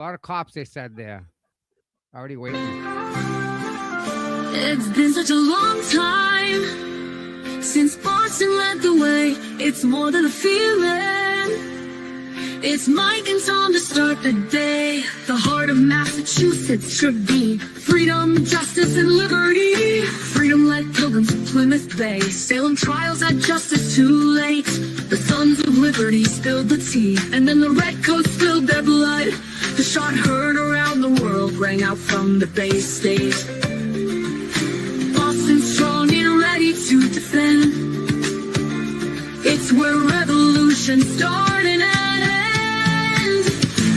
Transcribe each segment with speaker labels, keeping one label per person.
Speaker 1: A lot of cops, they said there. Already waiting.
Speaker 2: It's been such a long time since Boston led the way. It's more than a feeling. It's Mike and Tom to start the day. The heart of Massachusetts should be freedom, justice, and liberty. Freedom led pilgrims from Plymouth Bay. Salem trials had justice too late. The sons of liberty spilled the tea, and then the redcoats spilled their blood. The shot heard around the world rang out from the Bay State. Boston strong and ready to defend. It's where revolution started and ends.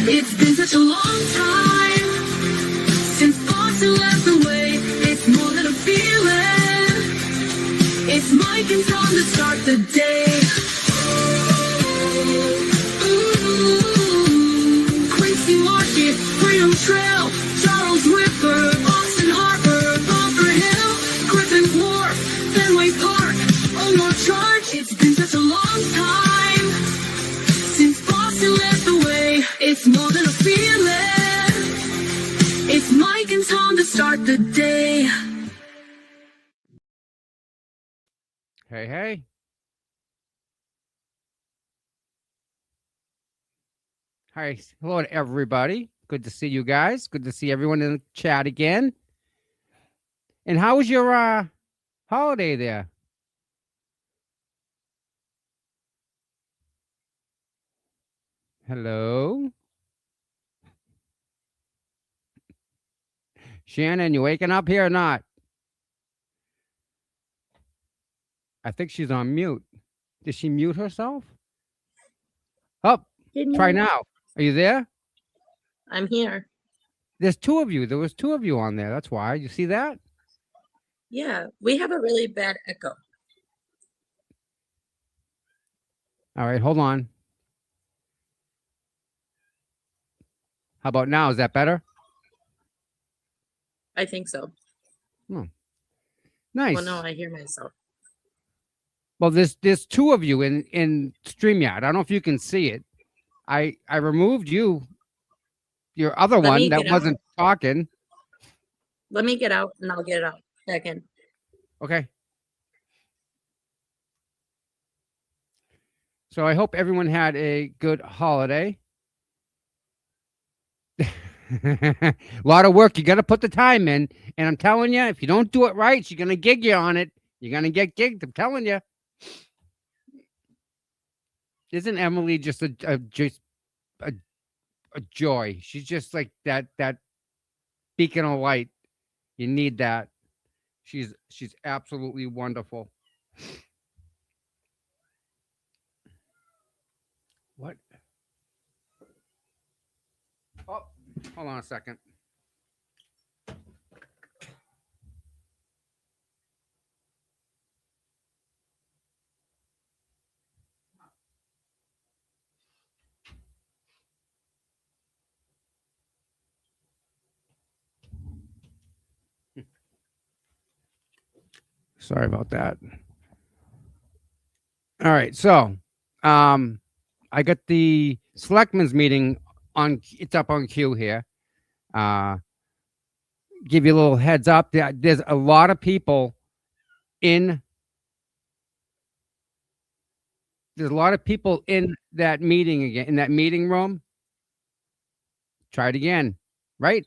Speaker 2: It's been such a long time since Boston led the way. It's more than a feeling. It's Mike and Tom to start the day. Quincy Market, Freedom Trail, Charles River, Boston Harbor, Bunker Hill, Griffin Wharf, Fenway Park, Omar Charge. It's been such a long time since Boston led the way. It's more than a feeling. It's Mike and Tom to start the day.
Speaker 1: Hey, hey. Hi, hello to everybody. Good to see you guys. Good to see everyone in the chat again. And how was your holiday there? Hello? Shannon, you waking up here or not? I think she's on mute. Did she mute herself? Oh, try now. Are you there?
Speaker 3: I'm here.
Speaker 1: There's two of you. There was two of you on there. That's why. You see that?
Speaker 3: Yeah, we have a really bad echo.
Speaker 1: All right, hold on. How about now? Is that better?
Speaker 3: I think so.
Speaker 1: Oh, nice.
Speaker 3: Well, no, I hear myself.
Speaker 1: Well, there's two of you in StreamYard. I don't know if you can see it. I removed you, your other one that wasn't talking.
Speaker 3: Let me get out and I'll get it out back in.
Speaker 1: Okay. So I hope everyone had a good holiday. A lot of work. You got to put the time in. And I'm telling you, if you don't do it right, she's going to gig you on it. You're going to get gigged. I'm telling you. Isn't Emily just a joy? She's just like that beacon of light. You need that. She's absolutely wonderful. What? Oh, hold on a second. Sorry about that. All right, so I got the selectmen's meeting on. It's up on queue here. Give you a little heads up. There's a lot of people in. There's a lot of people in that meeting again, in that meeting room. Try it again, right?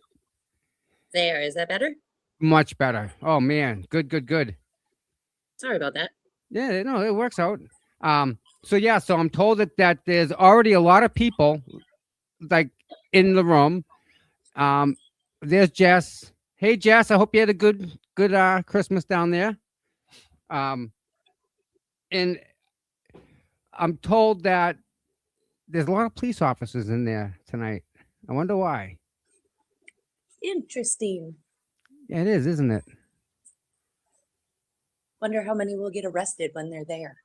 Speaker 3: There, is that better?
Speaker 1: Much better. Oh man, good.
Speaker 3: Sorry about that.
Speaker 1: Yeah, no, it works out. So yeah, so I'm told that there's already a lot of people like in the room. There's Jess. Hey Jess, I hope you had a good Christmas down there. And I'm told that there's a lot of police officers in there tonight. I wonder why.
Speaker 3: Interesting.
Speaker 1: Yeah, it is, isn't it?
Speaker 3: Wonder how many will get arrested when they're there.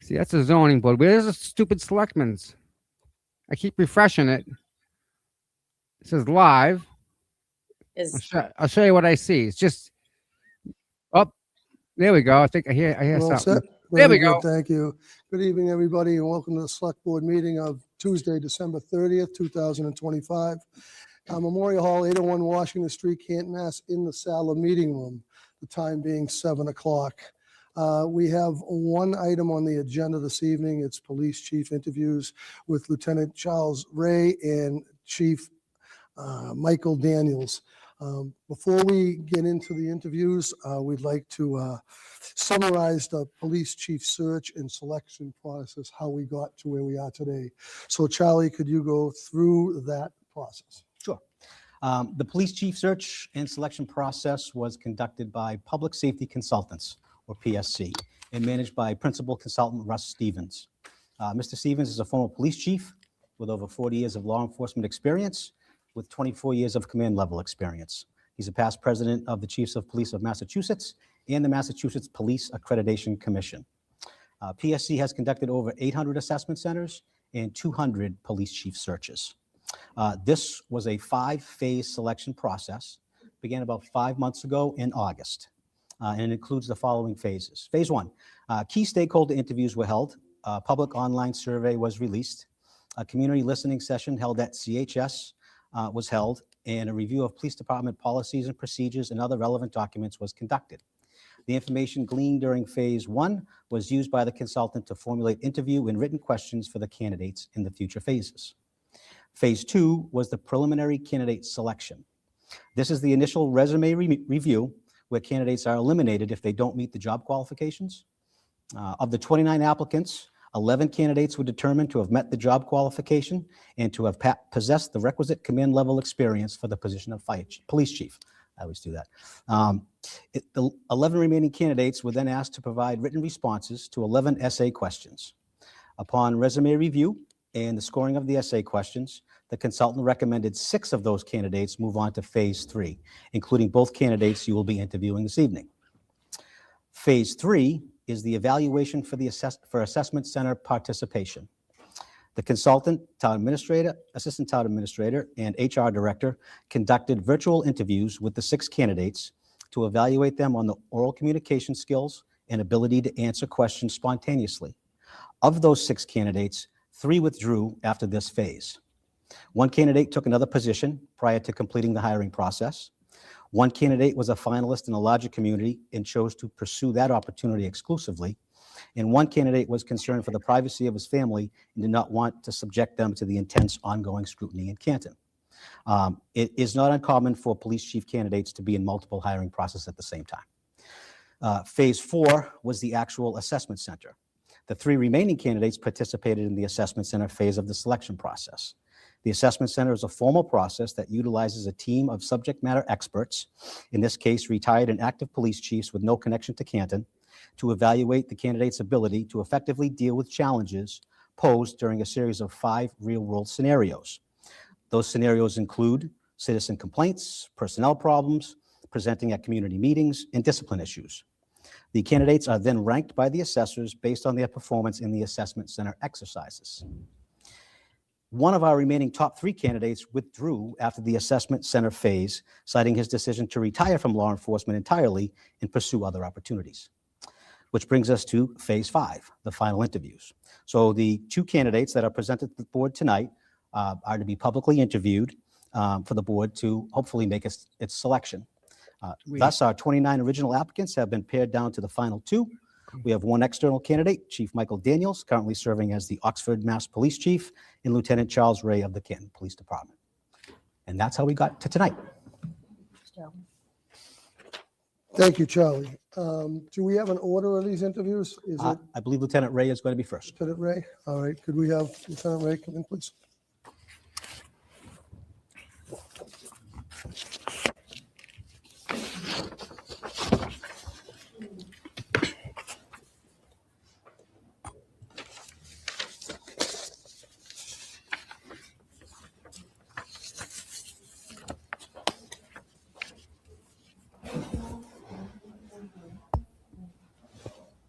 Speaker 1: See, that's the zoning board. Where's the stupid selectmen's? I keep refreshing it. It says live. I'll show you what I see. It's just, oh, there we go. I think I hear something. There we
Speaker 4: Very
Speaker 1: go.
Speaker 4: good, thank you. Good evening, everybody, and welcome to the Select Board meeting of Tuesday, December 30th, 2025. Memorial Hall, 801 Washington Street, Canton, Mass, in the Sala Meeting Room, the time being 7 o'clock. We have one item on the agenda this evening. It's police chief interviews with Lieutenant Charles Ray and Chief Michael Daniels. Before we get into the interviews, we'd like to summarize the police chief search and selection process, how we got to where we are today. So Charlie, could you go through that process?
Speaker 5: Sure. The police chief search and selection process was conducted by Public Safety Consultants, or PSC, and managed by Principal Consultant Russ Stevens. Mr. Stevens is a former police chief with over 40 years of law enforcement experience, with 24 years of command level experience. He's a past president of the Chiefs of Police of Massachusetts and the Massachusetts Police Accreditation Commission. PSC has conducted over 800 assessment centers and 200 police chief searches. This was a 5-phase selection process, began about 5 months ago in August, and it includes the following phases. Phase 1, key stakeholder interviews were held, a public online survey was released, a community listening session held at CHS was held, and a review of police department policies and procedures and other relevant documents was conducted. The information gleaned during phase 1 was used by the consultant to formulate interview and written questions for the candidates in the future phases. Phase 2 was the preliminary candidate selection. This is the initial resume review where candidates are eliminated if they don't meet the job qualifications. Of the 29 applicants, 11 candidates were determined to have met the job qualification and to have possessed the requisite command level experience for the position of police chief. I always do that. The 11 remaining candidates were then asked to provide written responses to 11 essay questions. Upon resume review and the scoring of the essay questions, the consultant recommended 6 of those candidates move on to phase 3, including both candidates you will be interviewing this evening. Phase 3 is the evaluation for the assessment center participation. The consultant, town administrator, assistant town administrator, and HR director conducted virtual interviews with the 6 candidates to evaluate them on the oral communication skills and ability to answer questions spontaneously. Of those 6 candidates, 3 withdrew after this phase. 1 candidate took another position prior to completing the hiring process. 1 candidate was a finalist in a larger community and chose to pursue that opportunity exclusively. And 1 candidate was concerned for the privacy of his family and did not want to subject them to the intense ongoing scrutiny in Canton. It is not uncommon for police chief candidates to be in multiple hiring processes at the same time. Phase 4 was the actual assessment center. The 3 remaining candidates participated in the assessment center phase of the selection process. The assessment center is a formal process that utilizes a team of subject matter experts, in this case, retired and active police chiefs with no connection to Canton, to evaluate the candidate's ability to effectively deal with challenges posed during a series of 5 real-world scenarios. Those scenarios include citizen complaints, personnel problems, presenting at community meetings, and discipline issues. The candidates are then ranked by the assessors based on their performance in the assessment center exercises. One of our remaining top 3 candidates withdrew after the assessment center phase, citing his decision to retire from law enforcement entirely and pursue other opportunities. Which brings us to phase 5, the final interviews. So the 2 candidates that are presented to the board tonight are to be publicly interviewed for the board to hopefully make its selection. Thus, our 29 original applicants have been pared down to the final 2. We have 1 external candidate, Chief Michael Daniels, currently serving as the Oxford, Mass. Police Chief, and Lieutenant Charles Ray of the Canton Police Department. And that's how we got to tonight.
Speaker 4: Thank you, Charlie. Do we have an order of these interviews? Is it
Speaker 5: I believe Lieutenant Ray is going to be first.
Speaker 4: Lieutenant Ray? All right, could we have Lieutenant Ray come in, please?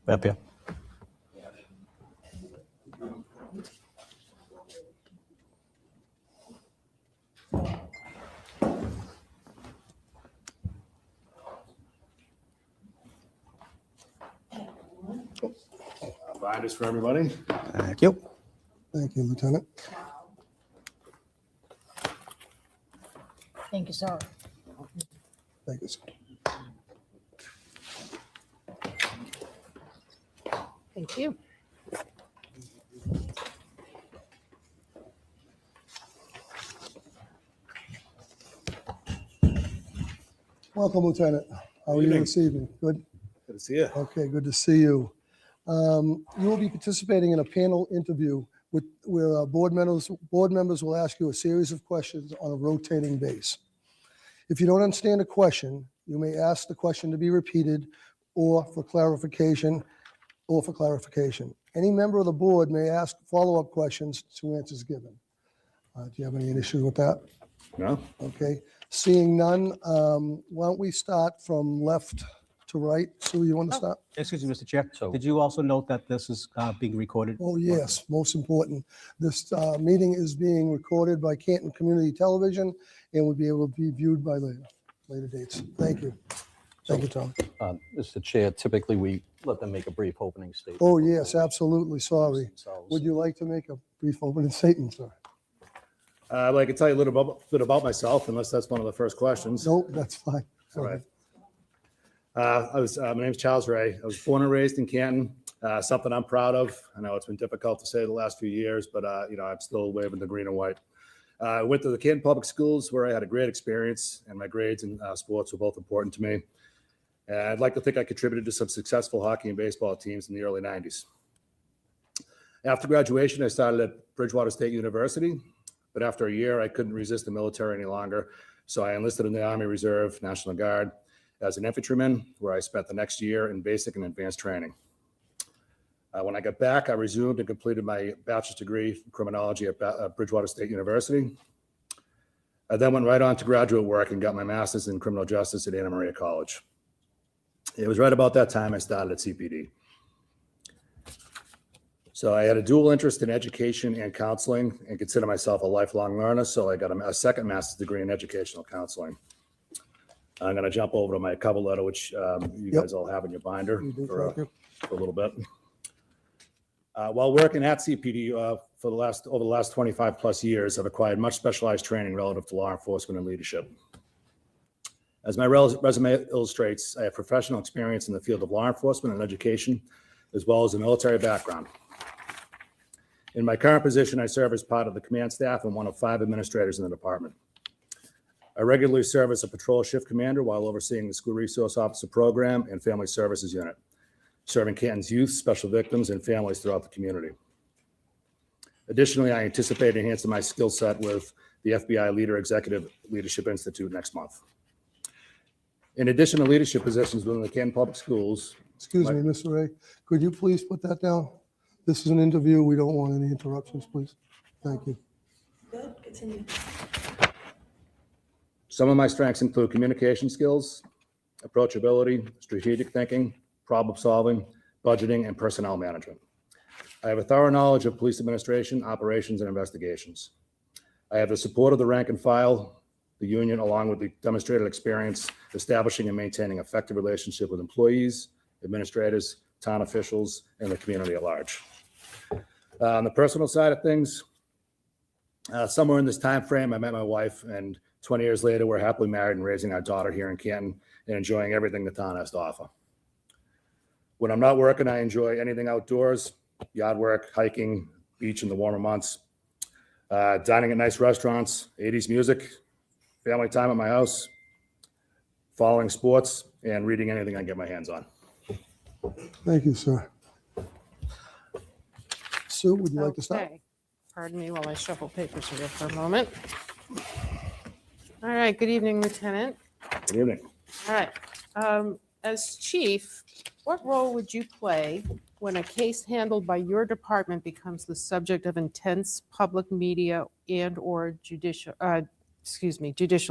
Speaker 5: Right up here.
Speaker 6: binders for everybody.
Speaker 5: Thank you.
Speaker 4: Thank you, Lieutenant.
Speaker 7: Thank you, sir.
Speaker 4: Thank you, sir.
Speaker 7: Thank you.
Speaker 4: Welcome, Lieutenant. How are you
Speaker 6: Evening.
Speaker 4: this evening? Good?
Speaker 6: Good to see you.
Speaker 4: Okay, good to see you. You will be participating in a panel interview where board members will ask you a series of questions on a rotating base. If you don't understand a question, you may ask the question to be repeated or for clarification. Any member of the board may ask follow-up questions to answers given. Do you have any issue with that?
Speaker 6: No?
Speaker 4: Okay, seeing none, why don't we start from left to right? Sue, you want to start?
Speaker 5: Excuse me, Mr. Chair.
Speaker 8: So-
Speaker 5: Did you also note that this is being recorded?
Speaker 4: Oh, yes, most important. This meeting is being recorded by Canton Community Television and will be able to be viewed by later dates. Thank you. Thank you, Tom.
Speaker 8: Mr. Chair, typically we let them make a brief opening statement.
Speaker 4: Oh, yes, absolutely, sorry.
Speaker 8: Themselves.
Speaker 4: Would you like to make a brief opening statement, sir?
Speaker 6: I'd like to tell you a little bit about myself, unless that's one of the first questions.
Speaker 4: Nope, that's fine.
Speaker 6: All right. My name's Charles Ray. I was born and raised in Canton. Something I'm proud of. I know it's been difficult to say the last few years, but I'm still waving the green and white. I went to the Canton Public Schools where I had a great experience, and my grades and sports were both important to me. And I'd like to think I contributed to some successful hockey and baseball teams in the early 90s. After graduation, I started at Bridgewater State University, but after a year, I couldn't resist the military any longer. So I enlisted in the Army Reserve, National Guard, as an infantryman, where I spent the next year in basic and advanced training. When I got back, I resumed and completed my bachelor's degree in criminology at Bridgewater State University. I then went right on to graduate work and got my master's in criminal justice at Anna Maria College. It was right about that time I started at CPD. So I had a dual interest in education and counseling and consider myself a lifelong learner. So I got a second master's degree in educational counseling. I'm going to jump over to my cover letter, which you guys all have in your binder
Speaker 4: You do,
Speaker 6: for
Speaker 4: thank you.
Speaker 6: a little bit. While working at CPD over the last 25 plus years, I've acquired much specialized training relative to law enforcement and leadership. As my resume illustrates, I have professional experience in the field of law enforcement and education, as well as a military background. In my current position, I serve as part of the command staff and one of 5 administrators in the department. I regularly serve as a patrol shift commander while overseeing the school resource officer program and family services unit, serving Canton's youth, special victims, and families throughout the community. Additionally, I anticipate enhancing my skill set with the FBI Leader Executive Leadership Institute next month. In addition to leadership positions within the Canton Public Schools.
Speaker 4: Excuse me, Mr. Ray, could you please put that down? This is an interview. We don't want any interruptions, please. Thank you.
Speaker 3: Good, continue.
Speaker 6: Some of my strengths include communication skills, approachability, strategic thinking, problem solving, budgeting, and personnel management. I have a thorough knowledge of police administration, operations, and investigations. I have the support of the rank and file, the union, along with the demonstrated experience establishing and maintaining effective relationship with employees, administrators, town officials, and the community at large. On the personal side of things, somewhere in this time frame, I met my wife, and 20 years later, we're happily married and raising our daughter here in Canton and enjoying everything the town has to offer. When I'm not working, I enjoy anything outdoors, yard work, hiking, beach in the warmer months, dining at nice restaurants, 80s music, family time at my house, following sports, and reading anything I can get my hands on.
Speaker 4: Thank you, sir. Sue, would you like to start?
Speaker 7: Okay. Pardon me while I shuffle papers here for a moment. All right, good evening, Lieutenant.
Speaker 6: Good evening.
Speaker 7: All right. As chief, what role would you play when a case handled by your department becomes the subject of intense public media and/or judicial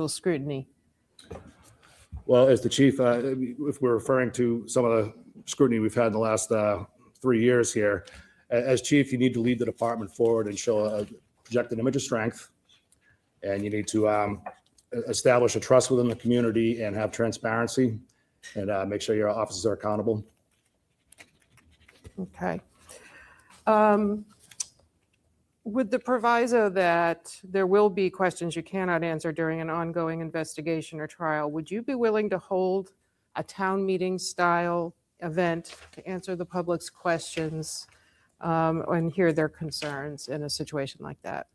Speaker 7: scrutiny?
Speaker 6: Well, as the chief, if we're referring to some of the scrutiny we've had in the last 3 years here, as chief, you need to lead the department forward and show a projected image of strength. And you need to establish a trust within the community and have transparency and make sure your officers are accountable.
Speaker 7: Okay. With the proviso that there will be questions you cannot answer during an ongoing investigation or trial, would you be willing to hold a town meeting style event to answer the public's questions and hear their concerns in a situation like that?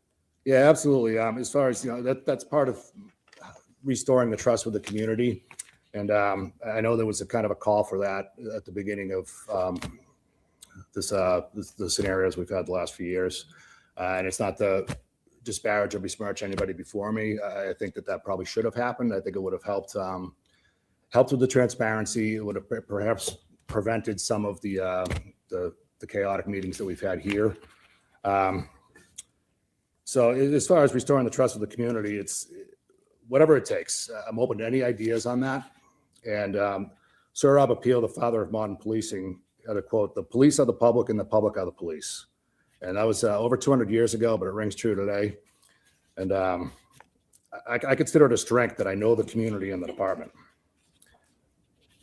Speaker 6: Yeah, absolutely. As far as, that's part of restoring the trust with the community. And I know there was a kind of a call for that at the beginning of the scenarios we've had the last few years. And it's not to disparage or besmirch anybody before me. I think that probably should have happened. I think it would have helped with the transparency. It would have perhaps prevented some of the chaotic meetings that we've had here. So as far as restoring the trust of the community, it's whatever it takes. I'm open to any ideas on that. And Sir Robert Peel, the father of modern policing, had a quote: "The police are the public and the public are the police." And that was over 200 years ago, but it rings true today. And I consider it a strength that I know the community and the department.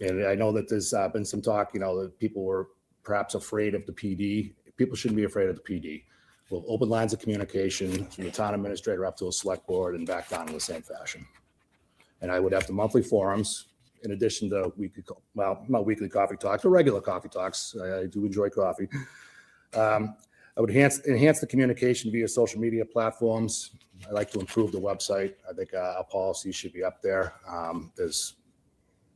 Speaker 6: And I know that there's been some talk, that people were perhaps afraid of the PD. People shouldn't be afraid of the PD. We'll open lines of communication from the town administrator up to a select board and back down in the same fashion. And I would have the monthly forums in addition to weekly, well, not weekly coffee talks, but regular coffee talks. I do enjoy coffee. I would enhance the communication via social media platforms. I like to improve the website. I think our policies should be up there. There's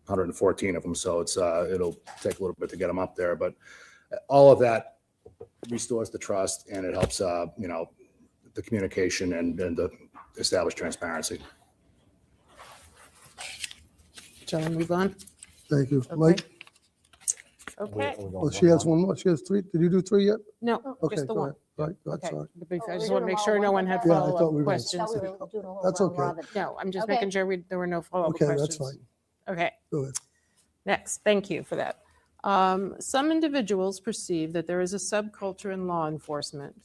Speaker 6: 114 of them, so it'll take a little bit to get them up there. But all of that restores the trust, and it helps the communication and the established transparency.
Speaker 7: Shall I move on?
Speaker 4: Thank you.
Speaker 7: Okay.
Speaker 4: Mike?
Speaker 7: Okay.
Speaker 4: Oh, she has one more. She has three. Did you do three yet?
Speaker 7: No,
Speaker 4: Okay,
Speaker 7: just the
Speaker 4: go
Speaker 7: one.
Speaker 4: ahead. Right, that's
Speaker 7: Okay.
Speaker 4: all right.
Speaker 7: I just want to make sure no one had
Speaker 4: Yeah, I thought we
Speaker 7: follow-up
Speaker 4: were gonna-
Speaker 7: questions.
Speaker 9: Thought we were doing a little
Speaker 4: That's
Speaker 9: round
Speaker 4: okay.
Speaker 9: robin.
Speaker 7: No, I'm just
Speaker 9: Okay.
Speaker 7: making sure there were no follow-up
Speaker 4: Okay,
Speaker 7: questions.
Speaker 4: that's fine.
Speaker 7: Okay,
Speaker 4: Go ahead.
Speaker 7: next. Thank you for that. Some individuals perceive that there is a subculture in law enforcement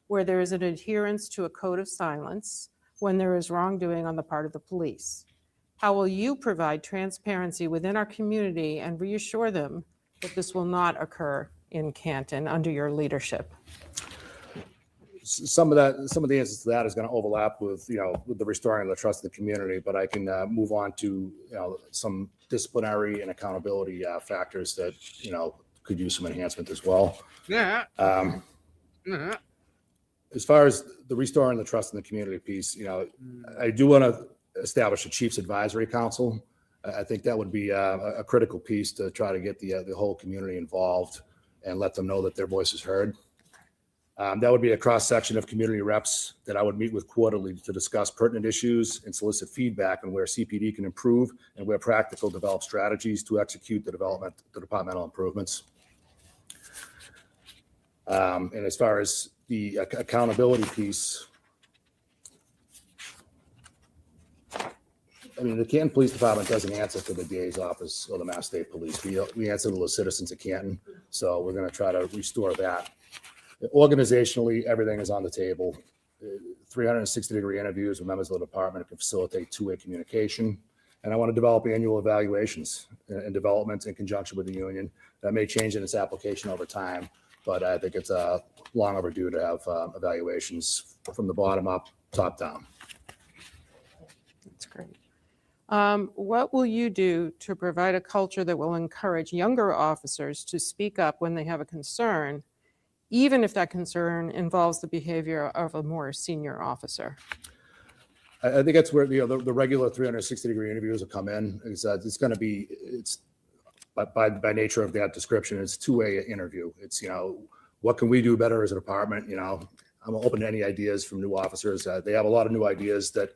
Speaker 7: where there is an adherence to a code of silence when there is wrongdoing on the part of the police. How will you provide transparency within our community and reassure them that this will not occur in Canton under your leadership?
Speaker 6: Some of the answers to that is going to overlap with the restoring the trust of the community, but I can move on to some disciplinary and accountability factors that could use some enhancement as well.
Speaker 1: Yeah.
Speaker 6: As far as the restoring the trust in the community piece, I do want to establish a Chiefs Advisory Council. I think that would be a critical piece to try to get the whole community involved and let them know that their voice is heard. That would be a cross-section of community reps that I would meet with quarterly to discuss pertinent issues and solicit feedback on where CPD can improve and where practical develop strategies to execute the departmental improvements. And as far as the accountability piece, I mean, the Canton Police Department doesn't answer to the DA's office or the Mass State Police. We answer to the citizens of Canton, so we're going to try to restore that. Organizationally, everything is on the table. 360-degree interviews with members of the department can facilitate two-way communication. And I want to develop annual evaluations and development in conjunction with the union. That may change in its application over time, but I think it's long overdue to have evaluations from the bottom up, top down.
Speaker 7: That's great. What will you do to provide a culture that will encourage younger officers to speak up when they have a concern, even if that concern involves the behavior of a more senior officer?
Speaker 6: I think that's where the regular 360-degree interviews will come in. It's going to be, by nature of that description, it's a two-way interview. It's, what can we do better as a department? I'm open to any ideas from new officers. They have a lot of new ideas that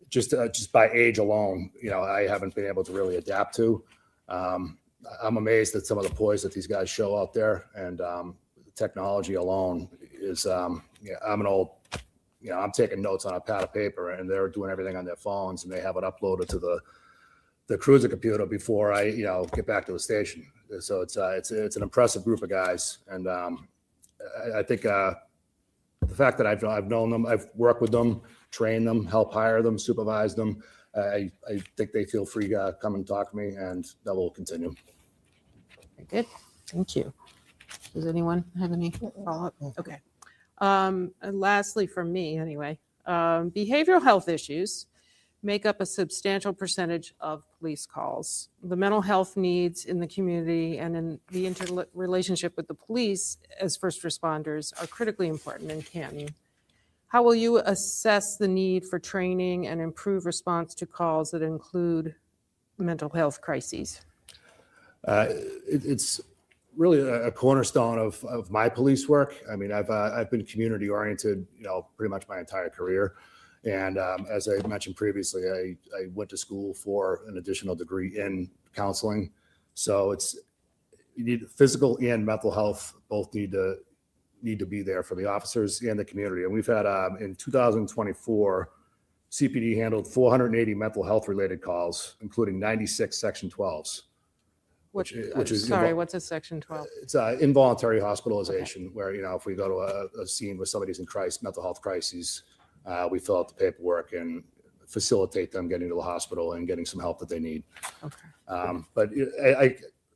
Speaker 6: just by age alone, I haven't been able to really adapt to. I'm amazed at some of the poise that these guys show out there, and technology alone is, I'm an old, I'm taking notes on a pad of paper, and they're doing everything on their phones, and they have it uploaded to the cruiser computer before I, get back to the station. So it's an impressive group of guys, and I think the fact that I've known them, I've worked with them, trained them, help hire them, supervise them. I think they feel free to come and talk to me, and that will continue.
Speaker 7: Very good. Thank you. Does anyone have any follow-up? Okay. And lastly, for me anyway, behavioral health issues make up a substantial percentage of police calls. The mental health needs in the community and in the interrelationship with the police as first responders are critically important in Canton. How will you assess the need for training and improve response to calls that include mental health crises?
Speaker 6: It's really a cornerstone of my police work. I mean, I've been community oriented, pretty much my entire career. And as I mentioned previously, I went to school for an additional degree in counseling. So you need physical and mental health both need to be there for the officers and the community. And we've had in 2024, CPD handled 480 mental health related calls, including 96 Section 12s. Which is
Speaker 7: sorry, what's a Section 12?
Speaker 6: It's involuntary hospitalization, where if we go to a scene where somebody's in mental health crises, we fill out the paperwork and facilitate them getting to the hospital and getting some help that they need.
Speaker 7: Okay.
Speaker 6: But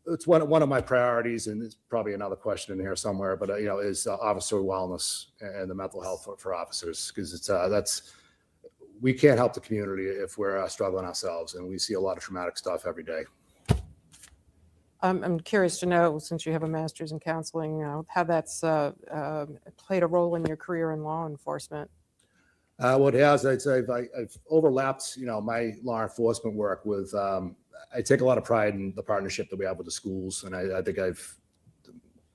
Speaker 6: it's one of my priorities, and it's probably another question in here somewhere. But is officer wellness and the mental health for officers, because we can't help the community if we're struggling ourselves, and we see a lot of traumatic stuff every day.
Speaker 7: I'm curious to know, since you have a master's in counseling, how that's played a role in your career in law enforcement.
Speaker 6: Well, it has. I'd say I've overlapped, my law enforcement work with. I take a lot of pride in the partnership that we have with the schools, and I think I've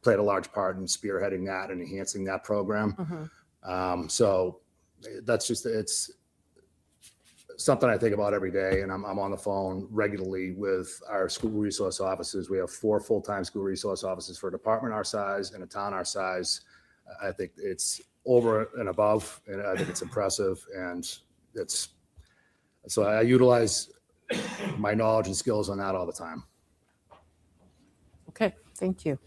Speaker 6: played a large part in spearheading that and enhancing that program.
Speaker 7: Mm-hmm.
Speaker 6: So that's it's something I think about every day, and I'm on the phone regularly with our school resource officers. We have 4 full-time school resource officers for a department our size and a town our size. I think it's over and above, and I think it's impressive, and so I utilize my knowledge and skills on that all the time.
Speaker 7: Okay, thank you.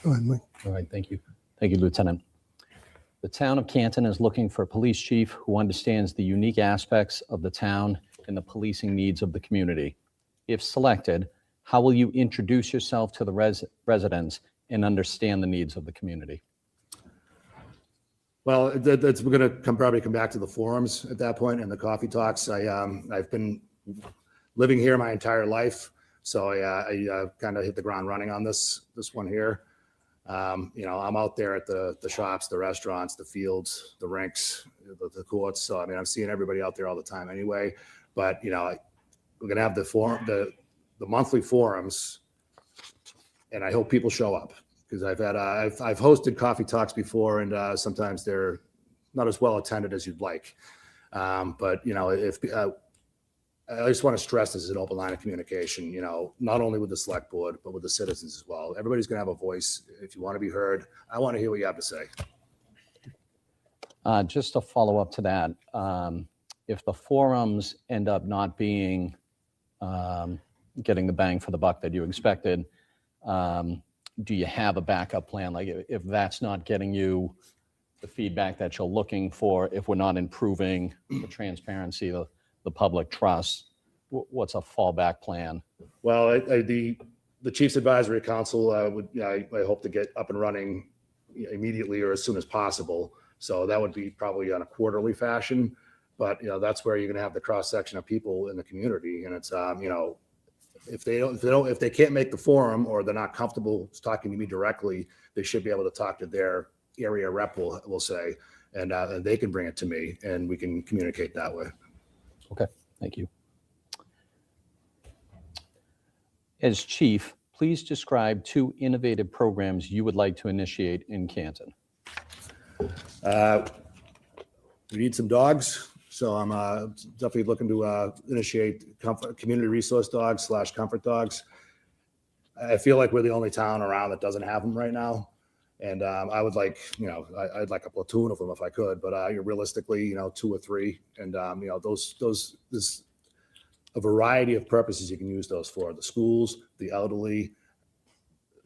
Speaker 4: Go ahead, Mike.
Speaker 8: All right, thank you. Thank you, Lieutenant. The town of Canton is looking for a police chief who understands the unique aspects of the town and the policing needs of the community. If selected, how will you introduce yourself to the residents and understand the needs of the community?
Speaker 6: Well, we're going to probably come back to the forums at that point and the coffee talks. I've been living here my entire life, so I kind of hit the ground running on this one here. I'm out there at the shops, the restaurants, the fields, the rinks, the courts. So I mean, I'm seeing everybody out there all the time anyway. But we're going to have the monthly forums, and I hope people show up, because I've hosted coffee talks before, and sometimes they're not as well attended as you'd like. But if I just want to stress this is an open line of communication, not only with the select board, but with the citizens as well. Everybody's going to have a voice. If you want to be heard, I want to hear what you have to say.
Speaker 8: Just to follow up to that, if the forums end up not being getting the bang for the buck that you expected, do you have a backup plan? Like if that's not getting you the feedback that you're looking for, if we're not improving the transparency, the public trust, what's a fallback plan?
Speaker 6: Well, the Chiefs Advisory Council I hope to get up and running immediately or as soon as possible. So that would be probably on a quarterly fashion. But that's where you're going to have the cross section of people in the community, and it's if they can't make the forum or they're not comfortable talking to me directly, they should be able to talk to their area rep, we'll say, and they can bring it to me, and we can communicate that way.
Speaker 8: Okay, thank you. As chief, please describe 2 innovative programs you would like to initiate in Canton.
Speaker 6: We need some dogs, so I'm definitely looking to initiate community resource dogs / comfort dogs. I feel like we're the only town around that doesn't have them right now, and I would like, I'd like a platoon of them if I could, but realistically, 2 or 3, and those there's a variety of purposes you can use those for: the schools, the elderly,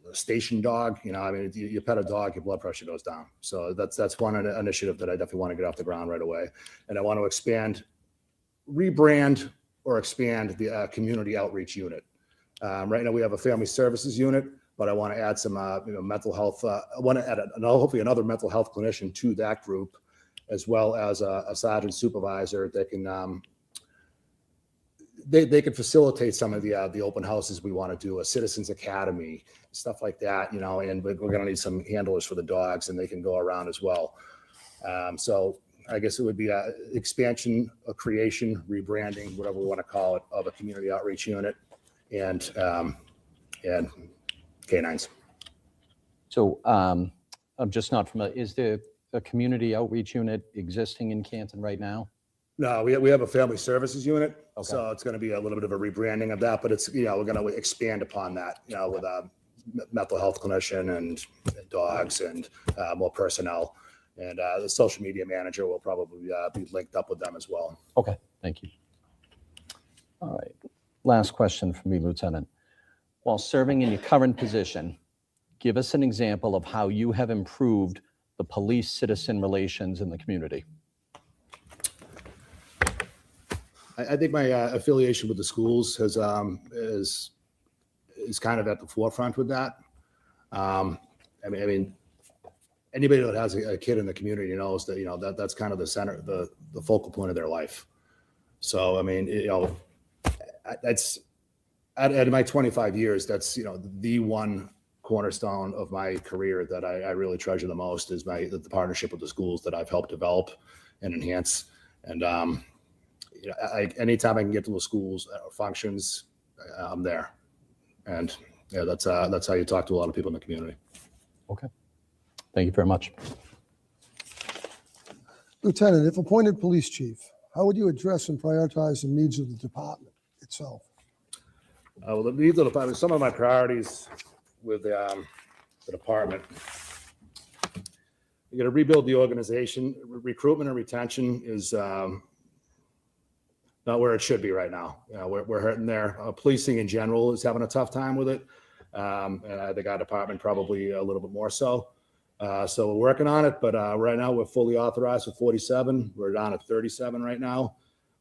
Speaker 6: the station dog. You pet a dog, your blood pressure goes down. So that's one initiative that I definitely want to get off the ground right away, and I want to rebrand or expand the community outreach unit. Right now we have a family services unit, but I want to add some, mental health. I want to add hopefully another mental health clinician to that group, as well as a sergeant supervisor that can, they can facilitate some of the open houses we want to do, a citizens academy, stuff like that, and we're going to need some handlers for the dogs, and they can go around as well. So I guess it would be a expansion, a creation, rebranding, whatever we want to call it, of a community outreach unit and canines.
Speaker 8: So I'm just not familiar. Is there a community outreach unit existing in Canton right now?
Speaker 6: No, we have a family services unit,
Speaker 8: Okay.
Speaker 6: so it's going to be a little bit of a rebranding of that, but it's, we're going to expand upon that, with a mental health clinician and dogs and more personnel. And the social media manager will probably be linked up with them as well.
Speaker 8: Okay, thank you. All right, last question for me, Lieutenant. While serving in your current position, give us an example of how you have improved the police-citizen relations in the community.
Speaker 6: I think my affiliation with the schools is kind of at the forefront with that. I mean, anybody that has a kid in the community knows that that's kind of the center, the focal point of their life. So I mean, that's at my 25 years, that's the one cornerstone of my career that I really treasure the most is the partnership with the schools that I've helped develop and enhance. And anytime I can get to the schools functions, I'm there. And yeah, that's how you talk to a lot of people in the community.
Speaker 8: Okay, thank you very much.
Speaker 4: Lieutenant, if appointed police chief, how would you address and prioritize the needs of the department itself?
Speaker 6: Well, the needs of the department, some of my priorities with the department, you're going to rebuild the organization. Recruitment and retention is not where it should be right now. We're hurting there. Policing in general is having a tough time with it. And I think our department probably a little bit more so. So we're working on it, but right now we're fully authorized with 47. We're down at 37 right now.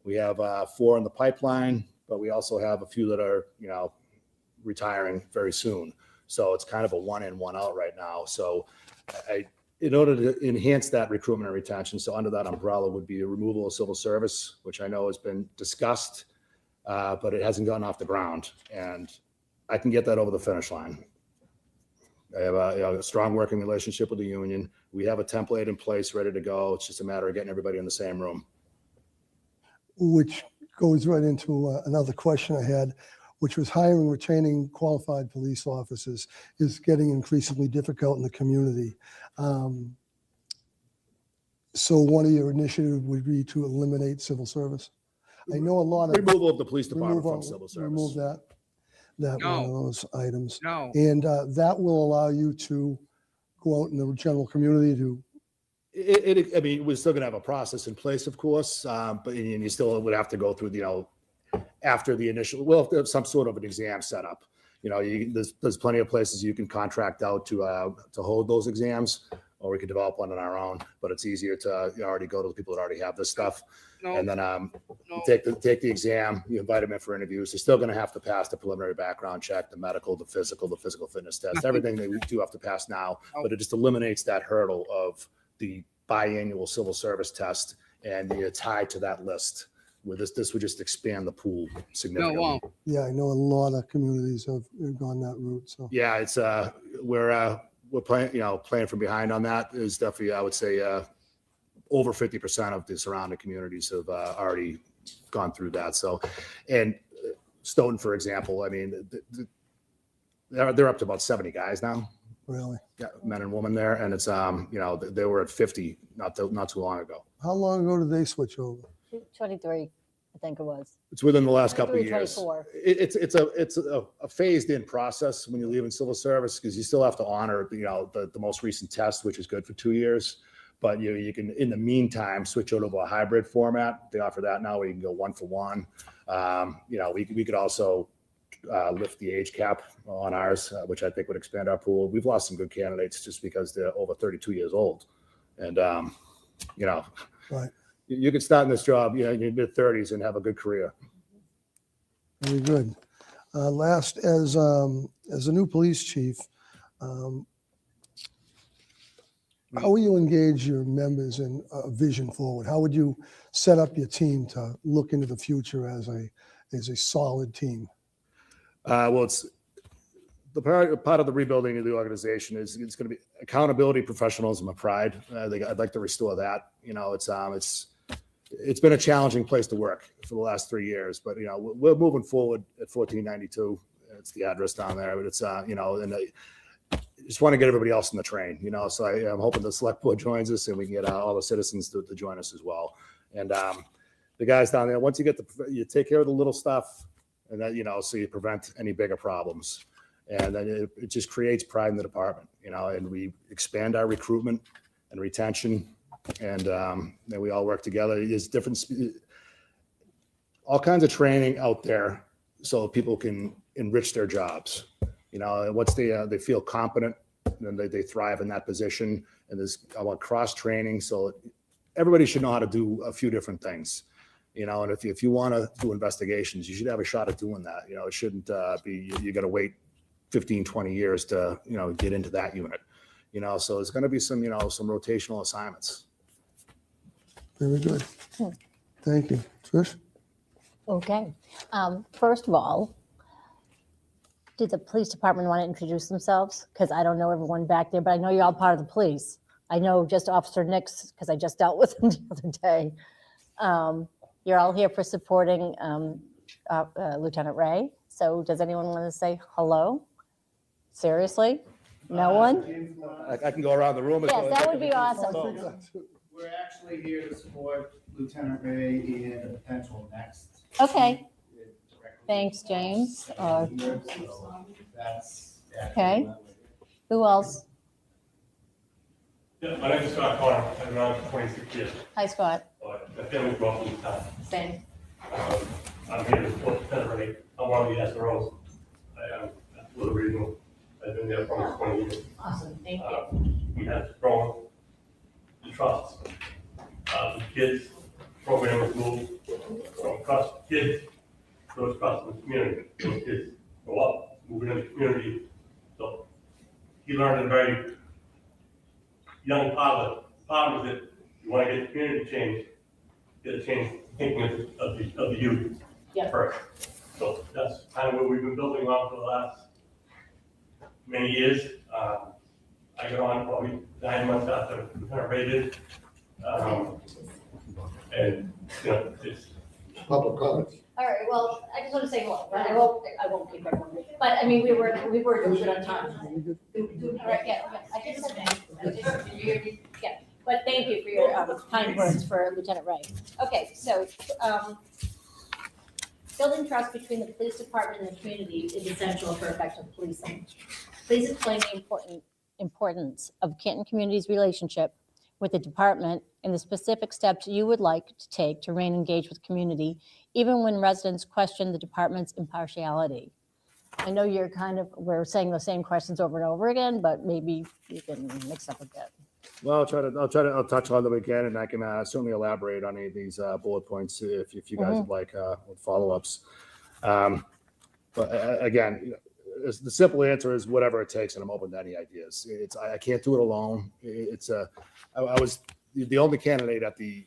Speaker 6: We have 4 in the pipeline, but we also have a few that are, retiring very soon. So it's kind of a one in, one out right now. So in order to enhance that recruitment and retention, so under that umbrella would be a removal of civil service, which I know has been discussed, but it hasn't gotten off the ground. And I can get that over the finish line. I have a strong working relationship with the union. We have a template in place ready to go. It's just a matter of getting everybody in the same room.
Speaker 4: Which goes right into another question I had, which was hiring and retaining qualified police officers is getting increasingly difficult in the community. So one of your initiatives would be to eliminate civil service. I know a lot of
Speaker 6: Removal of the police department from civil service.
Speaker 4: remove that one of those items,
Speaker 1: No.
Speaker 4: and that will allow you to go out in the general community to.
Speaker 6: I mean, we're still gonna have a process in place, of course, but you still would have to go through, after the initial, well, if some sort of an exam set up. There's plenty of places you can contract out to hold those exams, or we could develop one on our own. But it's easier to already go to the people that already have this stuff,
Speaker 1: No.
Speaker 6: and then
Speaker 1: No.
Speaker 6: take the exam. You invite them in for interviews. They're still going to have to pass the preliminary background check, the medical, the physical fitness test, everything they do have to pass now. But it just eliminates that hurdle of the biannual civil service test, and you're tied to that list. With this would just expand the pool
Speaker 1: No, it
Speaker 6: significantly.
Speaker 1: won't.
Speaker 4: Yeah, I know a lot of communities have gone that route. So
Speaker 6: Yeah, it's we're playing from behind on that. Is definitely, I would say, over 50% of the surrounding communities have already gone through that. So, and Stoughton, for example, I mean, they're up to about 70 guys now.
Speaker 4: really,
Speaker 6: Yeah, men and women there, and it's they were at 50 not too long ago.
Speaker 4: how long ago did they switch over?
Speaker 9: 23, I think it was.
Speaker 6: It's within the last couple of
Speaker 9: 23,
Speaker 6: years.
Speaker 9: 24.
Speaker 6: It's a phased in process when you leave in civil service, because you still have to honor the most recent test, which is good for 2 years. But you can, in the meantime, switch over to a hybrid format. They offer that now, where you can go 1-for-1. We could also lift the age cap on ours, which I think would expand our pool. We've lost some good candidates just because they're over 32 years old, and
Speaker 4: Right.
Speaker 6: You could start in this job, in your mid-30s and have a good career.
Speaker 4: Very good. Last, as a new police chief, how will you engage your members in a vision forward? How would you set up your team to look into the future as a solid team?
Speaker 6: Well, it's the part of the rebuilding of the organization is it's going to be accountability, professionalism, and pride. I'd like to restore that. You know, it's been a challenging place to work for the last 3 years, but you know, we're moving forward at 1492. It's the address down there, but it's you know, and I just want to get everybody else in the train. You know, so I'm hoping the select board joins us and we can get all the citizens to join us as well. And the guys down there, once you take care of the little stuff, and then, you know, so you prevent any bigger problems. And then it just creates pride in the department, you know, and we expand our recruitment and retention, and then we all work together. There's different, all kinds of training out there so people can enrich their jobs. You know, and once they feel competent, then they thrive in that position. And I want cross training, so everybody should know how to do a few different things. You know, and if you want to do investigations, you should have a shot at doing that. You know, it shouldn't be you got to wait 15, 20 years to, you know, get into that unit. You know, so there's going to be some, you know, some rotational assignments.
Speaker 4: Very good. Thank you. Trish?
Speaker 9: Okay. First of all, did the police department want to introduce themselves? Because I don't know everyone back there, but I know you're all part of the police. I know just Officer Nix, because I just dealt with him the other day. You're all here for supporting Lieutenant Ray. So does anyone want to say hello? Seriously? No one?
Speaker 6: I can go around the room.
Speaker 9: Yes, that would be awesome.
Speaker 10: We're actually here to support Lieutenant Ray and a potential next.
Speaker 9: Okay. Thanks, James. Okay. Who else?
Speaker 11: Yeah, my name is Scott Connor. I've been around for 26 years.
Speaker 9: Hi, Scott.
Speaker 11: My family grew up in the town.
Speaker 9: Same.
Speaker 11: I'm here to support Lieutenant Ray. I'm one of the SROs. I am for the regional. I've been there for almost 20 years.
Speaker 9: Awesome. Thank you.
Speaker 11: We have grown the trusts. The kids program is moved from trust kids to those trusts in the community. Those kids go up, moving in the community. So he learned at a very young father. The problem is that you want to get the community changed, get a change thinking of the youth first. So that's kind of what we've been building on for the last many years. I got on probably 9 months after Lieutenant Ray did. And, you know, it's
Speaker 4: Public comments.
Speaker 9: All right, well, I just want to say hello, right? I won't keep everyone. But I mean, we were doing good on time. All right, yeah, I just said that. Yeah, but thank you for your kind words for Lieutenant Ray. Okay, so building trust between the police department and the community is essential for effective policing. Please explain the importance of Canton community's relationship with the department and the specific steps you would like to take to remain engaged with community, even when residents question the department's impartiality. I know we're saying the same questions over and over again, but maybe you can mix up a bit.
Speaker 6: Well, I'll touch on them again, and I can certainly elaborate on any of these bullet points if you guys would like with follow-ups. But again, the simple answer is whatever it takes, and I'm open to any ideas. I can't do it alone. I was the only candidate at the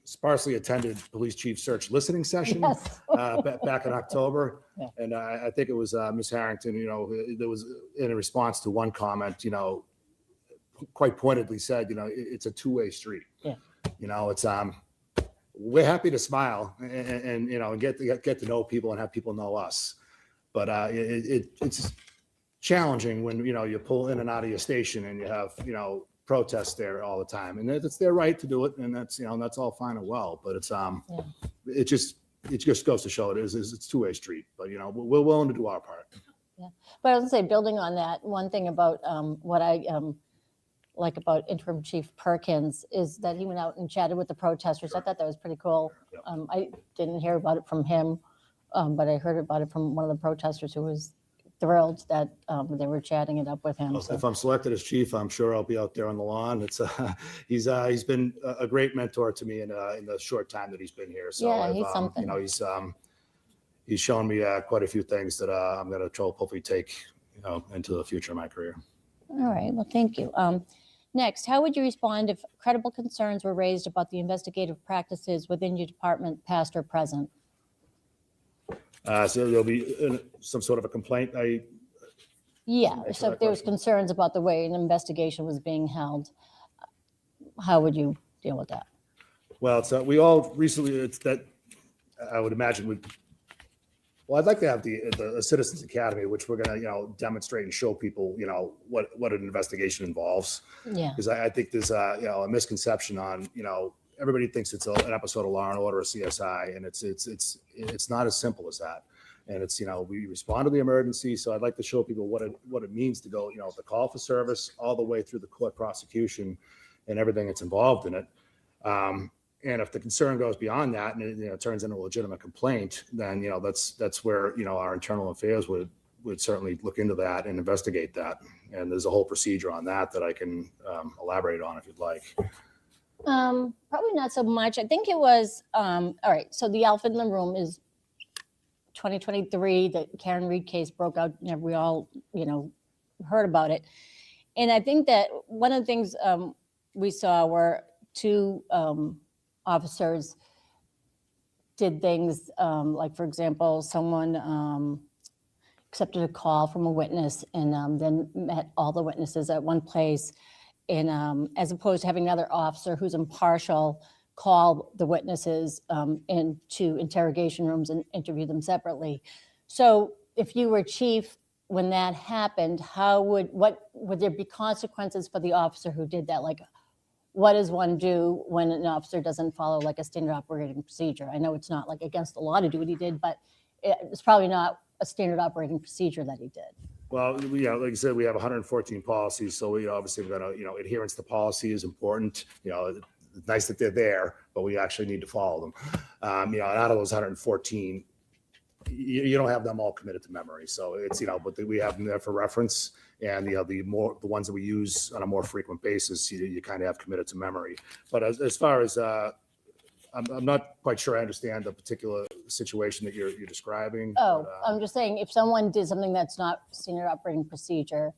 Speaker 6: sparsely attended police chief search listening session back in October.
Speaker 9: Yeah.
Speaker 6: And I think it was Ms. Harrington, you know, there was in a response to one comment, you know, quite pointedly said, you know, it's a two-way street.
Speaker 9: Yeah.
Speaker 6: You know, it's we're happy to smile and you know, and get to know people and have people know us. But it's challenging when, you know, you pull in and out of your station and you have, you know, protests there all the time, and it's their right to do it, and that's, you know, that's all fine and well. But it's it just goes to show it's two-way street. But you know, we're willing to do our part.
Speaker 9: Yeah, but I was gonna say, building on that, one thing about what I like about Interim Chief Perkins is that he went out and chatted with the protesters. I thought that was pretty cool.
Speaker 6: Yep.
Speaker 9: I didn't hear about it from him, but I heard about it from one of the protesters who was thrilled that they were chatting it up with him.
Speaker 6: If I'm selected as chief, I'm sure I'll be out there on the lawn. It's he's been a great mentor to me in the short time that he's been here. So
Speaker 9: Yeah, he's something.
Speaker 6: you know, he's shown me quite a few things that I'm going to hopefully take, into the future of my career.
Speaker 9: All right, well, thank you. Next, how would you respond if credible concerns were raised about the investigative practices within your department, past or present?
Speaker 6: So there'll be some sort of a complaint.
Speaker 9: Yeah,
Speaker 6: Answer
Speaker 9: so
Speaker 6: that
Speaker 9: if there was
Speaker 6: question.
Speaker 9: concerns about the way an investigation was being held, how would you deal with that?
Speaker 6: Well, it's we all recently. It's that I would imagine would. Well, I'd like to have the Citizens Academy, which we're going to demonstrate and show people what an investigation involves.
Speaker 9: Yeah,
Speaker 6: Because I think there's a misconception on everybody thinks it's an episode of Law and Order or CSI, and it's not as simple as that. And it's we respond to the emergency, so I'd like to show people what it means to go the call for service all the way through the court prosecution and everything that's involved in it. And if the concern goes beyond that and it turns into a legitimate complaint, then that's where our internal affairs would certainly look into that and investigate that. And there's a whole procedure on that I can elaborate on if you'd like.
Speaker 9: probably not so much. I think it was, all right, so the elephant in the room is 2023, the Karen Reed case broke out, and we all, heard about it. And I think that one of the things we saw were two officers did things like, for example, someone accepted a call from a witness and then met all the witnesses at one place. And as opposed to having another officer who's impartial call the witnesses into interrogation rooms and interview them separately. So if you were chief when that happened, would there be consequences for the officer who did that? Like, what does one do when an officer doesn't follow like a standard operating procedure? I know it's not like against the law to do what he did, but it's probably not a standard operating procedure that he did.
Speaker 6: Well, yeah, like I said, we have 114 policies, so we obviously we're gonna, adherence to policy is important. It's nice that they're there, but we actually need to follow them. And out of those 114, you don't have them all committed to memory. So it's but we have them there for reference, and the ones that we use on a more frequent basis, you kind of have committed to memory. But as far as I'm not quite sure I understand the particular situation that you're describing.
Speaker 9: Oh,
Speaker 6: but,
Speaker 9: I'm just saying, if someone did something that's not standard operating procedure,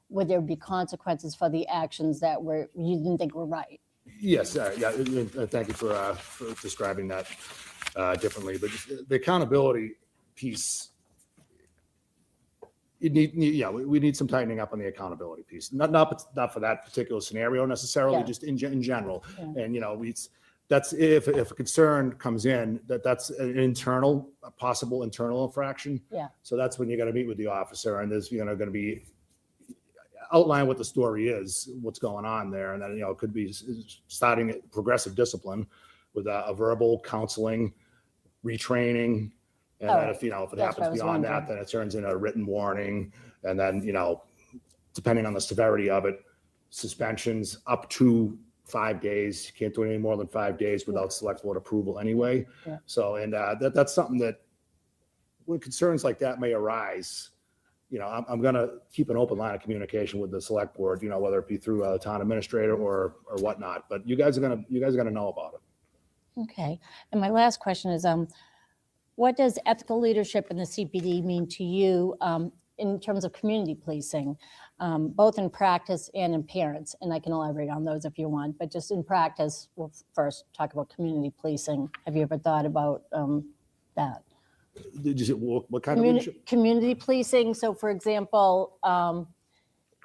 Speaker 9: would there be consequences for the actions that you didn't think were right?
Speaker 6: Yes, yeah. Thank you for describing that differently. But the accountability piece, we need some tightening up on the accountability piece. Not for that particular scenario necessarily,
Speaker 9: Yeah.
Speaker 6: just in general.
Speaker 9: Yeah.
Speaker 6: And that's if a concern comes in, that's a possible internal infraction.
Speaker 9: Yeah.
Speaker 6: So that's when you're going to meet with the officer, and there's going to be outline what the story is, what's going on there, and then it could be starting progressive discipline with a verbal counseling, retraining, and then if it
Speaker 9: That's what I
Speaker 6: happens
Speaker 9: was
Speaker 6: beyond that,
Speaker 9: wondering.
Speaker 6: then it turns into a written warning, and then depending on the severity of it, suspensions up to 5 days. You can't do any more than 5 days without select board approval anyway.
Speaker 9: Yeah.
Speaker 6: So, and that's something that when concerns like that may arise, I'm going to keep an open line of communication with the select board, whether it be through a town administrator or whatnot. But you guys are going to know about it.
Speaker 9: Okay. And my last question is, what does ethical leadership in the CPD mean to you in terms of community policing, both in practice and in parents? And I can elaborate on those if you want, but just in practice, we'll first talk about community policing. Have you ever thought about that?
Speaker 6: What kind of leadership?
Speaker 9: Community policing. So for example,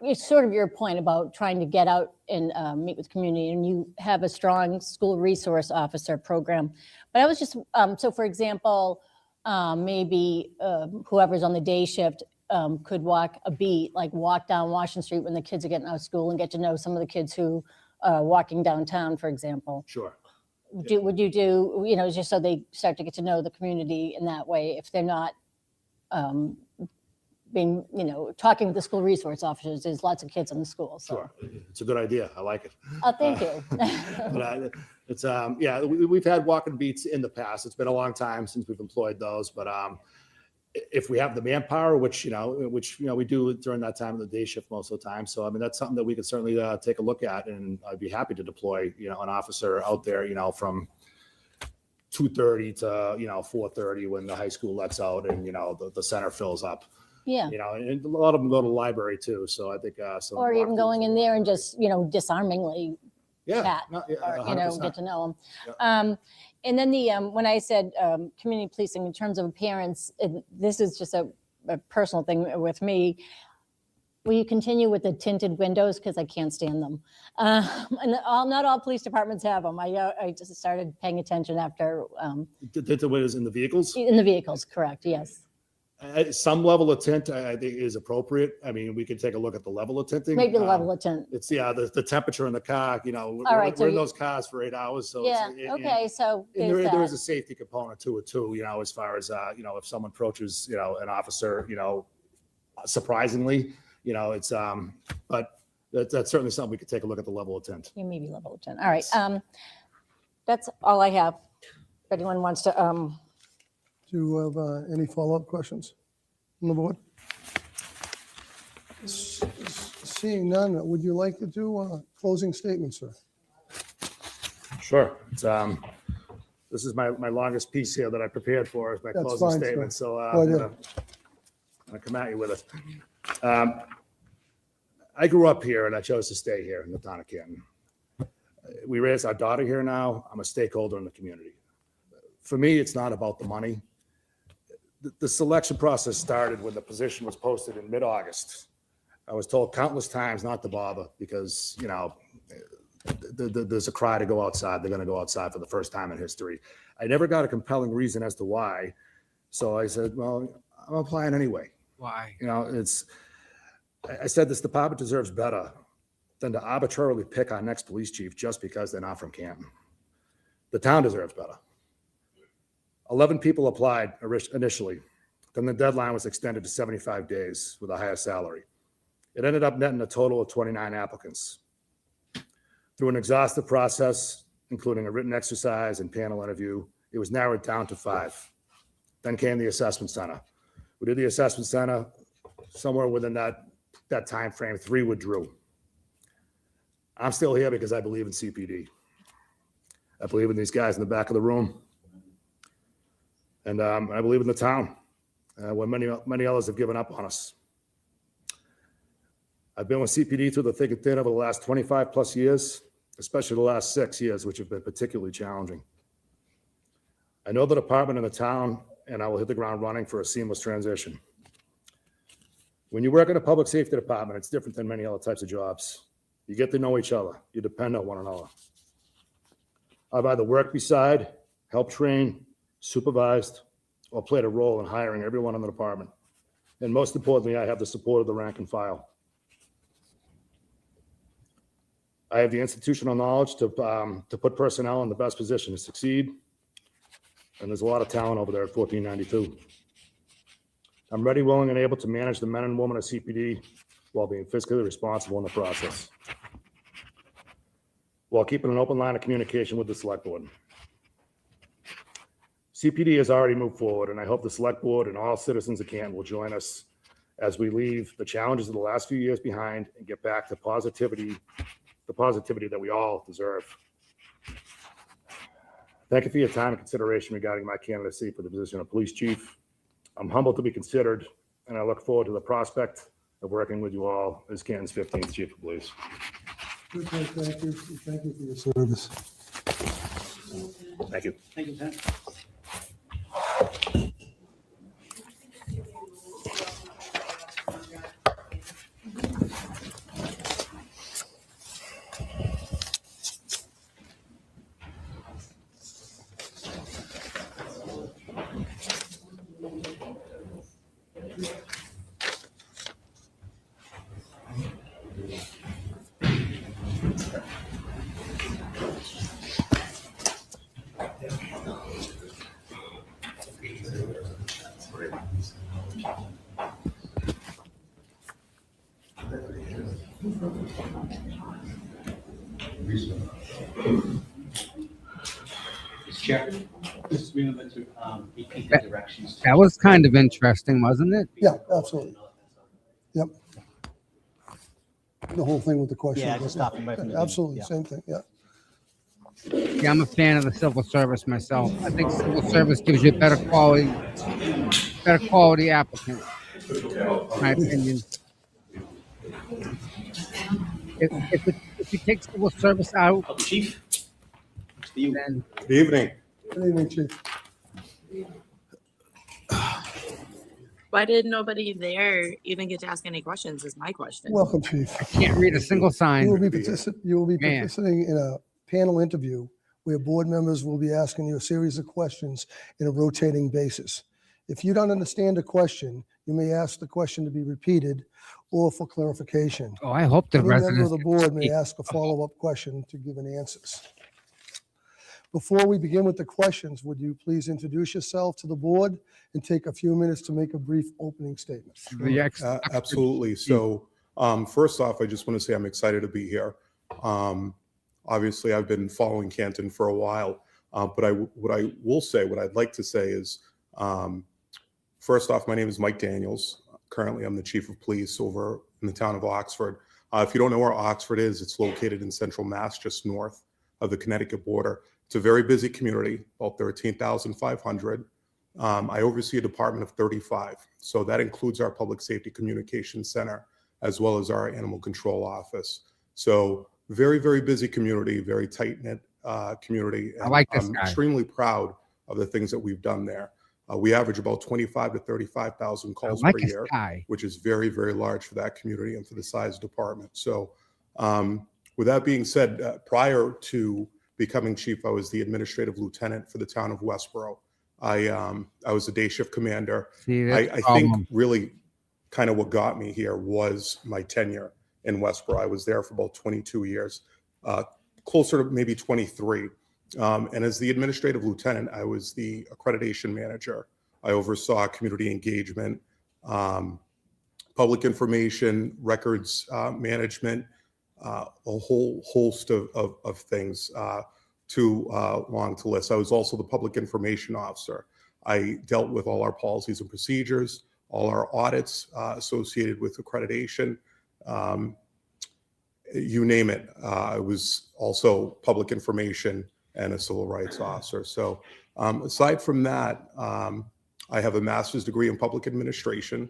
Speaker 9: it's sort of your point about trying to get out and meet with community, and you have a strong school resource officer program. But I was just, so for example, maybe whoever's on the day shift could walk a beat, like walk down Washington Street when the kids are getting out of school and get to know some of the kids who are walking downtown, for example.
Speaker 6: Sure.
Speaker 9: Would you do, just so they start to get to know the community in that way, if they're not being, talking with the school resource officers? There's lots of kids in the school. So.
Speaker 6: Sure. It's a good idea. I like it.
Speaker 9: Oh, thank you.
Speaker 6: But it's we've had walking beats in the past. It's been a long time since we've employed those, but if we have the manpower, which we do during that time of the day shift most of the time. So I mean, that's something that we could certainly take a look at, and I'd be happy to deploy an officer out there from 2:30 to, 4:30 when the high school lets out and, the center fills up.
Speaker 9: Yeah.
Speaker 6: And a lot of them go to the library too. So I think,
Speaker 9: Or even going in there and just, disarmingly
Speaker 6: yeah,
Speaker 9: chat,
Speaker 6: no, yeah,
Speaker 9: or,
Speaker 6: 100%.
Speaker 9: get to know them.
Speaker 6: Yeah.
Speaker 9: And then when I said community policing in terms of appearance, this is just a personal thing with me. Will you continue with the tinted windows? Because I can't stand them. And not all police departments have them. I just started paying attention after.
Speaker 6: Tinted windows in the vehicles?
Speaker 9: In the vehicles, correct, yes.
Speaker 6: Some level of tint, I think, is appropriate. I mean, we could take a look at the level of tinting.
Speaker 9: Maybe the level of tint.
Speaker 6: It's the temperature in the car. We're,
Speaker 9: right, so
Speaker 6: we're in
Speaker 9: you-
Speaker 6: those cars for 8 hours. So
Speaker 9: Yeah, okay, so
Speaker 6: And
Speaker 9: there's
Speaker 6: there is
Speaker 9: that.
Speaker 6: a safety component to it too, as far as, if someone approaches, an officer, surprisingly, it's, but that's certainly something we could take a look at the level of tint.
Speaker 9: Yeah, maybe level of 10. All right. That's all I have. If anyone wants to,
Speaker 4: Do you have any follow-up questions on the board? Seeing none, would you like to do a closing statement, sir?
Speaker 6: Sure. It's, this is my longest piece here that I prepared for, is my
Speaker 4: That's
Speaker 6: closing
Speaker 4: fine, sir.
Speaker 6: statement. So
Speaker 4: Go
Speaker 6: I'm
Speaker 4: ahead.
Speaker 6: gonna come at you with it. I grew up here and I chose to stay here in the town of Canton. We raised our daughter here now. I'm a stakeholder in the community. For me, it's not about the money. The selection process started when the position was posted in mid-August. I was told countless times not to bother because, there's a cry to go outside. They're going to go outside for the first time in history. I never got a compelling reason as to why. So I said, well, I'm applying anyway.
Speaker 1: Why?
Speaker 6: I said this department deserves better than to arbitrarily pick our next police chief just because they're not from Canton. The town deserves better. 11 people applied initially. Then the deadline was extended to 75 days with a higher salary. It ended up netting a total of 29 applicants. Through an exhaustive process, including a written exercise and panel interview, it was narrowed down to 5. Then came the assessment center. We did the assessment center. Somewhere within that time frame, 3 withdrew. I'm still here because I believe in CPD. I believe in these guys in the back of the room. And I believe in the town, when many others have given up on us. I've been with CPD through the thick and thin over the last 25 plus years, especially the last 6 years, which have been particularly challenging. I know the department and the town, and I will hit the ground running for a seamless transition. When you work in a public safety department, it's different than many other types of jobs. You get to know each other. You depend on one another. I've either worked beside, helped train, supervised, or played a role in hiring everyone in the department. And most importantly, I have the support of the rank and file. I have the institutional knowledge to put personnel in the best position to succeed. And there's a lot of talent over there at 1492. I'm ready, willing, and able to manage the men and women of CPD while being fiscally responsible in the process, while keeping an open line of communication with the select board. CPD has already moved forward, and I hope the select board and all citizens of Canton will join us as we leave the challenges of the last few years behind and get back to positivity, the positivity that we all deserve. Thank you for your time and consideration regarding my candidacy for the position of police chief. I'm humbled to be considered, and I look forward to the prospect of working with you all as Canton's 15th chief of police.
Speaker 4: Good, thank you. Thank you for your service.
Speaker 6: Thank you.
Speaker 5: Thank you, Ted.
Speaker 12: Mr. Chair, just remember to repeat the directions.
Speaker 1: That was kind of interesting, wasn't it?
Speaker 4: Yeah, absolutely. Yep. The whole thing with the question.
Speaker 5: Yeah, just stop him right from the beginning.
Speaker 4: Absolutely,
Speaker 5: Yeah.
Speaker 4: same thing, yeah.
Speaker 1: Yeah, I'm a fan of the civil service myself. I think civil service gives you a better quality applicant, my opinion. If you take civil service out,
Speaker 12: Chief? To you.
Speaker 1: then
Speaker 13: Good evening.
Speaker 4: Good evening, Chief.
Speaker 3: Why did nobody there even get to ask any questions is my question.
Speaker 4: Welcome, Chief.
Speaker 1: I can't read a single sign.
Speaker 4: You will be
Speaker 1: Man.
Speaker 4: participating in a panel interview where board members will be asking you a series of questions in a rotating basis. If you don't understand a question, you may ask the question to be repeated or for clarification.
Speaker 1: Oh, I hope the
Speaker 4: Any member of
Speaker 1: residents.
Speaker 4: the board may ask a follow-up question to give an answers. Before we begin with the questions, would you please introduce yourself to the board and take a few minutes to make a brief opening statement?
Speaker 13: Absolutely. So first off, I just want to say I'm excited to be here. Obviously, I've been following Canton for a while, but what I'd like to say is, first off, my name is Mike Daniels. Currently, I'm the chief of police over in the town of Oxford. If you don't know where Oxford is, it's located in central Mass, just north of the Connecticut border. It's a very busy community, about 13,500. I oversee a department of 35. So that includes our public safety communications center, as well as our animal control office. So very, very busy community, very tight-knit community.
Speaker 1: I like this
Speaker 13: I'm
Speaker 1: guy.
Speaker 13: extremely proud of the things that we've done there. We average about 25 to 35,000 calls
Speaker 1: I like
Speaker 13: per
Speaker 1: this
Speaker 13: year,
Speaker 1: guy.
Speaker 13: which is very, very large for that community and for the size department. So with that being said, prior to becoming chief, I was the administrative lieutenant for the town of Westboro. I was a day shift commander.
Speaker 1: See, that's
Speaker 13: I
Speaker 1: the
Speaker 13: think
Speaker 1: problem.
Speaker 13: really kind of what got me here was my tenure in Westboro. I was there for about 22 years, closer to maybe 23. And as the administrative lieutenant, I was the accreditation manager. I oversaw community engagement, public information, records management, a whole host of things too long to list. I was also the public information officer. I dealt with all our policies and procedures, all our audits associated with accreditation, you name it. I was also public information and a civil rights officer. So aside from that, I have a master's degree in public administration.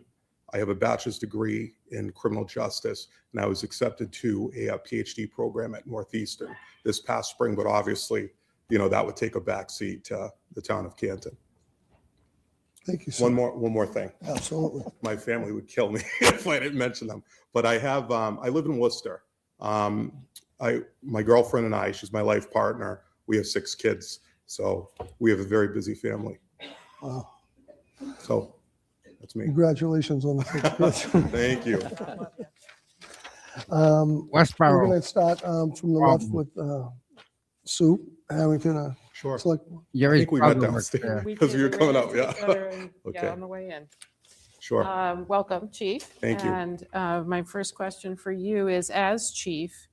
Speaker 13: I have a bachelor's degree in criminal justice, and I was accepted to a PhD program at Northeastern this past spring, but obviously, that would take a backseat to the town of Canton.
Speaker 4: Thank you, sir.
Speaker 13: One more thing.
Speaker 4: Absolutely.
Speaker 13: My family would kill me if I didn't mention them, but I live in Worcester. My girlfriend and I, she's my life partner. We have 6 kids, so we have a very busy family.
Speaker 4: Wow.
Speaker 13: So that's me.
Speaker 4: Congratulations on the 6 kids.
Speaker 13: Thank you.
Speaker 4: We're
Speaker 1: Westboro.
Speaker 4: going to start from the left with Sue Harrington.
Speaker 13: Sure.
Speaker 4: Select.
Speaker 1: Jerry's
Speaker 13: think we met
Speaker 1: brother works
Speaker 13: downstairs.
Speaker 1: there.
Speaker 7: We
Speaker 13: Because
Speaker 7: did,
Speaker 13: we were
Speaker 7: we
Speaker 13: coming
Speaker 7: ran
Speaker 13: up,
Speaker 7: into
Speaker 13: yeah.
Speaker 7: each other and,
Speaker 13: Okay.
Speaker 7: on the way in.
Speaker 13: Sure.
Speaker 7: Welcome, Chief.
Speaker 13: Thank you.
Speaker 7: And my first question for you is, as chief,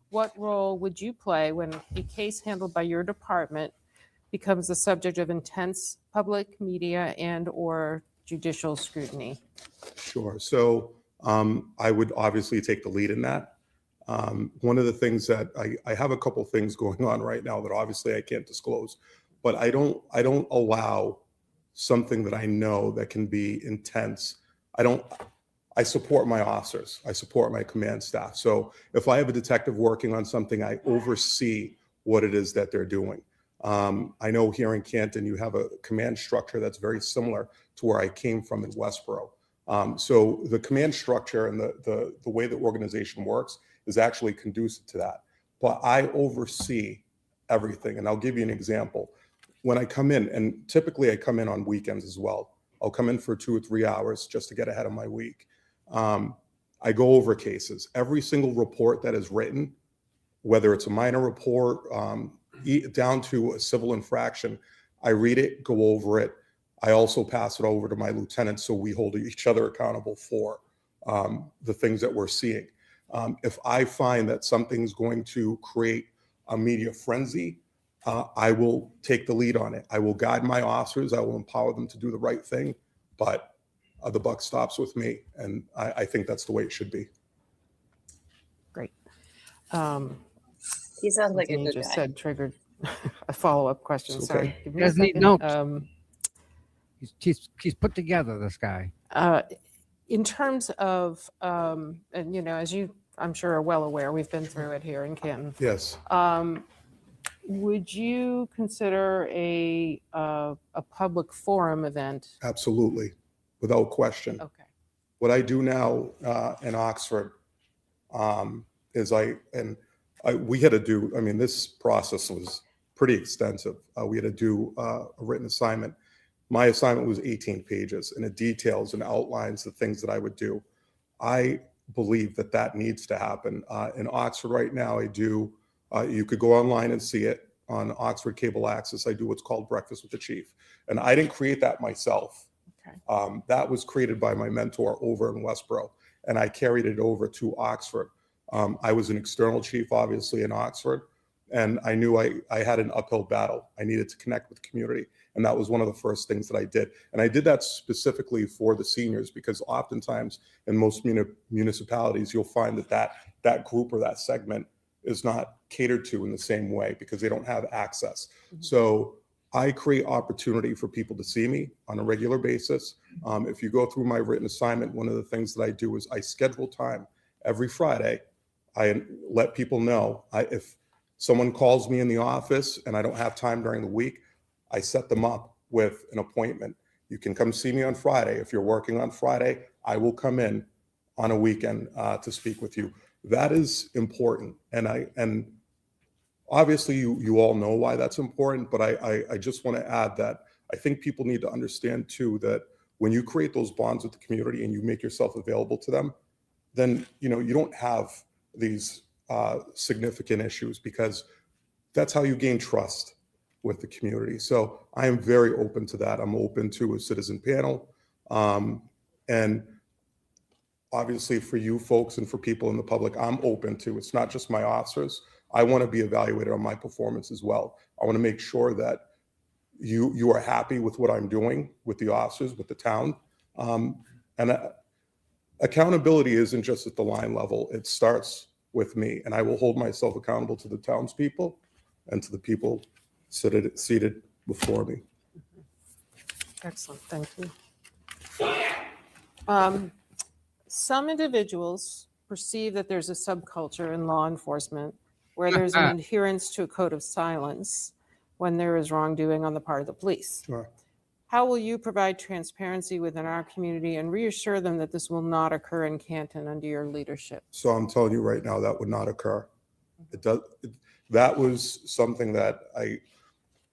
Speaker 7: what role would you play when a case handled by your department becomes the subject of intense public, media, and/or judicial scrutiny?
Speaker 13: Sure. So I would obviously take the lead in that. One of the things that I have a couple things going on right now that obviously I can't disclose, but I don't allow something that I know that can be intense. I support my officers. I support my command staff. So if I have a detective working on something, I oversee what it is that they're doing. I know here in Canton, you have a command structure that's very similar to where I came from in Westboro. So the command structure and the way the organization works is actually conducive to that. But I oversee everything. And I'll give you an example. When I come in, and typically I come in on weekends as well, I'll come in for 2 or 3 hours just to get ahead of my week. I go over cases. Every single report that is written, whether it's a minor report, down to a civil infraction, I read it, go over it. I also pass it over to my lieutenant, so we hold each other accountable for the things that we're seeing. If I find that something's going to create a media frenzy, I will take the lead on it. I will guide my officers. I will empower them to do the right thing, but the buck stops with me, and I think that's the way it should be.
Speaker 7: Great.
Speaker 3: He sounds like a
Speaker 7: Something you
Speaker 3: good
Speaker 7: just
Speaker 3: guy.
Speaker 7: said triggered a follow-up question.
Speaker 13: It's
Speaker 7: Sorry.
Speaker 13: okay.
Speaker 7: Give me a
Speaker 1: Doesn't need
Speaker 7: second.
Speaker 1: notes. He's put together, this guy.
Speaker 7: In terms of, and as you, I'm sure, are well aware, we've been through it here in Canton.
Speaker 13: Yes,
Speaker 7: Would you consider a public forum event?
Speaker 13: absolutely, without question.
Speaker 7: Okay.
Speaker 13: What I do now in Oxford is we had to do, I mean, this process was pretty extensive. We had to do a written assignment. My assignment was 18 pages, and it details and outlines the things that I would do. I believe that that needs to happen. In Oxford right now, I do, you could go online and see it on Oxford Cable Access. I do what's called Breakfast with the Chief. And I didn't create that myself.
Speaker 7: Okay.
Speaker 13: That was created by my mentor over in Westboro, and I carried it over to Oxford. I was an external chief, obviously, in Oxford, and I knew I had an uphill battle. I needed to connect with the community, and that was one of the first things that I did. And I did that specifically for the seniors, because oftentimes in most municipalities, you'll find that group or that segment is not catered to in the same way because they don't have access. So I create opportunity for people to see me on a regular basis. If you go through my written assignment, one of the things that I do is I schedule time every Friday. I let people know if someone calls me in the office and I don't have time during the week, I set them up with an appointment. You can come see me on Friday. If you're working on Friday, I will come in on a weekend to speak with you. That is important. And obviously you all know why that's important, but I just want to add that I think people need to understand too, that when you create those bonds with the community and you make yourself available to them, then, you don't have these significant issues, because that's how you gain trust with the community. So I am very open to that. I'm open to a citizen panel. And obviously for you folks and for people in the public, I'm open to, it's not just my officers. I want to be evaluated on my performance as well. I want to make sure that you are happy with what I'm doing with the officers, with the town. Accountability isn't just at the line level. It starts with me, and I will hold myself accountable to the townspeople and to the people seated before me.
Speaker 7: Excellent, thank you. Some individuals perceive that there's a subculture in law enforcement where there's an adherence to a code of silence when there is wrongdoing on the part of the police.
Speaker 13: Sure.
Speaker 7: How will you provide transparency within our community and reassure them that this will not occur in Canton under your leadership?
Speaker 13: So I'm telling you right now, that would not occur. That was something that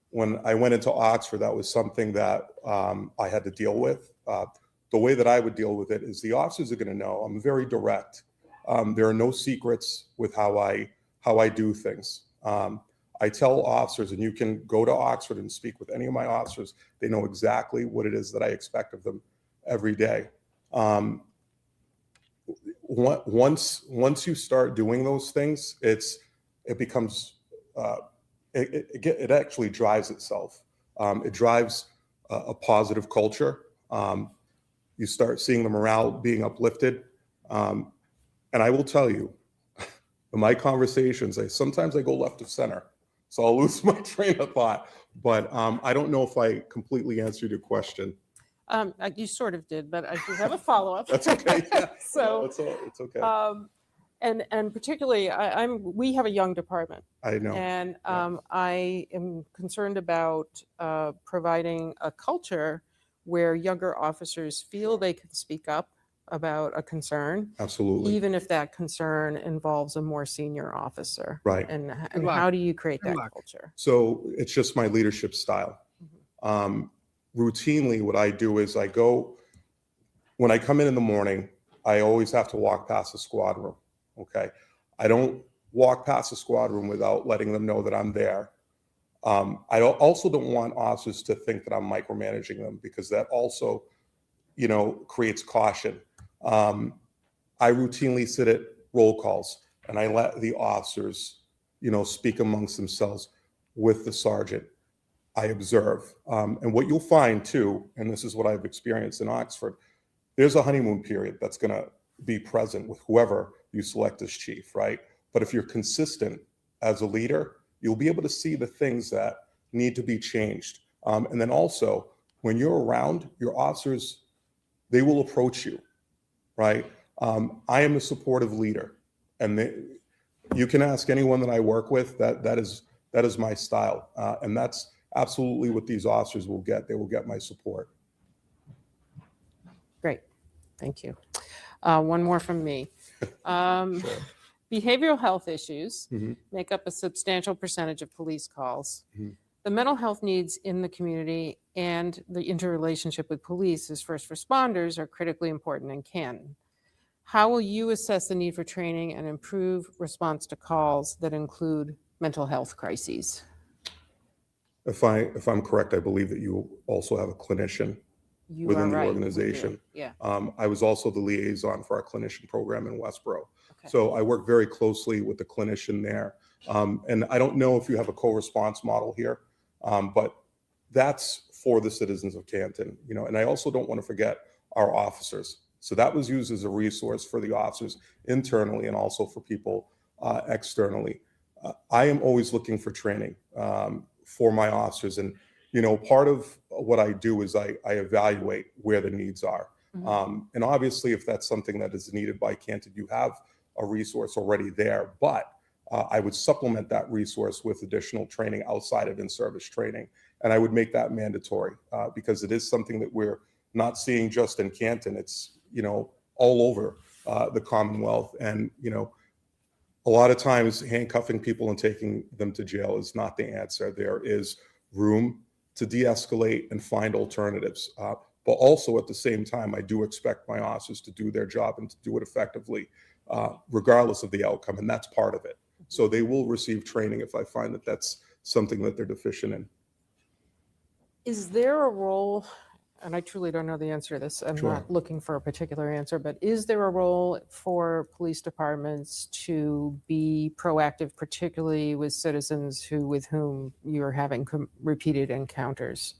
Speaker 13: when I went into Oxford, that was something that I had to deal with. The way that I would deal with it is the officers are going to know. I'm very direct. There are no secrets with how I do things. I tell officers, and you can go to Oxford and speak with any of my officers, they know exactly what it is that I expect of them every day. Once you start doing those things, it becomes, it actually drives itself. It drives a positive culture. You start seeing the morale being uplifted. And I will tell you, in my conversations, sometimes I go left of center. So I'll lose my train of thought. But I don't know if I completely answered your question.
Speaker 7: You sort of did, but I do have a follow-up.
Speaker 13: That's okay. Yeah.
Speaker 7: So
Speaker 13: it's okay.
Speaker 7: And particularly, we have a young department.
Speaker 13: I know.
Speaker 7: And I am concerned about providing a culture where younger officers feel they can speak up about a concern,
Speaker 13: Absolutely.
Speaker 7: even if that concern involves a more senior officer.
Speaker 13: Right.
Speaker 7: And how do you create that culture?
Speaker 13: So it's just my leadership style. Routinely, what I do is when I come in the morning, I always have to walk past the squad room. Okay. I don't walk past the squad room without letting them know that I'm there. I also don't want officers to think that I'm micromanaging them, because that also, creates caution. I routinely sit at roll calls and I let the officers, speak amongst themselves with the sergeant. I observe. And what you'll find too, and this is what I've experienced in Oxford, there's a honeymoon period that's going to be present with whoever you select as chief, right? But if you're consistent as a leader, you'll be able to see the things that need to be changed. And then also, when you're around, your officers, they will approach you, right? I am a supportive leader, and you can ask anyone that I work with, that is my style. And that's absolutely what these officers will get. They will get my support.
Speaker 7: Great, thank you. One more from me. Behavioral health issues
Speaker 13: Mhm.
Speaker 7: make up a substantial percentage of police calls.
Speaker 13: Mhm.
Speaker 7: The mental health needs in the community and the interrelationship with police as first responders are critically important in Canton. How will you assess the need for training and improve response to calls that include mental health crises?
Speaker 13: If I'm correct, I believe that you also have a clinician
Speaker 7: You
Speaker 13: within
Speaker 7: are
Speaker 13: the
Speaker 7: right, we do.
Speaker 13: organization.
Speaker 7: Yeah.
Speaker 13: I was also the liaison for our clinician program in Westboro.
Speaker 7: Okay.
Speaker 13: So I work very closely with the clinician there. And I don't know if you have a co-response model here, but that's for the citizens of Canton, and I also don't want to forget our officers. So that was used as a resource for the officers internally and also for people externally. I am always looking for training for my officers. And, part of what I do is I evaluate where the needs are. And obviously, if that's something that is needed by Canton, you have a resource already there. But I would supplement that resource with additional training outside of in-service training. And I would make that mandatory because it is something that we're not seeing just in Canton. It's, all over the Commonwealth. And, a lot of times handcuffing people and taking them to jail is not the answer. There is room to de-escalate and find alternatives. But also at the same time, I do expect my officers to do their job and to do it effectively, regardless of the outcome. And that's part of it. So they will receive training if I find that that's something that they're deficient in.
Speaker 7: Is there a role, and I truly don't know the answer to this, I'm
Speaker 13: Sure.
Speaker 7: not looking for a particular answer, but is there a role for police departments to be proactive, particularly with citizens with whom you're having repeated encounters?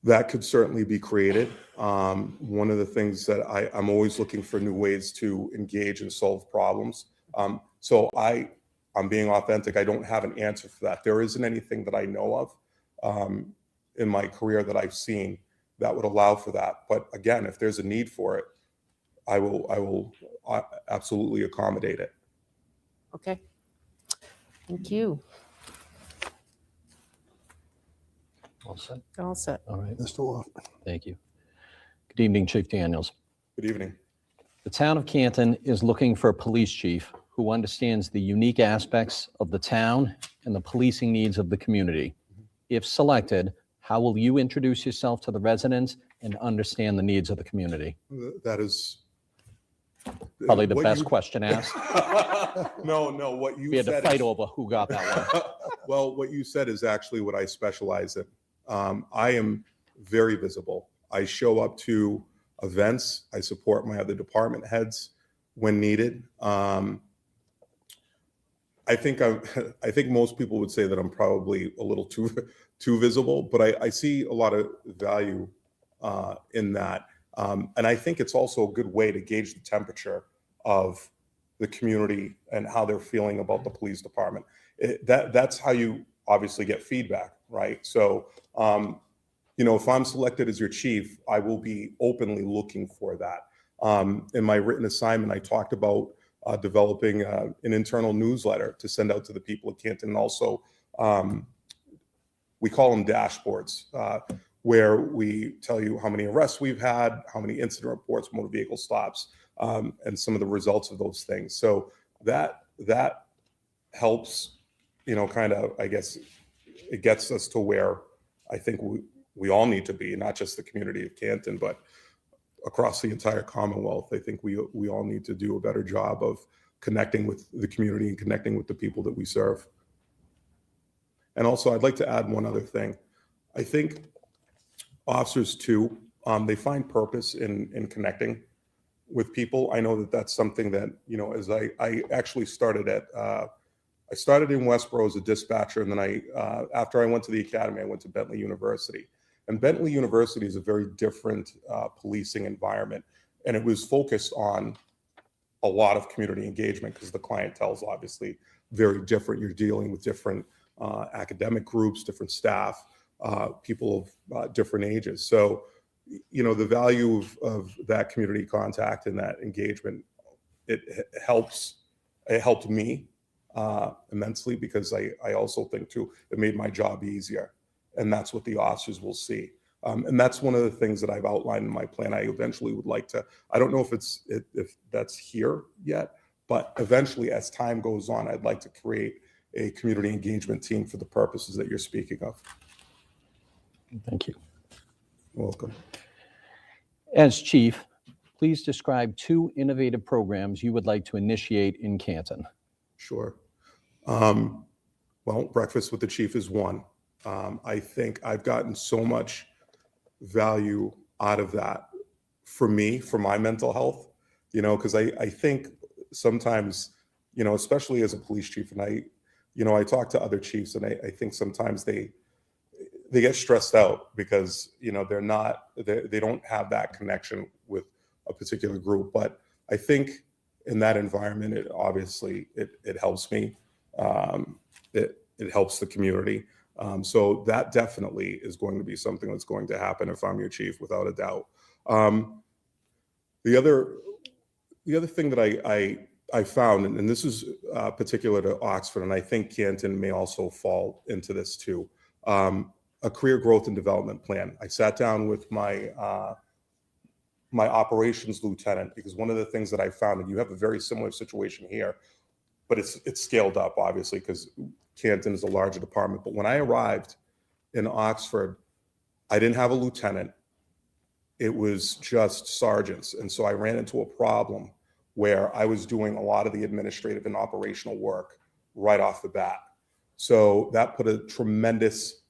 Speaker 13: That could certainly be created. One of the things that I'm always looking for new ways to engage and solve problems. So I'm being authentic. I don't have an answer for that. There isn't anything that I know of in my career that I've seen that would allow for that. But again, if there's a need for it, I will absolutely accommodate it.
Speaker 7: Okay. Thank you.
Speaker 8: All set?
Speaker 7: All set.
Speaker 8: All right.
Speaker 4: Mr. Wolf.
Speaker 8: Thank you. Good evening, Chief Daniels.
Speaker 13: Good evening.
Speaker 8: The town of Canton is looking for a police chief who understands the unique aspects of the town and the policing needs of the community. If selected, how will you introduce yourself to the residents and understand the needs of the community?
Speaker 13: That is
Speaker 8: Probably the
Speaker 13: what
Speaker 8: best
Speaker 13: you-
Speaker 8: question asked.
Speaker 13: No, what you
Speaker 8: We had to
Speaker 13: said
Speaker 8: fight
Speaker 13: is-
Speaker 8: over who got that one.
Speaker 13: Well, what you said is actually what I specialize in. I am very visible. I show up to events. I support my other department heads when needed. I think most people would say that I'm probably a little too visible, but I see a lot of value in that. And I think it's also a good way to gauge the temperature of the community and how they're feeling about the police department. That's how you obviously get feedback, right? So, if I'm selected as your chief, I will be openly looking for that. In my written assignment, I talked about developing an internal newsletter to send out to the people of Canton. And also, we call them dashboards, where we tell you how many arrests we've had, how many incident reports, motor vehicle stops, and some of the results of those things. So that helps, kind of, I guess, it gets us to where I think we all need to be, not just the community of Canton, but across the entire Commonwealth. I think we all need to do a better job of connecting with the community and connecting with the people that we serve. And also, I'd like to add one other thing. I think officers too, they find purpose in connecting with people. I know that that's something that, as I actually started I started in Westboro as a dispatcher, and then after I went to the academy, I went to Bentley University. And Bentley University is a very different policing environment. And it was focused on a lot of community engagement because the clientele is obviously very different. You're dealing with different academic groups, different staff, people of different ages. So, the value of that community contact and that engagement, it helped me immensely, because I also think too, it made my job easier. And that's what the officers will see. And that's one of the things that I've outlined in my plan. I eventually would like to, I don't know if that's here yet, but eventually as time goes on, I'd like to create a community engagement team for the purposes that you're speaking of.
Speaker 8: Thank you.
Speaker 13: You're welcome.
Speaker 8: As chief, please describe 2 innovative programs you would like to initiate in Canton.
Speaker 13: Sure. Well, breakfast with the chief is one. I think I've gotten so much value out of that for me, for my mental health, because I think sometimes, especially as a police chief, and I talk to other chiefs, and I think sometimes they get stressed out because, they don't have that connection with a particular group. But I think in that environment, it helps me. It helps the community. So that definitely is going to be something that's going to happen if I'm your chief, without a doubt. The other thing that I found, and this is particular to Oxford, and I think Canton may also fall into this too, a career growth and development plan. I sat down with my operations lieutenant, because one of the things that I found, and you have a very similar situation here, but it's scaled up, obviously, because Canton is a larger department. But when I arrived in Oxford, I didn't have a lieutenant. It was just sergeants. And so I ran into a problem where I was doing a lot of the administrative and operational work right off the bat. So that put a tremendous,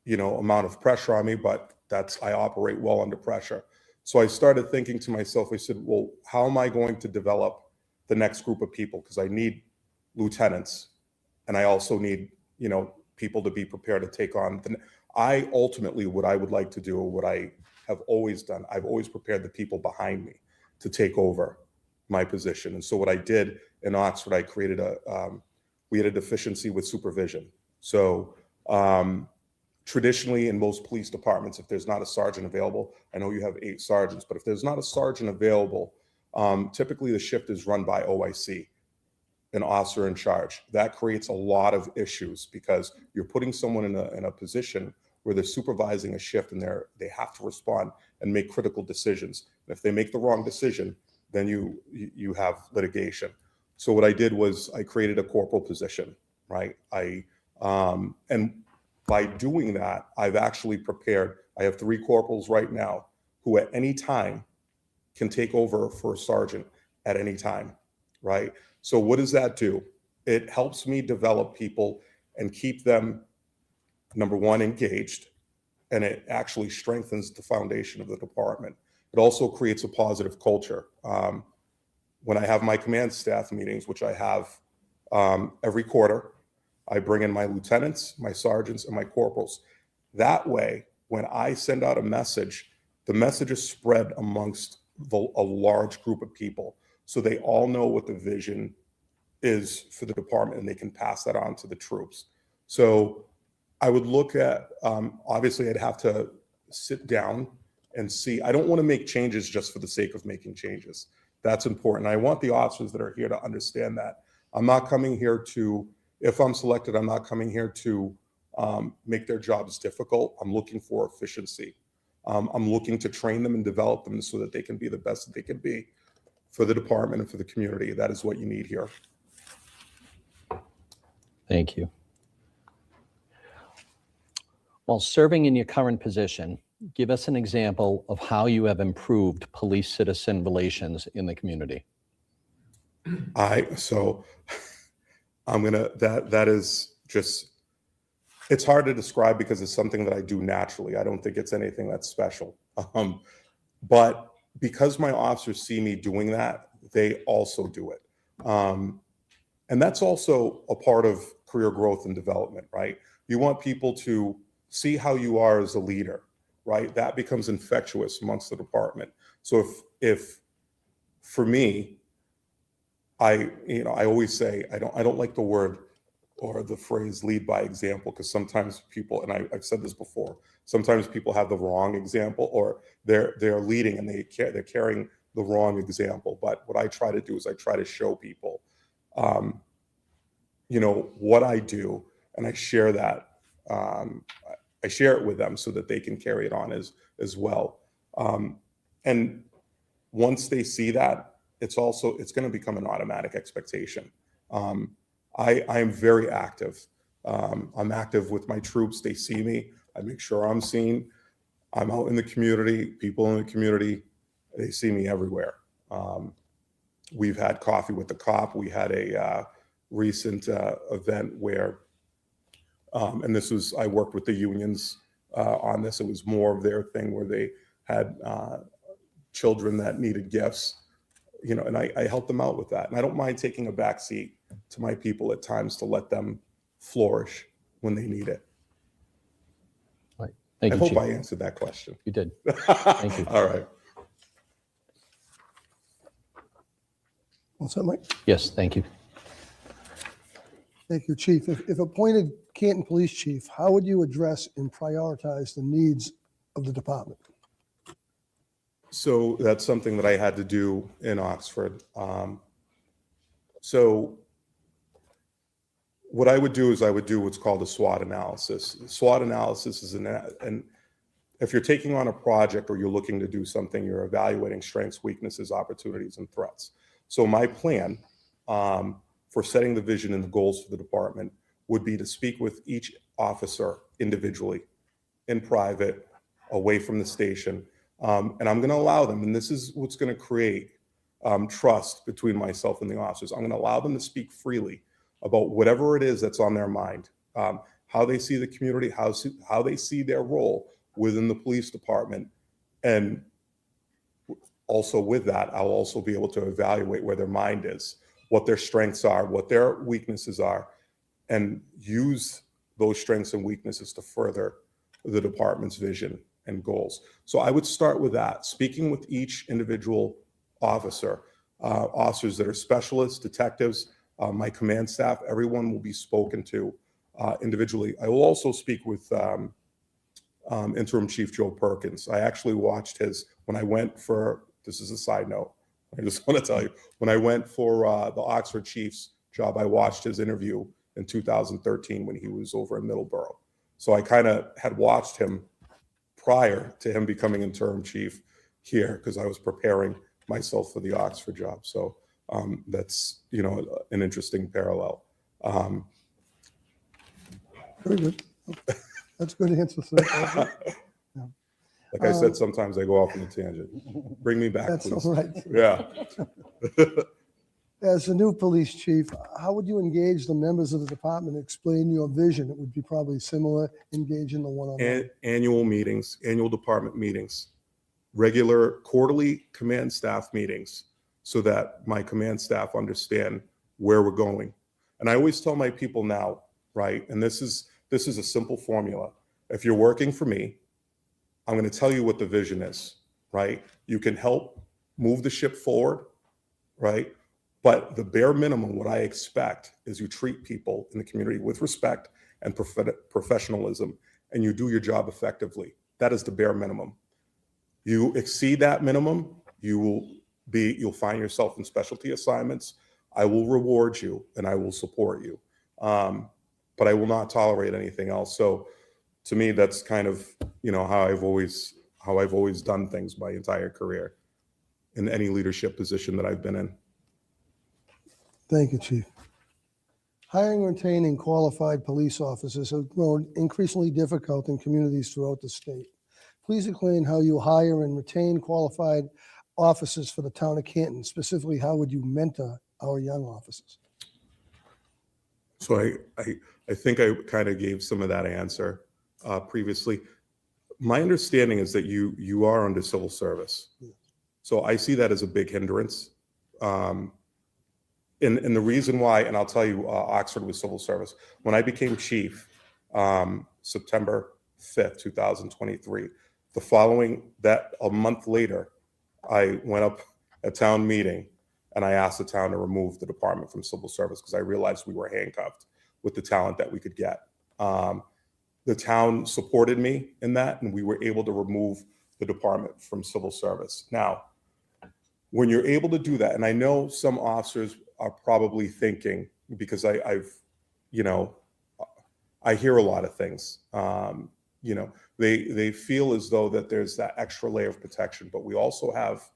Speaker 13: amount of pressure on me, but I operate well under pressure. So I started thinking to myself, I said, well, how am I going to develop the next group of people? Because I need lieutenants, and I also need, people to be prepared to take on. I ultimately, what I would like to do, what I have always done, I've always prepared the people behind me to take over my position. And so what I did in Oxford, I created we had a deficiency with supervision. So traditionally in most police departments, if there's not a sergeant available, I know you have 8 sergeants, but if there's not a sergeant available, typically the shift is run by OIC, an officer in charge. That creates a lot of issues because you're putting someone in a position where they're supervising a shift, and they have to respond and make critical decisions. And if they make the wrong decision, then you have litigation. So what I did was I created a corporal position, right? And by doing that, I've actually prepared, I have 3 corporals right now who at any time can take over for a sergeant at any time, right? So what does that do? It helps me develop people and keep them, number one, engaged, and it actually strengthens the foundation of the department. It also creates a positive culture. When I have my command staff meetings, which I have every quarter, I bring in my lieutenants, my sergeants, and my corporals. That way, when I send out a message, the message is spread amongst a large group of people. So they all know what the vision is for the department, and they can pass that on to the troops. So I would look at, obviously I'd have to sit down and see. I don't want to make changes just for the sake of making changes. That's important. I want the officers that are here to understand that. I'm not coming here to, if I'm selected, I'm not coming here to make their jobs difficult. I'm looking for efficiency. I'm looking to train them and develop them so that they can be the best that they can be for the department and for the community. That is what you need here.
Speaker 8: Thank you. While serving in your current position, give us an example of how you have improved police-citizen relations in the community.
Speaker 13: That is just, it's hard to describe because it's something that I do naturally. I don't think it's anything that's special. But because my officers see me doing that, they also do it. And that's also a part of career growth and development, right? You want people to see how you are as a leader, right? That becomes infectious amongst the department. So if for me, I always say, I don't like the word or the phrase lead by example, because sometimes people, and I've said this before, sometimes people have the wrong example, or they're leading and they're carrying the wrong example. But what I try to do is I try to show people, what I do, and I share that. I share it with them so that they can carry it on as well. And once they see that, it's going to become an automatic expectation. I am very active. I'm active with my troops. They see me. I make sure I'm seen. I'm out in the community. People in the community, they see me everywhere. We've had coffee with the cop. We had a recent event where, and I worked with the unions on this. It was more of their thing where they had children that needed gifts, and I helped them out with that. And I don't mind taking a back seat to my people at times to let them flourish when they need it.
Speaker 8: Right. Thank
Speaker 13: I
Speaker 8: you,
Speaker 13: hope
Speaker 8: Chief.
Speaker 13: I answered that question.
Speaker 8: You did. Thank you.
Speaker 13: All right.
Speaker 4: What's that, Mike?
Speaker 8: Yes, thank you.
Speaker 4: Thank you, Chief. If appointed Canton Police Chief, how would you address and prioritize the needs of the department?
Speaker 13: So that's something that I had to do in Oxford. So what I would do is I would do what's called a SWOT analysis. SWOT analysis is and if you're taking on a project or you're looking to do something, you're evaluating strengths, weaknesses, opportunities, and threats. So my plan for setting the vision and the goals for the department would be to speak with each officer individually, in private, away from the station. And I'm going to allow them, and this is what's going to create trust between myself and the officers. I'm going to allow them to speak freely about whatever it is that's on their mind, how they see the community, how they see their role within the police department. And also with that, I'll also be able to evaluate where their mind is, what their strengths are, what their weaknesses are, and use those strengths and weaknesses to further the department's vision and goals. So I would start with that, speaking with each individual officer, officers that are specialists, detectives, my command staff, everyone will be spoken to individually. I will also speak with Interim Chief Joe Perkins. I actually watched when I went for, this is a side note, I just want to tell you, when I went for the Oxford Chief's job, I watched his interview in 2013 when he was over in Middleborough. So I kind of had watched him prior to him becoming interim chief here, because I was preparing myself for the Oxford job. So that's, an interesting parallel.
Speaker 4: Very good. That's a good answer, sir. Yeah.
Speaker 13: Like I said, sometimes I go off on a tangent. Bring me back,
Speaker 4: That's
Speaker 13: please.
Speaker 4: all right.
Speaker 13: Yeah.
Speaker 4: As the new police chief, how would you engage the members of the department, explain your vision? It would be probably similar, engage in the one-on-one.
Speaker 13: Annual meetings, annual department meetings, regular quarterly command staff meetings, so that my command staff understand where we're going. And I always tell my people now, right, and this is a simple formula. If you're working for me, I'm going to tell you what the vision is, right? You can help move the ship forward, right? But the bare minimum, what I expect is you treat people in the community with respect and professionalism, and you do your job effectively. That is the bare minimum. You exceed that minimum, you'll find yourself in specialty assignments. I will reward you and I will support you. But I will not tolerate anything else. So to me, that's kind of, how I've always done things my entire career in any leadership position that I've been in.
Speaker 4: Thank you, Chief. Hiring and retaining qualified police officers have grown increasingly difficult in communities throughout the state. Please explain how you hire and retain qualified officers for the town of Canton. Specifically, how would you mentor our young officers?
Speaker 13: So I think I kind of gave some of that answer previously. My understanding is that you are under civil service. So I see that as a big hindrance. And the reason why, and I'll tell you, Oxford was civil service. When I became chief, September 5th, 2023, a month later, I went up at town meeting and I asked the town to remove the department from civil service because I realized we were handcuffed with the talent that we could get. The town supported me in that, and we were able to remove the department from civil service. Now, when you're able to do that, and I know some officers are probably thinking, because I've, you know, I hear a lot of things. You know, they feel as though that there's that extra layer of protection, but we also have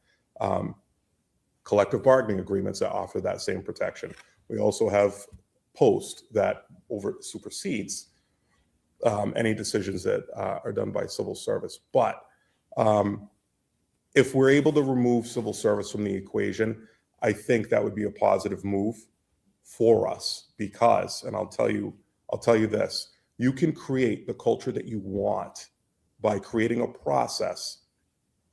Speaker 13: collective bargaining agreements that offer that same protection. We also have post that supersedes any decisions that are done by civil service. But if we're able to remove civil service from the equation, I think that would be a positive move for us because, and I'll tell you this, you can create the culture that you want by creating a process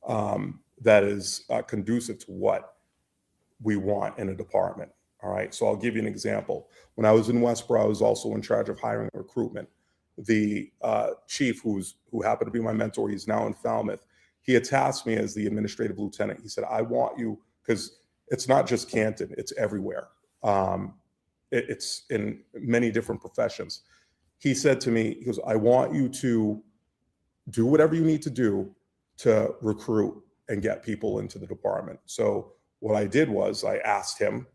Speaker 13: that is conducive to what we want in a department. All right, so I'll give you an example. When I was in Westboro, I was also in charge of hiring and recruitment. The chief, who happened to be my mentor, he's now in Falmouth, he had tasked me as the administrative lieutenant. He said, I want you, because it's not just Canton, it's everywhere. It's in many different professions. He said to me, he goes, I want you to do whatever you need to do to recruit and get people into the department. So what I did was I asked him,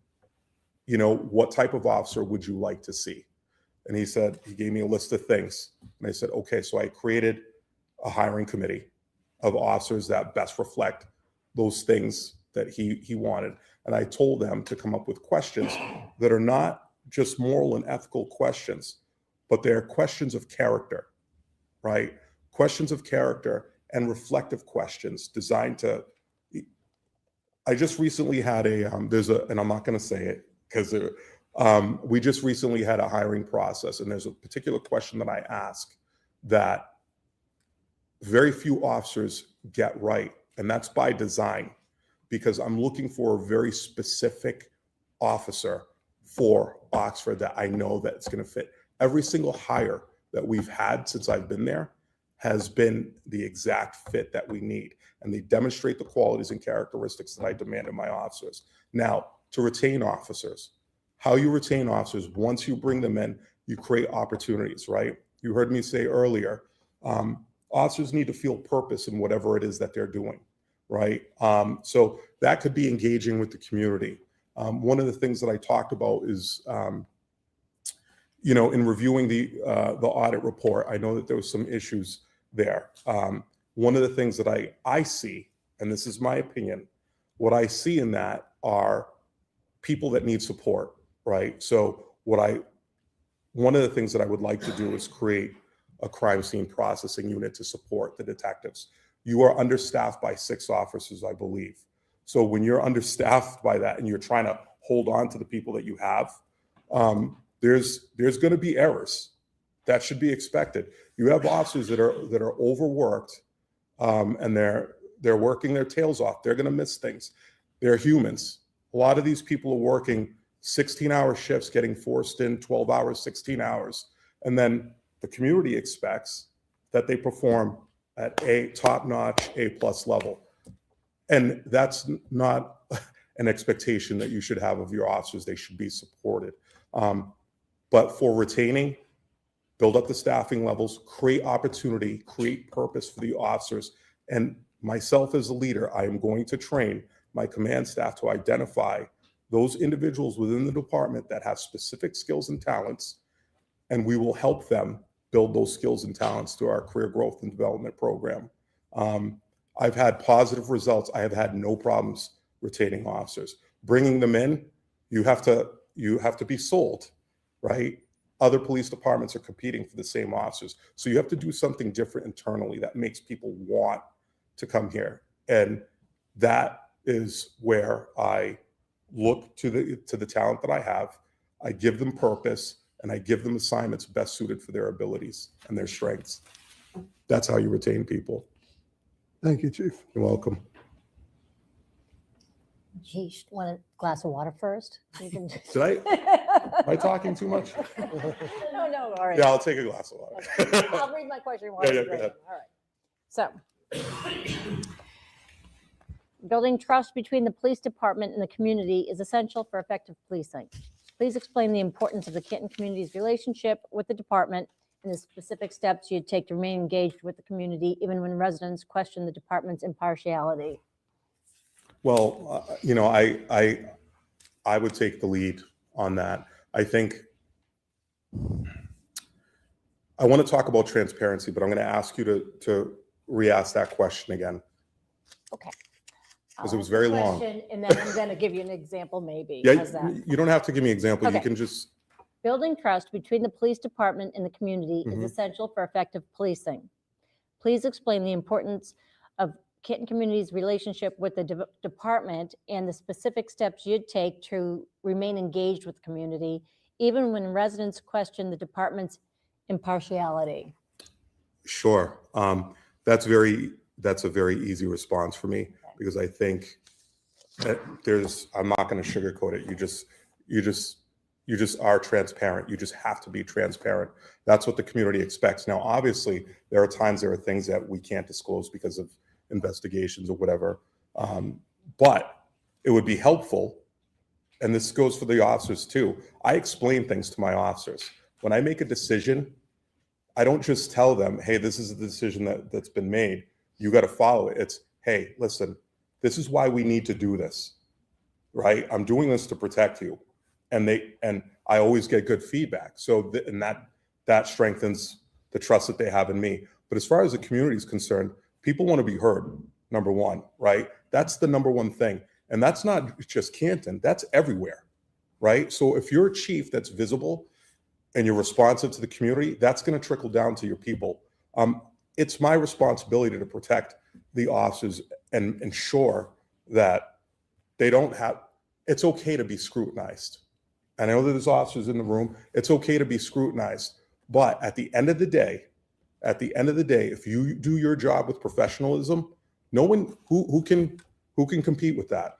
Speaker 13: you know, what type of officer would you like to see? And he said, he gave me a list of things. And I said, okay, so I created a hiring committee of officers that best reflect those things that he wanted. And I told them to come up with questions that are not just moral and ethical questions, but they're questions of character, right? Questions of character and reflective questions designed to, I just recently had and I'm not gonna say it because we just recently had a hiring process, and there's a particular question that I ask that very few officers get right, and that's by design, because I'm looking for a very specific officer for Oxford that I know that it's going to fit. Every single hire that we've had since I've been there has been the exact fit that we need, and they demonstrate the qualities and characteristics that I demand in my officers. Now, to retain officers, how you retain officers, once you bring them in, you create opportunities, right? You heard me say earlier, officers need to feel purpose in whatever it is that they're doing, right? So that could be engaging with the community. One of the things that I talked about is, you know, in reviewing the audit report, I know that there was some issues there. One of the things that I see, and this is my opinion, what I see in that are people that need support, right? So one of the things that I would like to do is create a crime scene processing unit to support the detectives. You are understaffed by 6 officers, I believe. So when you're understaffed by that and you're trying to hold on to the people that you have, there's going to be errors. That should be expected. You have officers that are overworked, and they're working their tails off. They're going to miss things. They're humans. A lot of these people are working 16-hour shifts, getting forced in 12 hours, 16 hours, and then the community expects that they perform at a top-notch, A+ level. And that's not an expectation that you should have of your officers. They should be supported. But for retaining, build up the staffing levels, create opportunity, create purpose for the officers. And myself as a leader, I am going to train my command staff to identify those individuals within the department that have specific skills and talents, and we will help them build those skills and talents through our career growth and development program. I've had positive results. I have had no problems retaining officers. Bringing them in, you have to be sold, right? Other police departments are competing for the same officers. So you have to do something different internally that makes people want to come here. And that is where I look to the talent that I have. I give them purpose, and I give them assignments best suited for their abilities and their strengths. That's how you retain people.
Speaker 4: Thank you, Chief.
Speaker 13: You're welcome.
Speaker 9: Geez, want a glass of water first? You can...
Speaker 13: Am I talking too much?
Speaker 9: No, all right.
Speaker 13: Yeah, I'll take a glass of water.
Speaker 9: Okay. I'll read my question.
Speaker 13: Yeah, go ahead.
Speaker 9: All right. So, Building trust between the police department and the community is essential for effective policing. Please explain the importance of the Canton community's relationship with the department and the specific steps you'd take to remain engaged with the community, even when residents question the department's impartiality.
Speaker 13: Well, I would take the lead on that. I think I want to talk about transparency, but I'm going to ask you to re-ask that question again.
Speaker 9: Okay.
Speaker 13: Because it was very long.
Speaker 9: And then I'm going to give you an example, maybe.
Speaker 13: Yeah,
Speaker 9: How's that?
Speaker 13: you don't have to give me an example. You
Speaker 9: Okay.
Speaker 13: can just,
Speaker 9: Building trust between the police department and the community
Speaker 13: Mhm.
Speaker 9: is essential for effective policing. Please explain the importance of Canton community's relationship with the department and the specific steps you'd take to remain engaged with the community, even when residents question the department's impartiality.
Speaker 13: sure. That's a very easy response for me, because I think that I'm not going to sugarcoat it. You just are transparent. You just have to be transparent. That's what the community expects. Now, obviously, there are things that we can't disclose because of investigations or whatever. But it would be helpful, and this goes for the officers too. I explain things to my officers. When I make a decision, I don't just tell them, hey, this is the decision that's been made. You got to follow it. It's, hey, listen, this is why we need to do this, right? I'm doing this to protect you. And I always get good feedback. So, that strengthens the trust that they have in me. But as far as the community is concerned, people want to be heard, number one, right? That's the number one thing. And that's not just Canton, that's everywhere, right? So if you're a chief that's visible and you're responsive to the community, that's going to trickle down to your people. It's my responsibility to protect the officers and ensure that they don't have, it's okay to be scrutinized. I know that there's officers in the room, it's okay to be scrutinized. But at the end of the day, if you do your job with professionalism, no one who can compete with that,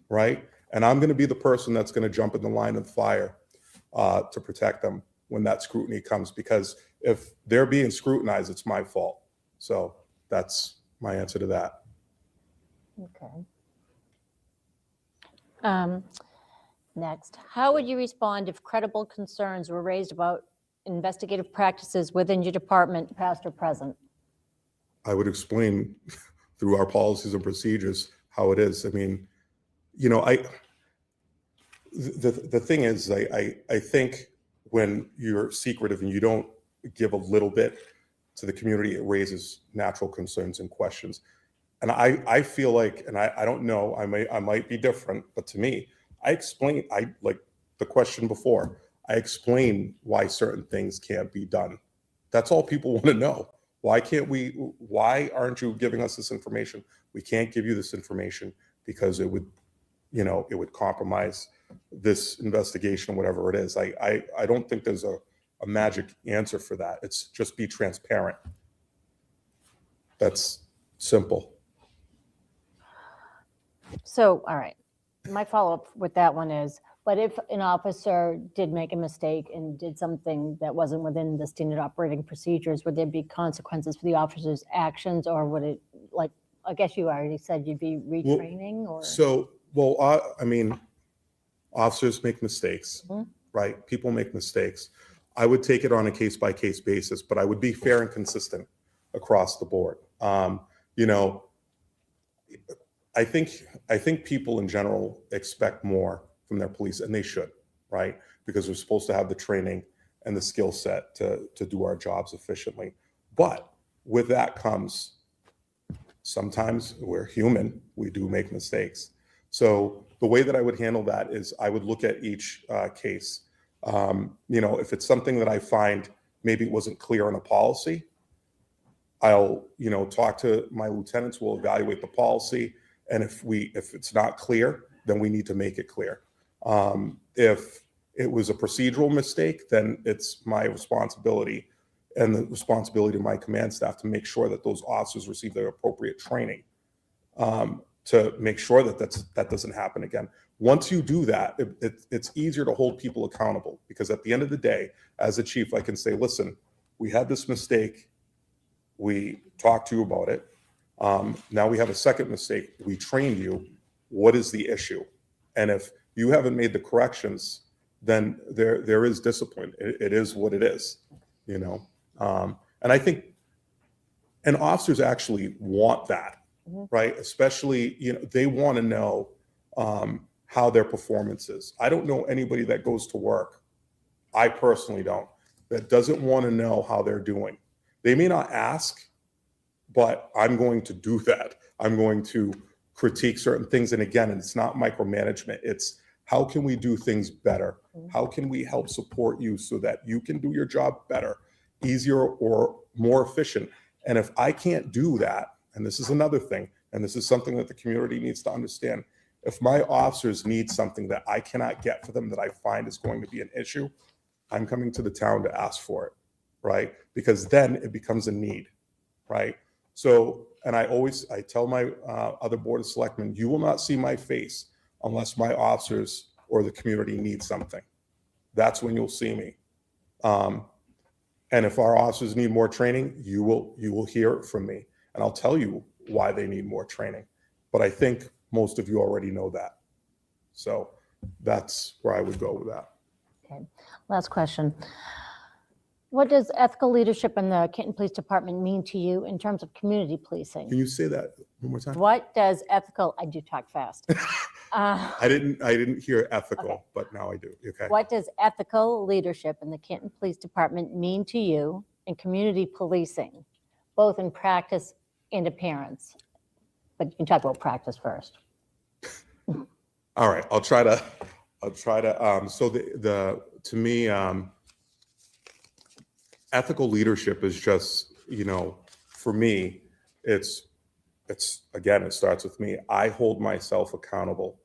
Speaker 13: right? And I'm going to be the person that's going to jump in the line of fire to protect them when that scrutiny comes, because if they're being scrutinized, it's my fault. So that's my answer to that.
Speaker 9: Okay. Next, how would you respond if credible concerns were raised about investigative practices within your department, past or present?
Speaker 13: I would explain through our policies and procedures how it is. I mean, the thing is, I think when you're secretive and you don't give a little bit to the community, it raises natural concerns and questions. And I feel like, and I don't know, I might be different, but to me, like the question before, I explain why certain things can't be done. That's all people want to know. Why aren't you giving us this information? We can't give you this information because it would compromise this investigation, whatever it is. I don't think there's a magic answer for that. It's just be transparent. That's simple.
Speaker 9: So, all right, my follow-up with that one is, but if an officer did make a mistake and did something that wasn't within the standard operating procedures, would there be consequences for the officer's actions, or would it, like, I guess you already said you'd be retraining, or?
Speaker 13: I mean, officers make mistakes, right? People make mistakes. I would take it on a case-by-case basis, but I would be fair and consistent across the board. I think people in general expect more from their police, and they should, right? Because we're supposed to have the training and the skill set to do our jobs efficiently. But with that comes, sometimes we're human, we do make mistakes. So the way that I would handle that is I would look at each case. If it's something that I find maybe it wasn't clear in a policy, I'll talk to my lieutenants who will evaluate the policy. And if it's not clear, then we need to make it clear. If it was a procedural mistake, then it's my responsibility and the responsibility of my command staff to make sure that those officers receive their appropriate training to make sure that doesn't happen again. Once you do that, it's easier to hold people accountable, because at the end of the day, as a chief, I can say, listen, we had this mistake. We talked to you about it. Now we have a second mistake. We trained you. What is the issue? And if you haven't made the corrections, then there is discipline. It is what it is, you know? And I think, and officers actually want that, right? Especially, you know, they want to know how their performance is. I don't know anybody that goes to work, I personally don't, that doesn't want to know how they're doing. They may not ask, but I'm going to do that. I'm going to critique certain things. And again, it's not micromanagement. It's how can we do things better? How can we help support you so that you can do your job better, easier, or more efficient? And if I can't do that, and this is another thing, and this is something that the community needs to understand, if my officers need something that I cannot get for them that I find is going to be an issue, I'm coming to the town to ask for it, right? Because then it becomes a need, right? So, and I tell my other board of selectmen, you will not see my face unless my officers or the community need something. That's when you'll see me. And if our officers need more training, you will hear it from me, and I'll tell you why they need more training. But I think most of you already know that. So that's where I would go with that.
Speaker 9: Okay, last question. What does ethical leadership in the Canton Police Department mean to you in terms of community policing?
Speaker 13: Can you say that one more time?
Speaker 9: What does ethical, I do talk fast.
Speaker 13: I didn't hear ethical,
Speaker 9: Okay.
Speaker 13: but now I do. Okay.
Speaker 9: What does ethical leadership in the Canton Police Department mean to you in community policing, both in practice and appearance? But you can talk about practice first.
Speaker 13: All right, I'll try to, so to me, ethical leadership is just, you know, for me, it's again, it starts with me. I hold myself accountable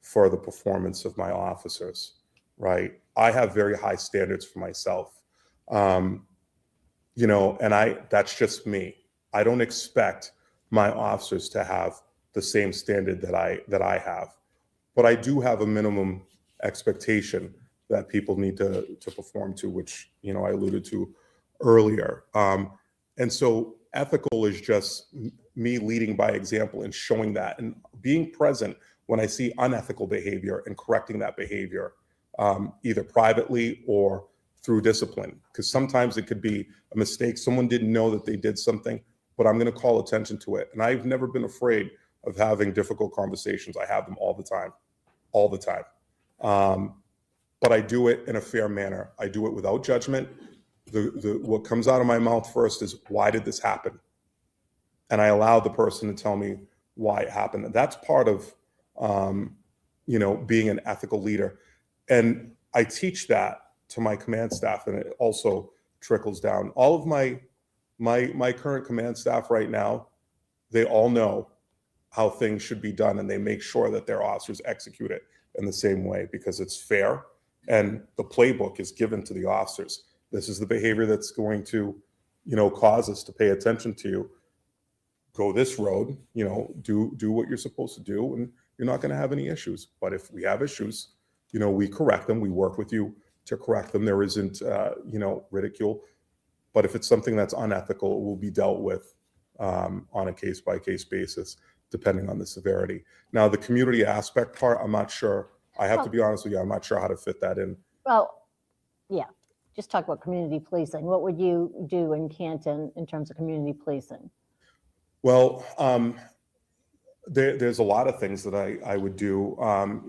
Speaker 13: for the performance of my officers, right? I have very high standards for myself, you know, and that's just me. I don't expect my officers to have the same standard that I have, but I do have a minimum expectation that people need to perform to, which, you know, I alluded to earlier. And so ethical is just me leading by example and showing that and being present when I see unethical behavior and correcting that behavior, either privately or through discipline. Because sometimes it could be a mistake. Someone didn't know that they did something, but I'm going to call attention to it. And I've never been afraid of having difficult conversations. I have them all the time. But I do it in a fair manner. I do it without judgment. What comes out of my mouth first is, why did this happen? And I allow the person to tell me why it happened. And that's part of, you know, being an ethical leader. And I teach that to my command staff, and it also trickles down. All of my current command staff right now, they all know how things should be done, and they make sure that their officers execute it in the same way because it's fair. And the playbook is given to the officers. This is the behavior that's going to, you know, cause us to pay attention to you. Go this road, you know, do what you're supposed to do, and you're not going to have any issues. But if we have issues, you know, we correct them. We work with you to correct them. There isn't, you know, ridicule. But if it's something that's unethical, it will be dealt with on a case-by-case basis, depending on the severity. Now, the community aspect part, I'm not sure. I have to be honest with you, I'm not sure how to fit that in.
Speaker 9: Well, yeah, just talk about community policing. What would you do in Canton in terms of community policing?
Speaker 13: Well, there's a lot of things that I would do,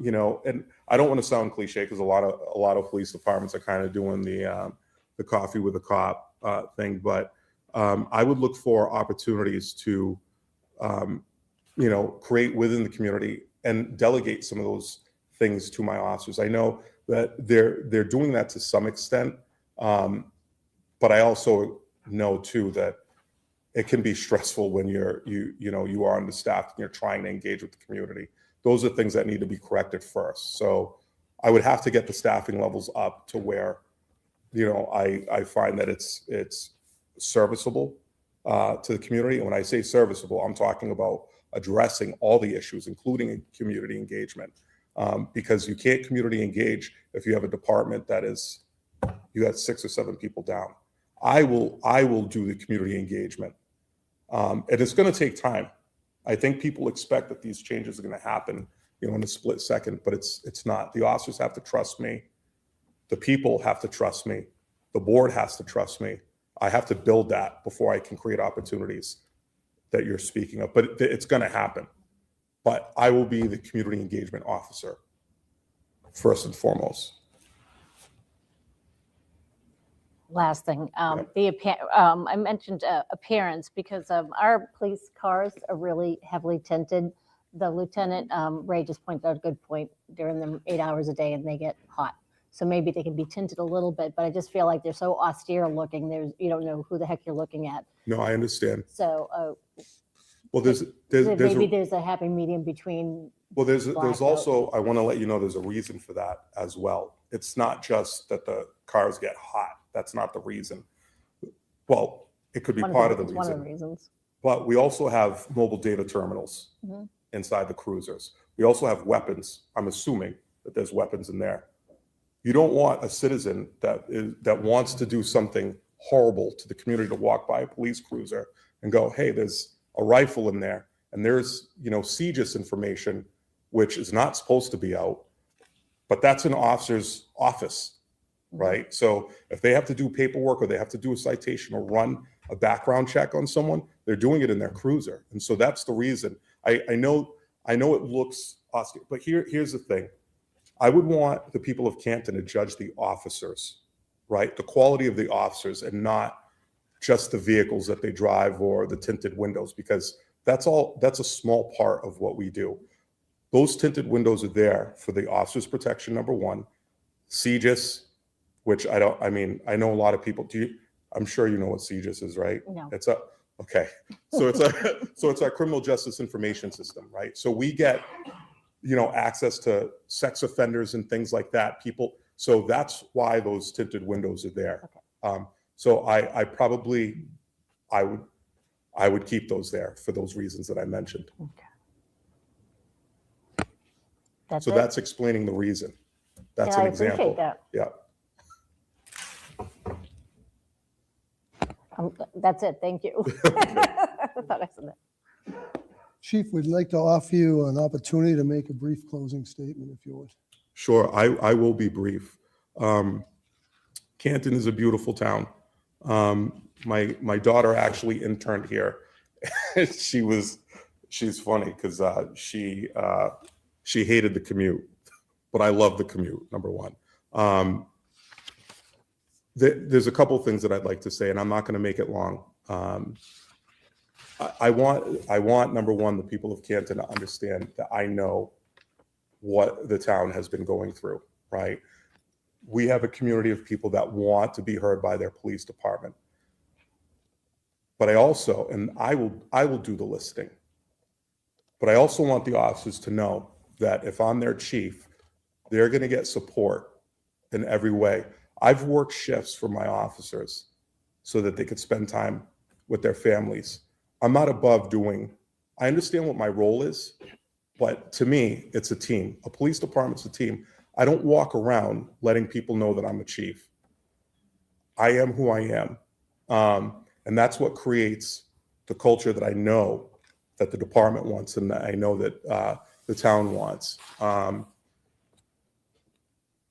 Speaker 13: you know, and I don't want to sound cliche because a lot of police departments are kind of doing the coffee with a cop thing, but I would look for opportunities to, you know, create within the community and delegate some of those things to my officers. I know that they're doing that to some extent, but I also know too that it can be stressful when you are understaffed and you're trying to engage with the community. Those are things that need to be corrected first. So I would have to get the staffing levels up to where, you know, I find that it's serviceable to the community. And when I say serviceable, I'm talking about addressing all the issues, including community engagement, because you can't community engage if you have a department that you have 6 or 7 people down. I will do the community engagement. And it's going to take time. I think people expect that these changes are going to happen, in a split second, but it's not. The officers have to trust me. The people have to trust me. The board has to trust me. I have to build that before I can create opportunities that you're speaking of, but it's going to happen. But I will be the community engagement officer first and foremost.
Speaker 9: Last thing, I mentioned appearance because our police cars are really heavily tinted. The Lieutenant, Ray just pointed out a good point. They're in them 8 hours a day and they get hot. So maybe they can be tinted a little bit, but I just feel like they're so austere looking. You don't know who the heck you're looking at.
Speaker 13: No, I understand.
Speaker 9: So
Speaker 13: Well, there's
Speaker 9: a happy medium between.
Speaker 13: Well, there's
Speaker 9: blackout.
Speaker 13: also, I want to let you know, there's a reason for that as well. It's not just that the cars get hot. That's not the reason. Well, it could be part of the reason.
Speaker 9: One of the reasons.
Speaker 13: But we also have mobile data terminals inside the cruisers. We also have weapons. I'm assuming that there's weapons in there. You don't want a citizen that wants to do something horrible to the community to walk by a police cruiser and go, hey, there's a rifle in there, and there's CGIS information, which is not supposed to be out, but that's an officer's office, right? So if they have to do paperwork or they have to do a citation or run a background check on someone, they're doing it in their cruiser. And so that's the reason. I know it looks austere, but here's the thing. I would want the people of Canton to judge the officers, right? The quality of the officers and not just the vehicles that they drive or the tinted windows, because that's a small part of what we do. Those tinted windows are there for the officers' protection, number one. CGIS, which I know a lot of people I'm sure you know what CGIS is, right?
Speaker 9: No.
Speaker 13: Okay. So it's our criminal justice information system, right? So we get, access to sex offenders and things like that. So that's why those tinted windows are there. Okay. So I would keep those there for those reasons that I mentioned.
Speaker 9: Okay.
Speaker 13: That's explaining the reason. That's an example.
Speaker 9: I appreciate that.
Speaker 13: Yeah.
Speaker 9: That's it. Thank you. I thought I said that.
Speaker 4: Chief, we'd like to offer you an opportunity to make a brief closing statement, if you would.
Speaker 13: Sure, I will be brief. Canton is a beautiful town. My daughter actually interned here. She's funny because she hated the commute, but I love the commute, number one. There's a couple things that I'd like to say, and I'm not going to make it long. I want number one, the people of Canton to understand that I know what the town has been going through, right? We have a community of people that want to be heard by their police department. But I also, and I will do the listing, but I also want the officers to know that if I'm their chief, they're going to get support in every way. I've worked shifts for my officers so that they could spend time with their families. I'm not above I understand what my role is, but to me, it's a team. A police department's a team. I don't walk around letting people know that I'm a chief. I am who I am. And that's what creates the culture that I know that the department wants and that I know that the town wants. I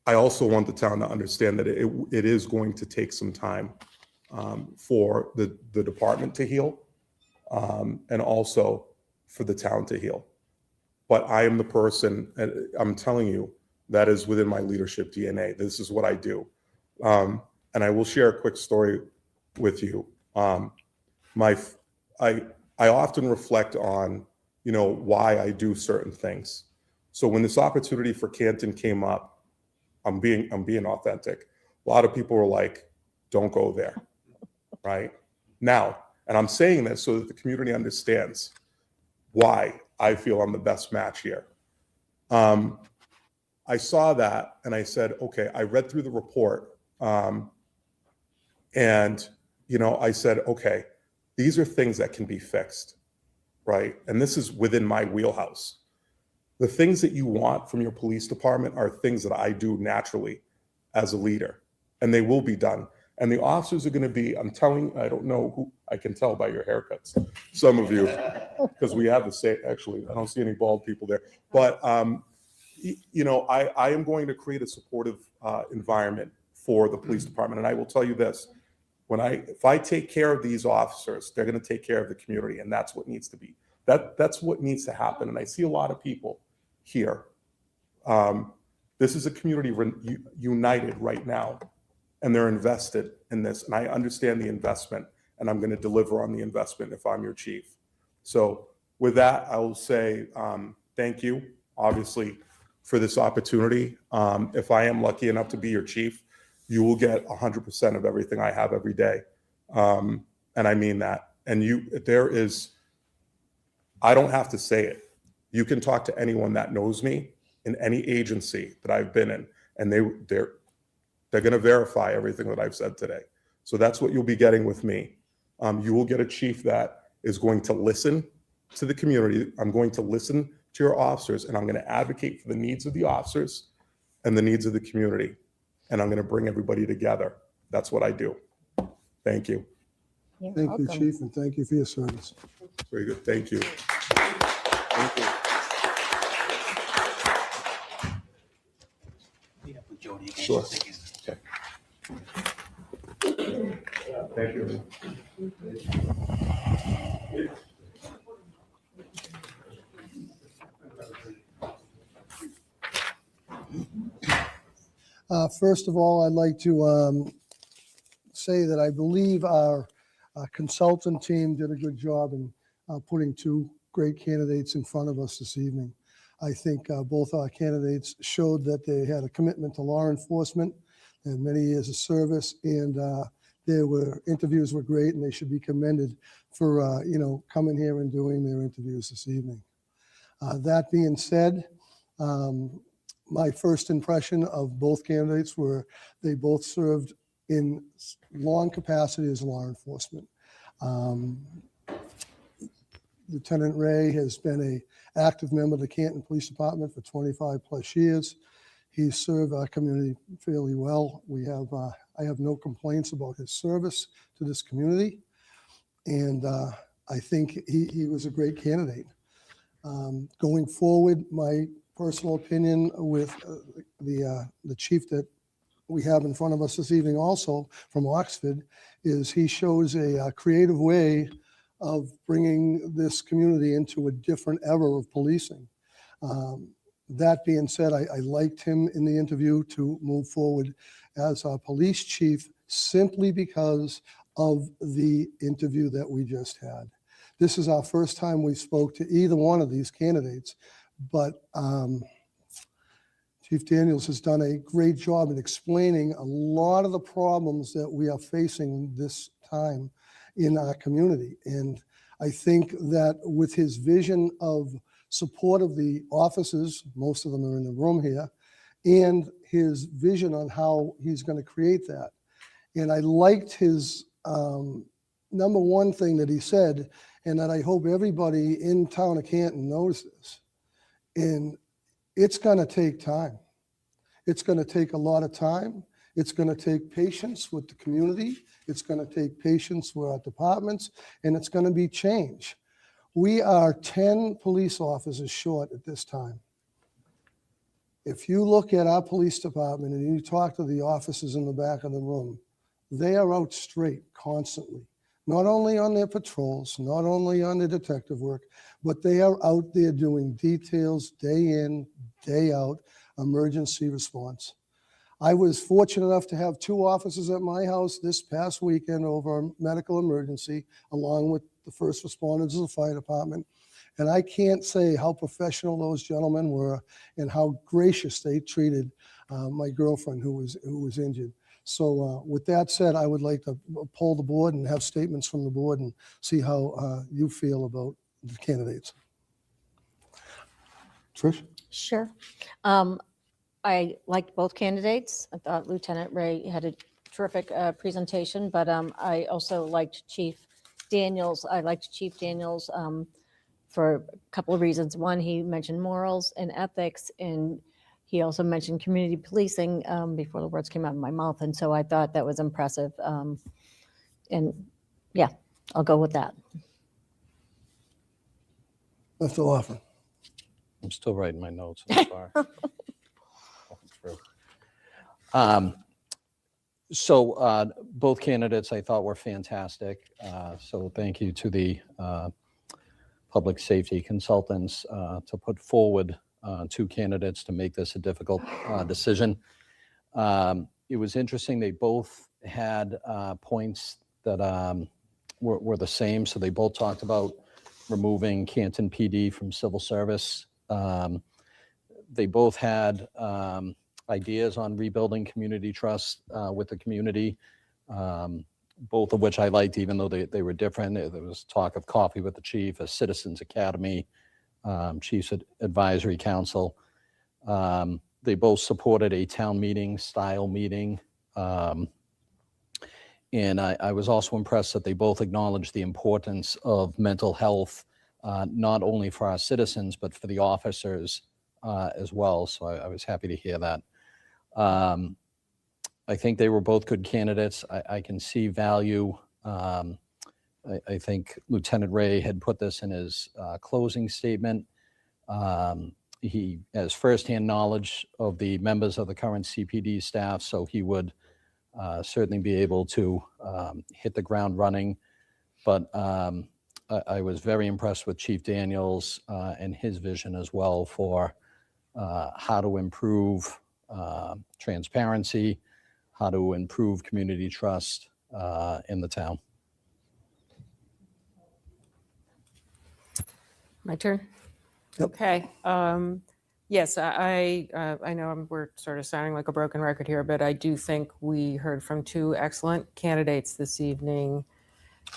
Speaker 13: also want the town to understand that it is going to take some time for the department to heal and also for the town to heal. But I am the person, and I'm telling you, that is within my leadership DNA. This is what I do. And I will share a quick story with you. I often reflect on, why I do certain things. So when this opportunity for Canton came up, I'm being authentic. A lot of people were like, don't go there, right? Now, and I'm saying this so that the community understands why I feel I'm the best match here. I saw that and I said, okay, I read through the report and, I said, okay, these are things that can be fixed, right? And this is within my wheelhouse. The things that you want from your police department are things that I do naturally as a leader, and they will be done. And the officers are going to be, I'm telling, I don't know who, I can tell by your haircuts, some of you, because we have the same, actually, I don't see any bald people there. But, you know, I am going to create a supportive environment for the police department. And I will tell you this, if I take care of these officers, they're going to take care of the community. And that's what needs to be, that's what needs to happen. And I see a lot of people here. This is a community united right now, and they're invested in this. And I understand the investment, and I'm going to deliver on the investment if I'm your chief. So with that, I will say thank you, obviously, for this opportunity. If I am lucky enough to be your chief, you will get 100% of everything I have every day. And I mean that. And I don't have to say it. You can talk to anyone that knows me in any agency that I've been in, and they're going to verify everything that I've said today. So that's what you'll be getting with me. You will get a chief that is going to listen to the community. I'm going to listen to your officers, and I'm going to advocate for the needs of the officers and the needs of the community. And I'm going to bring everybody together. That's what I do. Thank you.
Speaker 9: You're
Speaker 4: Thank you,
Speaker 9: welcome.
Speaker 4: Chief, and thank you for your service.
Speaker 13: Very good. Thank you. Thank you. Sure. Okay. Thank you.
Speaker 4: First of all, I'd like to say that I believe our consultant team did a good job in putting two great candidates in front of us this evening. I think both our candidates showed that they had a commitment to law enforcement and many years of service, and interviews were great, and they should be commended for coming here and doing their interviews this evening. That being said, my first impression of both candidates were they both served in long capacity as law enforcement. Lieutenant Ray has been an active member of the Canton Police Department for 25 plus years. He's served our community fairly well. I have no complaints about his service to this community. And I think he was a great candidate. Going forward, my personal opinion with the chief that we have in front of us this evening also from Oxford is he shows a creative way of bringing this community into a different era of policing. That being said, I liked him in the interview to move forward as our police chief simply because of the interview that we just had. This is our first time we spoke to either one of these candidates, but Chief Daniels has done a great job in explaining a lot of the problems that we are facing this time in our community. And I think that with his vision of support of the officers, most of them are in the room here, and his vision on how he's going to create that. And I liked his number one thing that he said, and that I hope everybody in town of Canton knows this, and it's going to take time. It's going to take a lot of time. It's going to take patience with the community. It's going to take patience with our departments, and it's going to be change. We are 10 police officers short at this time. If you look at our police department and you talk to the officers in the back of the room, they are out straight constantly, not only on their patrols, not only on their detective work, but they are out there doing details day in, day out, emergency response. I was fortunate enough to have two officers at my house this past weekend over a medical emergency, along with the first responders of the fire department. And I can't say how professional those gentlemen were and how gracious they treated my girlfriend who was injured. So with that said, I would like to poll the board and have statements from the board and see how you feel about the candidates. Trish?
Speaker 9: Sure. I liked both candidates. I thought Lieutenant Ray had a terrific presentation, but I also liked Chief Daniels. I liked Chief Daniels for a couple of reasons. One, he mentioned morals and ethics, and he also mentioned community policing before the words came out of my mouth, and so I thought that was impressive. And yeah, I'll go with that.
Speaker 4: Mr. Laughlin.
Speaker 8: I'm still writing my notes so far. So both candidates I thought were fantastic. So thank you to the public safety consultants to put forward two candidates to make this a difficult decision. It was interesting. They both had points that were the same. So they both talked about removing Canton PD from civil service. They both had ideas on rebuilding community trust with the community, both of which I liked, even though they were different. There was talk of coffee with the chief, a citizens academy, Chiefs Advisory Council. They both supported a town meeting style meeting. And I was also impressed that they both acknowledged the importance of mental health, not only for our citizens, but for the officers as well. So I was happy to hear that. I think they were both good candidates. I can see value. I think Lieutenant Ray had put this in his closing statement. He has firsthand knowledge of the members of the current CPD staff, so he would certainly be able to hit the ground running. But I was very impressed with Chief Daniels and his vision as well for how to improve transparency, how to improve community trust in the town.
Speaker 7: My turn?
Speaker 4: Yep.
Speaker 7: Okay. Yes, I know we're sort of sounding like a broken record here, but I do think we heard from two excellent candidates this evening.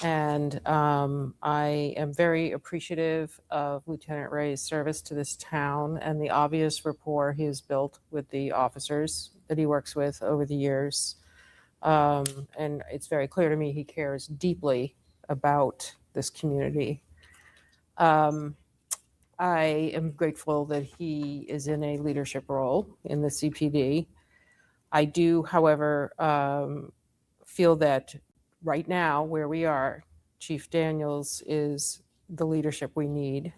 Speaker 7: And I am very appreciative of Lieutenant Ray's service to this town and the obvious rapport he has built with the officers that he works with over the years. And it's very clear to me he cares deeply about this community. I am grateful that he is in a leadership role in the CPD. I do, however, feel that right now, where we are, Chief Daniels is the leadership we need.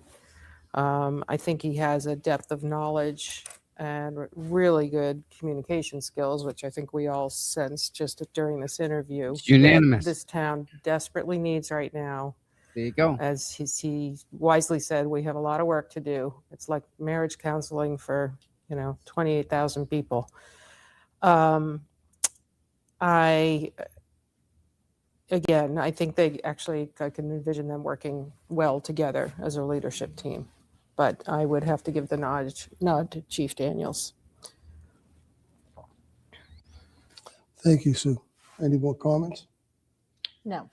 Speaker 7: I think he has a depth of knowledge and really good communication skills, which I think we all sense just during this interview.
Speaker 1: It's unanimous.
Speaker 7: That this town desperately needs right now.
Speaker 1: There you go.
Speaker 7: As he wisely said, we have a lot of work to do. It's like marriage counseling for, 28,000 people. I think I can envision them working well together as a leadership team. But I would have to give the nod to Chief Daniels.
Speaker 4: Thank you, Sue. Any more comments?
Speaker 9: No.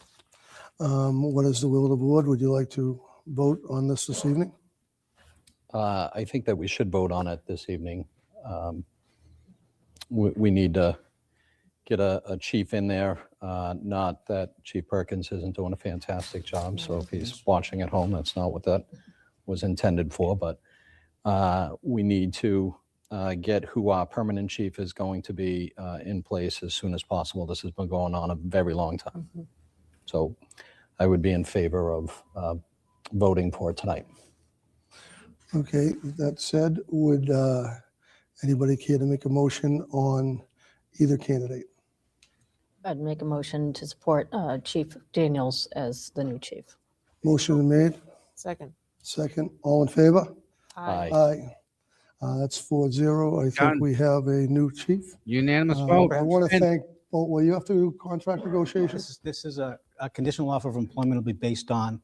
Speaker 4: What is the will of the board? Would you like to vote on this evening?
Speaker 8: I think that we should vote on it this evening. We need to get a chief in there. Not that Chief Perkins isn't doing a fantastic job. So if he's watching at home, that's not what that was intended for. But we need to get who our permanent chief is going to be in place as soon as possible. This has been going on a very long time.
Speaker 7: Mm-hmm.
Speaker 8: So I would be in favor of voting for it tonight.
Speaker 4: Okay, that said, would anybody care to make a motion on either candidate?
Speaker 9: I'd make a motion to support Chief Daniels as the new chief.
Speaker 4: Motion made.
Speaker 7: Second.
Speaker 4: Second. All in favor?
Speaker 8: Aye.
Speaker 4: Aye. That's 4-0. I think
Speaker 1: Done.
Speaker 4: we have a new chief.
Speaker 1: Unanimous vote.
Speaker 4: I want to
Speaker 1: And-
Speaker 4: thank, well, you have to do contract negotiations?
Speaker 5: This is a conditional offer of employment will be based on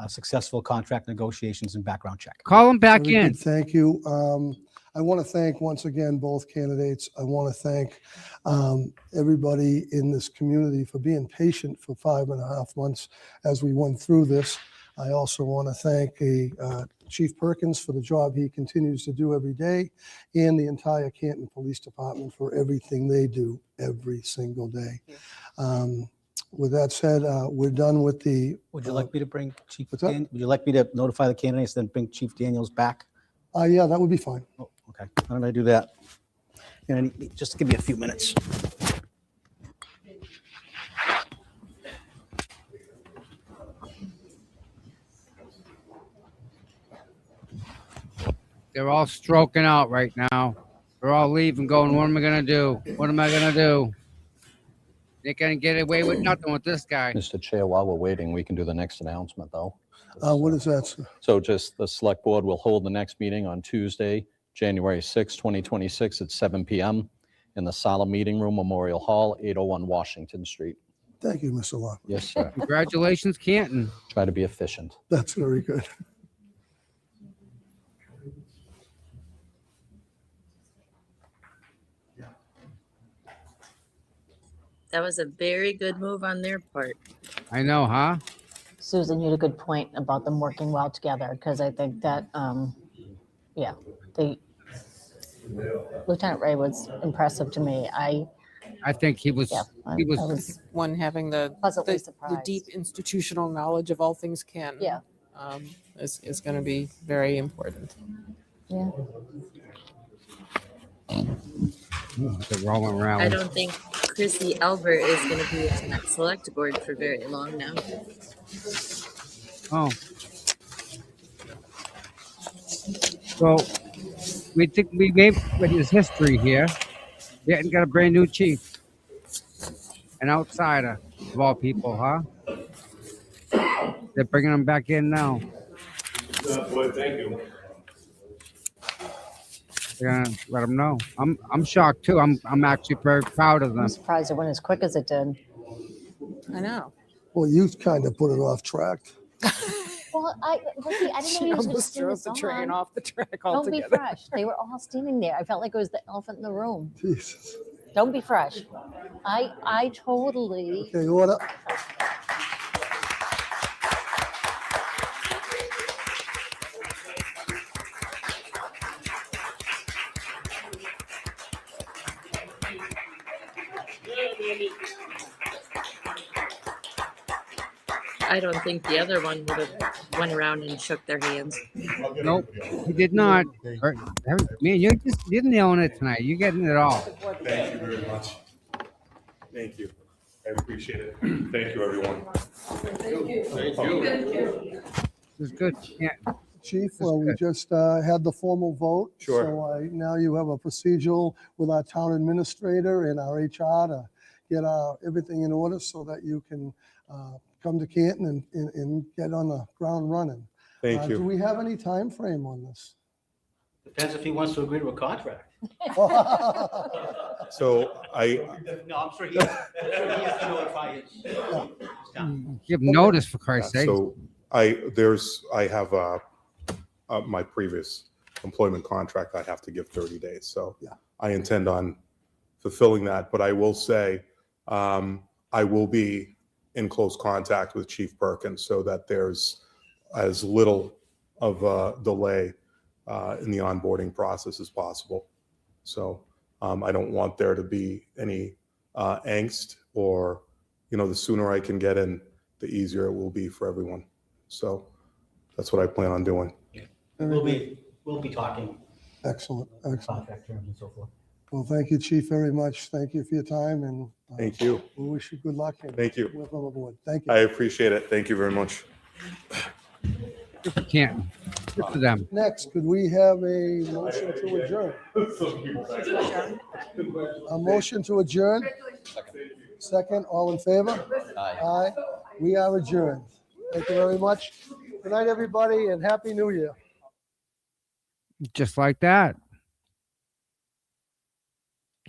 Speaker 5: successful contract negotiations and background check.
Speaker 1: Call him back
Speaker 4: Very
Speaker 1: in.
Speaker 4: good, thank you. I want to thank once again both candidates. I want to thank everybody in this community for being patient for 5.5 months as we went through this. I also want to thank Chief Perkins for the job he continues to do every day, and the entire Canton Police Department for everything they do every single day. With that said, we're done with the.
Speaker 5: Would you like me to bring Chief?
Speaker 4: What's that?
Speaker 5: Would you like me to notify the candidates, then bring Chief Daniels back?
Speaker 4: Yeah, that would be fine.
Speaker 5: Okay, why don't I do that? And just give me a few minutes.
Speaker 1: They're all stroking out right now. They're all leaving, going, what am I going to do? What am I going to do? They can't get away with nothing with this guy.
Speaker 8: Mr. Chair, while we're waiting, we can do the next announcement, though.
Speaker 4: What is that, sir?
Speaker 8: So just the select board will hold the next meeting on Tuesday, January 6, 2026 at 7 p.m. in the Sala Meeting Room, Memorial Hall, 801 Washington Street.
Speaker 4: Thank you, Mr. Lockwood.
Speaker 8: Yes, sir.
Speaker 1: Congratulations, Canton.
Speaker 8: Try to be efficient.
Speaker 4: That's very good.
Speaker 3: That was a very good move on their part.
Speaker 1: I know, huh?
Speaker 9: Susan, you had a good point about them working well together, because I think that, yeah, Lieutenant Ray was impressive to me. I
Speaker 1: think he was.
Speaker 9: Yeah,
Speaker 1: He
Speaker 9: I
Speaker 1: was.
Speaker 9: was
Speaker 7: One having the
Speaker 9: pleasantly
Speaker 7: the
Speaker 9: surprised.
Speaker 7: deep institutional knowledge of all things Canton.
Speaker 9: Yeah.
Speaker 7: Is going to be very important.
Speaker 9: Yeah.
Speaker 1: They're rolling around.
Speaker 3: I don't think Chrissy Albert is going to be on that select board for very long now.
Speaker 1: Oh. So we think we made with his history here. We hadn't got a brand new chief. An outsider of all people, huh? They're bringing him back in now.
Speaker 11: Boy, thank you.
Speaker 1: They're gonna let him know. I'm shocked too. I'm actually very proud of them.
Speaker 9: I'm surprised it went as quick as it did.
Speaker 7: I know.
Speaker 4: Well, you kind of put it off track.
Speaker 9: Well, I didn't know
Speaker 7: She
Speaker 9: he was going to
Speaker 7: almost
Speaker 9: sing
Speaker 7: drove
Speaker 9: the
Speaker 7: the train
Speaker 9: song.
Speaker 7: off the track
Speaker 9: Don't be
Speaker 7: altogether.
Speaker 9: fresh. They were all standing there. I felt like it was the elephant in the room.
Speaker 4: Jesus.
Speaker 9: Don't be fresh. I totally.
Speaker 4: Okay, order.
Speaker 3: I don't think the other one would have went around and shook their hands.
Speaker 1: Nope, he did not. Man, you're nailing it tonight. You're getting it all.
Speaker 13: Thank you very much. Thank you. I appreciate it. Thank you, everyone.
Speaker 1: It was good. Yeah.
Speaker 4: Chief, well, we just had the formal vote.
Speaker 13: Sure.
Speaker 4: So now you have a procedural with our town administrator and our HR to get everything in order so that you can come to Canton and get on the ground running.
Speaker 13: Thank
Speaker 4: Do
Speaker 13: you.
Speaker 4: we have any time frame on this?
Speaker 12: Depends if he wants to agree to a contract.
Speaker 13: So
Speaker 12: No, I'm sure he has to notify his town.
Speaker 1: Give notice for Christ's sake.
Speaker 13: So I have my previous employment contract. I have to give 30 days. So
Speaker 4: Yeah.
Speaker 13: I intend on fulfilling that. But I will say I will be in close contact with Chief Perkins so that there's as little of a delay in the onboarding process as possible. So I don't want there to be any angst, or, the sooner I can get in, the easier it will be for everyone. So that's what I plan on doing.
Speaker 12: We'll be talking
Speaker 4: Excellent, excellent.
Speaker 12: contract terms and so forth.
Speaker 4: Well, thank you, Chief, very much. Thank you for your time, and
Speaker 13: Thank you.
Speaker 4: we wish you good luck. And
Speaker 13: Thank you.
Speaker 4: welcome aboard. Thank
Speaker 13: I
Speaker 4: you.
Speaker 13: appreciate it. Thank you very much.
Speaker 1: Good for Canton. Good for them.
Speaker 4: Next, could we have a motion to adjourn? A motion to adjourn? Second, all in favor?
Speaker 8: Aye.
Speaker 4: Aye. We are adjourned. Thank you very much. Good night, everybody, and Happy New Year.
Speaker 1: Just like that.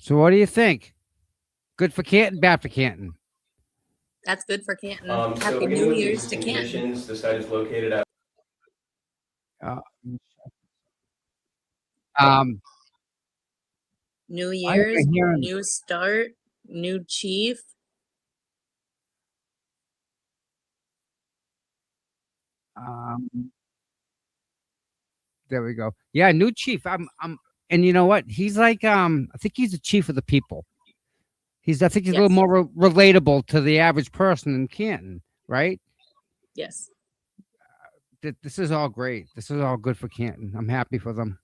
Speaker 1: So what do you think? Good for Canton, bad for Canton.
Speaker 3: That's good for Canton.
Speaker 14: So
Speaker 3: Happy
Speaker 14: any
Speaker 3: New
Speaker 14: of the
Speaker 3: Year's to
Speaker 14: existing
Speaker 3: Canton.
Speaker 14: conditions, the site is located at
Speaker 3: New
Speaker 1: I
Speaker 3: Year's,
Speaker 1: can hear him.
Speaker 3: new start, new chief.
Speaker 1: There we go. Yeah, new chief. And you know what? He's like, I think he's the chief of the people. I think he's a little
Speaker 3: Yes.
Speaker 1: more relatable to the average person in Canton, right?
Speaker 3: Yes.
Speaker 1: This is all great. This is all good for Canton. I'm happy for them.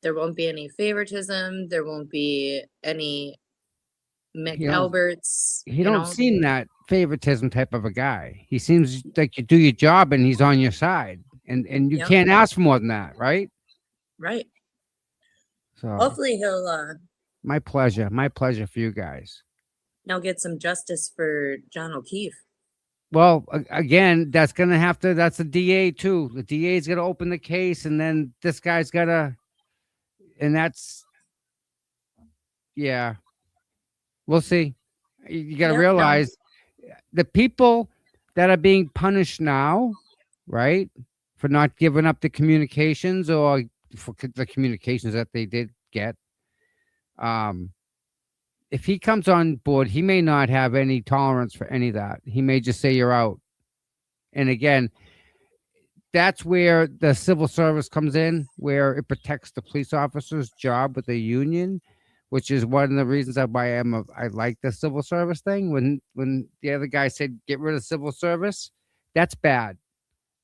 Speaker 3: there won't be any favoritism. There won't be any
Speaker 1: He don't,
Speaker 3: McAlberts.
Speaker 1: he don't seem that favoritism type of a guy. He seems like you do your job and he's on your side, and you
Speaker 3: Yep.
Speaker 1: can't ask for more than that, right?
Speaker 3: Right.
Speaker 1: So
Speaker 3: Hopefully he'll
Speaker 1: my pleasure for you guys.
Speaker 3: now get some justice for John O'Keefe.
Speaker 1: Well, again, that's gonna have to. That's the DA too. The DA's gonna open the case, and then this guy's gotta, and that's, yeah. We'll see. You gotta
Speaker 3: Yep, no.
Speaker 1: realize the people that are being punished now, right, for not giving up the communications or for the communications that they did get. If he comes on board, he may not have any tolerance for any of that. He may just say you're out. And again, that's where the civil service comes in, where it protects the police officer's job with the union, which is one of the reasons why I like the civil service thing. When the other guy said get rid of civil service, that's bad.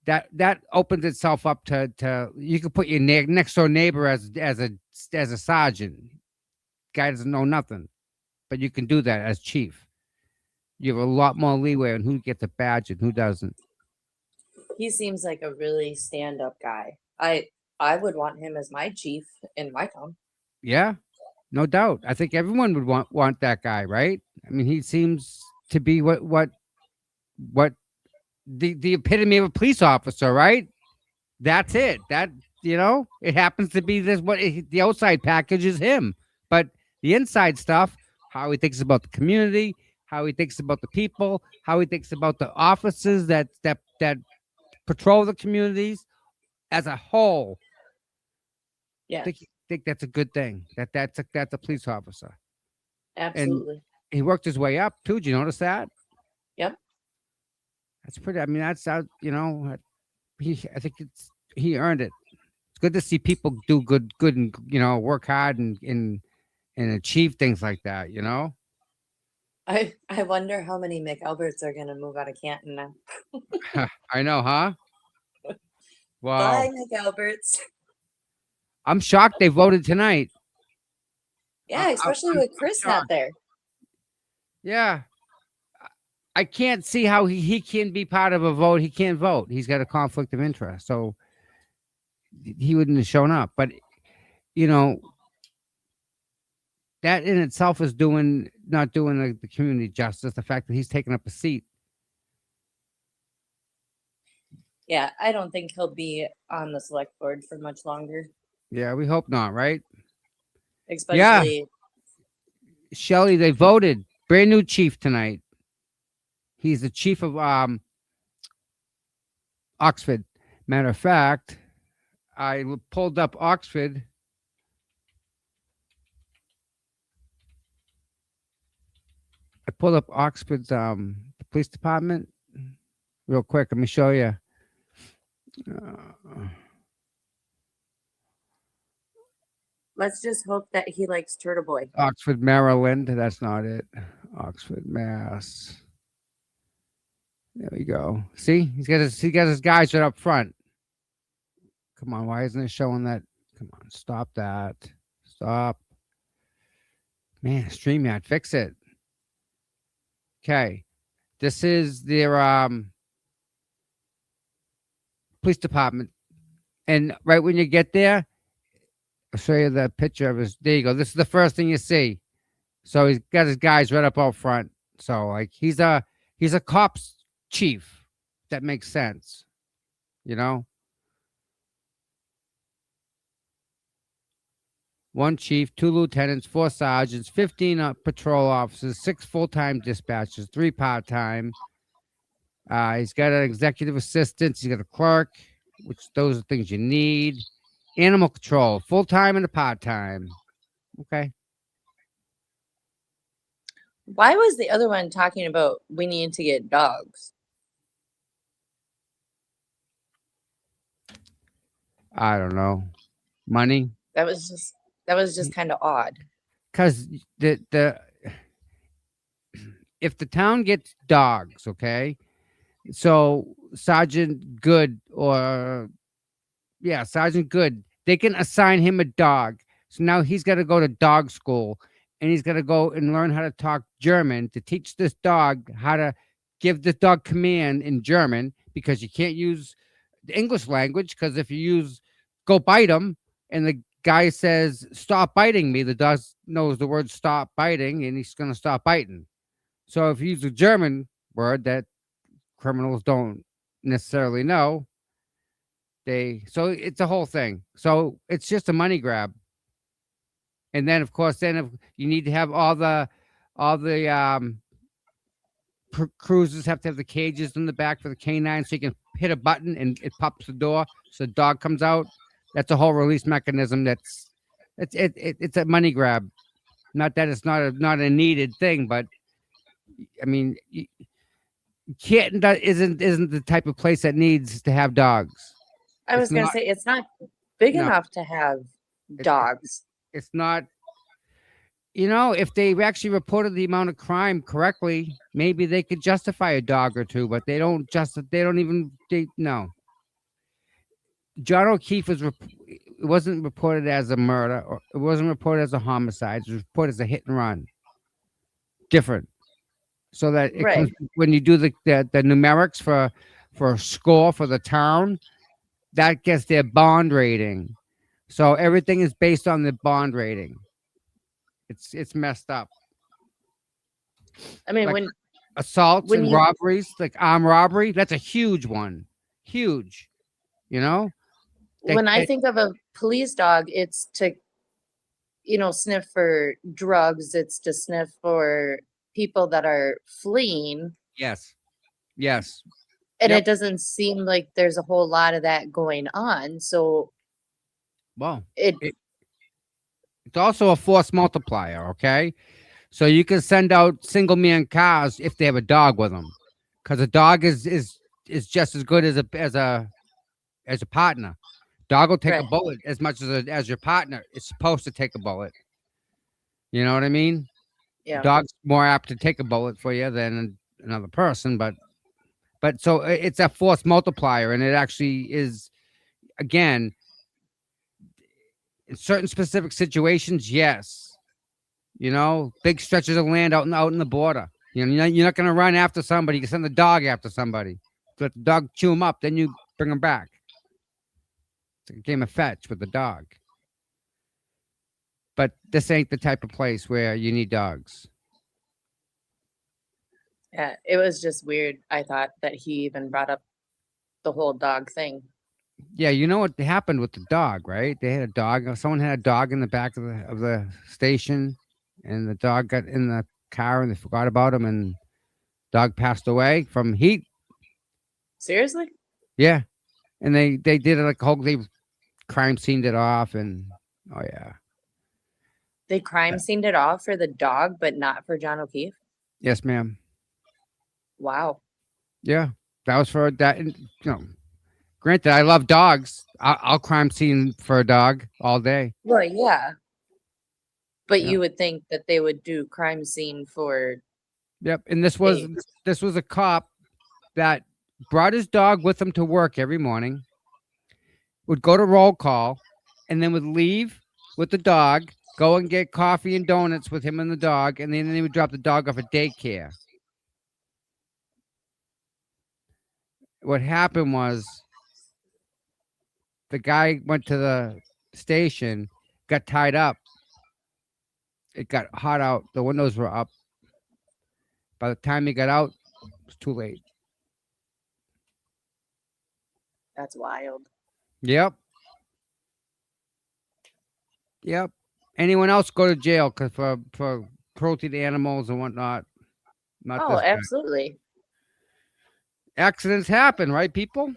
Speaker 1: That opens itself up to you can put your next door neighbor as a sergeant. Guy doesn't know nothing, but you can do that as chief. You have a lot more leeway on who gets a badge and who doesn't.
Speaker 3: He seems like a really stand-up guy. I would want him as my chief in my town.
Speaker 1: Yeah, no doubt. I think everyone would want that guy, right? I mean, he seems to be what the epitome of a police officer, right? That's it. That, it happens to be this the outside package is him, but the inside stuff, how he thinks about the community, how he thinks about the people, how he thinks about the officers that patrol the communities as a whole.
Speaker 3: Yeah,
Speaker 1: I think that's a good thing. That's a police officer.
Speaker 3: absolutely.
Speaker 1: And he worked his way up too. Did you notice that?
Speaker 3: Yep.
Speaker 1: That's pretty. I mean, I think he earned it. It's good to see people do good and work hard and achieve things like that.
Speaker 3: I wonder how many McAlberts are gonna move out of Canton now.
Speaker 1: I know, huh? Wow.
Speaker 3: Bye, McAlberts.
Speaker 1: I'm shocked they voted tonight.
Speaker 3: Yeah, especially with Chris not there.
Speaker 1: Yeah. I can't see how he can be part of a vote. He can't vote. He's got a conflict of interest. So he wouldn't have shown up. But, that in itself is not doing the community justice. The fact that he's taking up a seat.
Speaker 3: Yeah, I don't think he'll be on the select board for much longer.
Speaker 1: Yeah, we hope not, right?
Speaker 3: Especially,
Speaker 1: Shelley, they voted. Brand new chief tonight. He's the chief of Oxford. Matter of fact, I pulled up Oxford. I pulled up Oxford's police department real quick. Let me show you.
Speaker 3: let's just hope that he likes Turtle Boy.
Speaker 1: Oxford, Maryland. That's not it. Oxford, Mass. There we go. See, he got his guys right up front. Come on, why isn't it showing that? Come on, stop that. Stop. Man, StreamYard, fix it. Okay. This is their police department. And right when you get there, I'll show you the picture of his. There you go. This is the first thing you see. So he's got his guys right up out front. So like he's a cops chief. That makes sense. One chief, 2 lieutenants, 4 sergeants, 15 patrol officers, 6 full-time dispatchers, 3 part-time. He's got an executive assistant. He's got a clerk, which those are things you need. Animal control, full-time and a part-time. Okay.
Speaker 3: Why was the other one talking about we need to get dogs?
Speaker 1: I don't know. Money.
Speaker 3: That was just kind of odd.
Speaker 1: Because if the town gets dogs, okay, so Sergeant Good Sergeant Good, they can assign him a dog. So now he's got to go to dog school, and he's got to go and learn how to talk German to teach this dog how to give this dog command in German, because you can't use the English language, because if you use "go bite him" and the guy says "stop biting me," the dog knows the word "stop biting" and he's going to stop biting. So if you use a German word that criminals don't necessarily know, so it's a whole thing. So it's just a money grab. And then of course, then if you need to have all the cruisers have to have the cages in the back for the canine, so you can hit a button and it pops the door, so the dog comes out. That's a whole release mechanism. It's a money grab. Not that it's not a needed thing, but I mean, Canton isn't the type of place that needs to have dogs.
Speaker 3: I was going to say, it's not big
Speaker 1: No.
Speaker 3: enough to have dogs.
Speaker 1: It's not. If they actually reported the amount of crime correctly, maybe they could justify a dog or two, but they don't no. John O'Keefe it wasn't reported as a murder, or it wasn't reported as a homicide. It was reported as a hit and run. Different. So that it comes, when you do the numerics for a score for the town, that gets their bond rating. So everything is based on the bond rating. It's messed up.
Speaker 3: I mean,
Speaker 1: Like
Speaker 3: when
Speaker 1: assaults and
Speaker 3: you-
Speaker 1: robberies, like armed robbery, that's a huge one. Huge.
Speaker 3: when I think of a police dog, it's to, sniff for drugs. It's to sniff for people that are fleeing.
Speaker 1: Yes.
Speaker 3: And
Speaker 1: Yep.
Speaker 3: it doesn't seem like there's a whole lot of that going on. So
Speaker 1: Well,
Speaker 3: it's
Speaker 1: also a force multiplier. Okay, so you can send out single man cars if they have a dog with them, because a dog is just as good as a partner. Dog will take a bullet as much as your partner is supposed to take a bullet. You know what I mean?
Speaker 3: Yeah.
Speaker 1: Dog's more apt to take a bullet for you than another person, but so it's a force multiplier, and it actually is, again, in certain specific situations, yes. Big stretches of land out in the border. You're not going to run after somebody. You can send the dog after somebody. Let the dog chew them up, then you bring them back. It's a game of fetch with the dog. But this ain't the type of place where you need dogs.
Speaker 3: Yeah, it was just weird. I thought that he even brought up the whole dog thing.
Speaker 1: Yeah, you know what happened with the dog, right? They had a dog. Someone had a dog in the back of the station, and the dog got in the car, and they forgot about him, and dog passed away from heat.
Speaker 3: Seriously?
Speaker 1: Yeah, and they did it like they crime scened it off, and oh yeah.
Speaker 3: They crime scened it off for the dog, but not for John O'Keefe?
Speaker 1: Yes, ma'am.
Speaker 3: Wow.
Speaker 1: Yeah, that was for that. And, granted, I love dogs. I'll crime scene for a dog all day.
Speaker 3: Well, yeah. But
Speaker 1: Yeah.
Speaker 3: you would think that they would do crime scene for.
Speaker 1: Yep, and this was a cop that brought his dog with him to work every morning, would go to roll call, and then would leave with the dog, go and get coffee and donuts with him and the dog, and then he would drop the dog off at daycare. What happened was the guy went to the station, got tied up. It got hot out. The windows were up. By the time he got out, it was too late.
Speaker 3: That's wild.
Speaker 1: Yep. Anyone else go to jail for cruelty to animals and whatnot? Not
Speaker 3: Oh,
Speaker 1: this guy.
Speaker 3: absolutely.
Speaker 1: Accidents happen, right, people?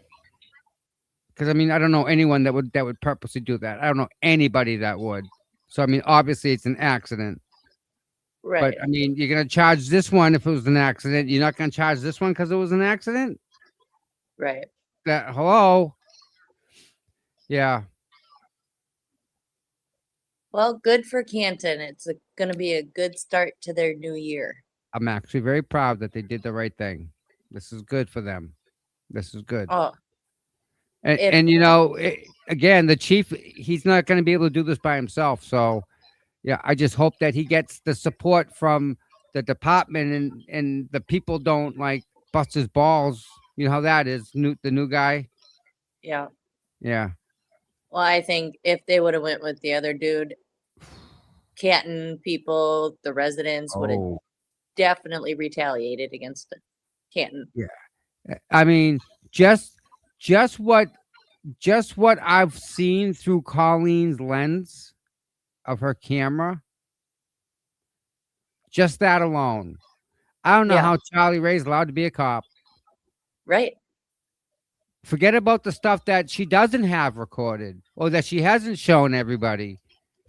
Speaker 1: Because I mean, I don't know anyone that would purposely do that. I don't know anybody that would. So I mean, obviously it's an accident.
Speaker 3: Right.
Speaker 1: But I mean, you're gonna charge this one if it was an accident. You're not gonna charge this one because it was an accident.
Speaker 3: Right.
Speaker 1: Hello. Yeah.
Speaker 3: Well, good for Canton. It's going to be a good start to their new year.
Speaker 1: I'm actually very proud that they did the right thing. This is good for them. This is good.
Speaker 3: Oh, If-
Speaker 1: And again, the chief, he's not going to be able to do this by himself. So, yeah, I just hope that he gets the support from the department and the people don't like bust his balls. You know how that is. The new guy.
Speaker 3: Yeah.
Speaker 1: Yeah.
Speaker 3: Well, I think if they would have went with the other dude, Canton people, the residents would have
Speaker 1: Oh,
Speaker 3: definitely retaliated against Canton.
Speaker 1: yeah. I mean, just just what just what I've seen through Colleen's lens of her camera. Just that alone. I don't know
Speaker 3: Yeah.
Speaker 1: how Charlie Ray's allowed to be a cop.
Speaker 3: Right.
Speaker 1: Forget about the stuff that she doesn't have recorded or that she hasn't shown everybody.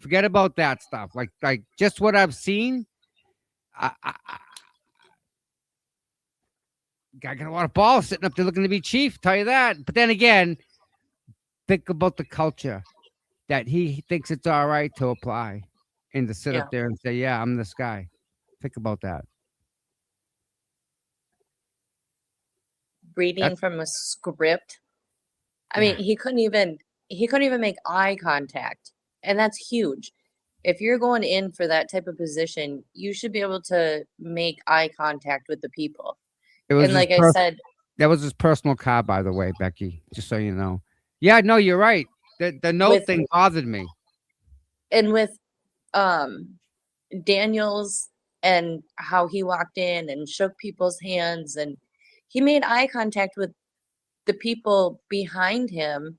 Speaker 1: Forget about that stuff. Like just what I've seen. I got a lot of balls sitting up there looking to be chief. Tell you that. But then again, think about the culture that he thinks it's all right to apply and to sit
Speaker 3: Yeah.
Speaker 1: up there and say, "Yeah, I'm this guy." Think about that.
Speaker 3: Reading
Speaker 1: That's-
Speaker 3: from a script. I
Speaker 1: Yeah.
Speaker 3: mean, he couldn't even make eye contact. And that's huge. If you're going in for that type of position, you should be able to make eye contact with the people.
Speaker 1: It was
Speaker 3: And like
Speaker 1: his
Speaker 3: I said,
Speaker 1: that was his personal car, by the way, Becky. Just so you know. Yeah, no, you're right. The note
Speaker 3: With-
Speaker 1: thing bothered me.
Speaker 3: and with Daniels and how he walked in and shook people's hands and he made eye contact with the people behind him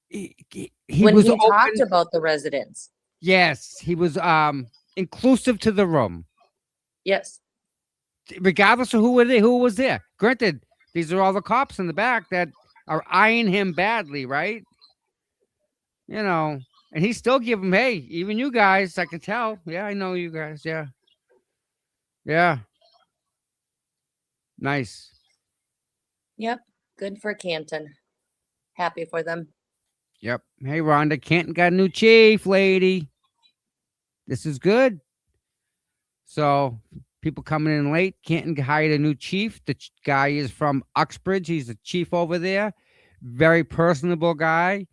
Speaker 1: He
Speaker 3: when
Speaker 1: was
Speaker 3: he
Speaker 1: open.
Speaker 3: talked about the residents.
Speaker 1: Yes, he was inclusive to the room,
Speaker 3: Yes.
Speaker 1: regardless of who was there. Granted, these are all the cops in the back that are eyeing him badly, right? And he still give him, hey, even you guys, I can tell. Yeah, I know you guys. Yeah. Yeah. Nice.
Speaker 3: Yep. Good for Canton. Happy for them.
Speaker 1: Yep. Hey, Rhonda, Canton got a new chief, lady. This is good. So, people coming in late. Canton hired a new chief. The guy is from Uxbridge. He's the chief over there. Very personable guy.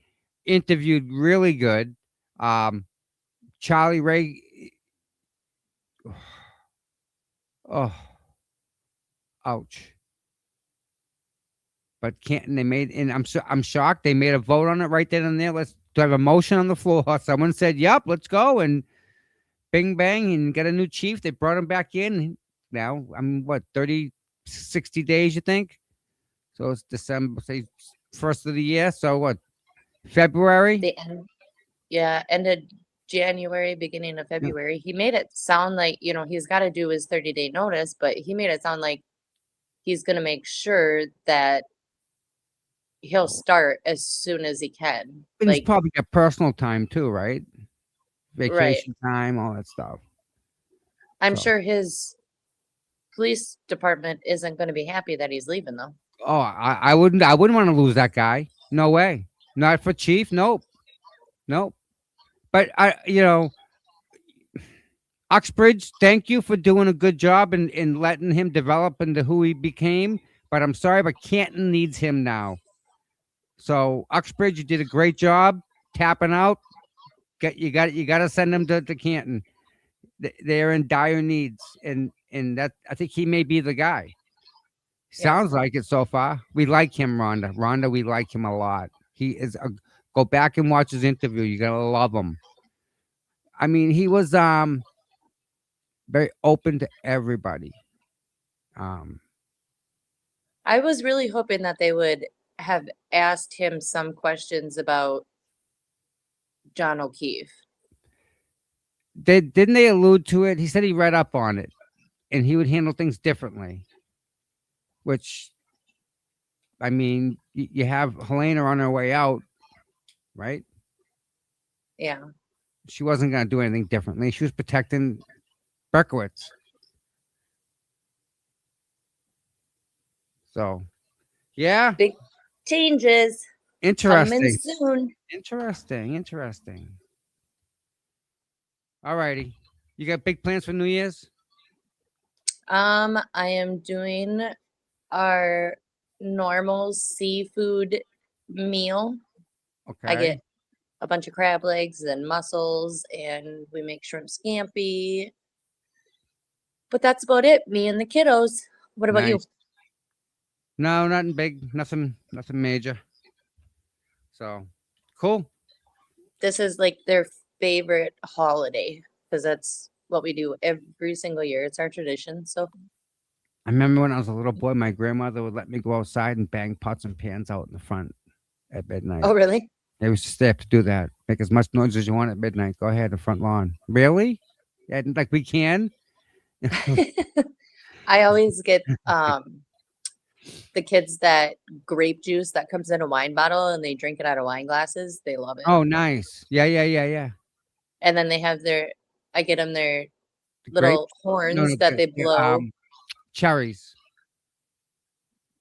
Speaker 1: Interviewed really good. Charlie Ray. Oh, ouch. But Canton, they made, and I'm shocked they made a vote on it right then and there. Do I have a motion on the floor? Someone said, "Yep, let's go," and bing bang, and get a new chief. They brought him back in. Now, what, 30, 60 days, you think? So it's December, say first of the year. So what, February?
Speaker 3: The end. Yeah, ended January, beginning of February. He made it sound like, he's got to do his 30-day notice, but he made it sound like he's going to make sure that he'll start as soon as he can.
Speaker 1: And it's probably a personal time too, right?
Speaker 3: Right.
Speaker 1: Vacation time, all that stuff.
Speaker 3: I'm
Speaker 1: So-
Speaker 3: sure his police department isn't going to be happy that he's leaving though.
Speaker 1: Oh, I wouldn't want to lose that guy. No way. Not for chief. Nope. But Uxbridge, thank you for doing a good job in letting him develop into who he became. But I'm sorry, but Canton needs him now. So Uxbridge, you did a great job tapping out. You got to send them to Canton. They're in dire needs, and that I think he may be the guy. Sounds like it so far. We like him, Rhonda. Rhonda, we like him a lot. He is go back and watch his interview. You're gonna love him. I mean, he was very open to everybody.
Speaker 3: I was really hoping that they would have asked him some questions about John O'Keefe.
Speaker 1: Didn't they allude to it? He said he read up on it and he would handle things differently. Which, I mean, you have Helena on her way out, right?
Speaker 3: Yeah.
Speaker 1: She wasn't going to do anything differently. She was protecting Berkowitz. So, yeah.
Speaker 3: Big changes.
Speaker 1: Interesting.
Speaker 3: Coming soon.
Speaker 1: Interesting. All righty. You got big plans for New Year's?
Speaker 3: I am doing our normal seafood meal.
Speaker 1: Okay.
Speaker 3: I get a bunch of crab legs and mussels, and we make shrimp scampi. But that's about it. Me and the kiddos. What about you?
Speaker 1: Nice. No, nothing big, nothing major. So cool.
Speaker 3: This is like their favorite holiday because that's what we do every single year. It's our tradition. So
Speaker 1: I remember when I was a little boy, my grandmother would let me go outside and bang pots and pans out in the front at midnight.
Speaker 3: oh really?
Speaker 1: They used to stay up to do that. Make as much noise as you want at midnight. Go ahead, the front lawn. Really? Yeah, like we can.
Speaker 3: I always get the kids that grape juice that comes in a wine bottle and they drink it out of wine glasses. They love it.
Speaker 1: Oh, nice. Yeah.
Speaker 3: And then they have I get them their
Speaker 1: The
Speaker 3: little
Speaker 1: grapes?
Speaker 3: horns
Speaker 1: No,
Speaker 3: that they
Speaker 1: the,
Speaker 3: blow.
Speaker 1: cherries.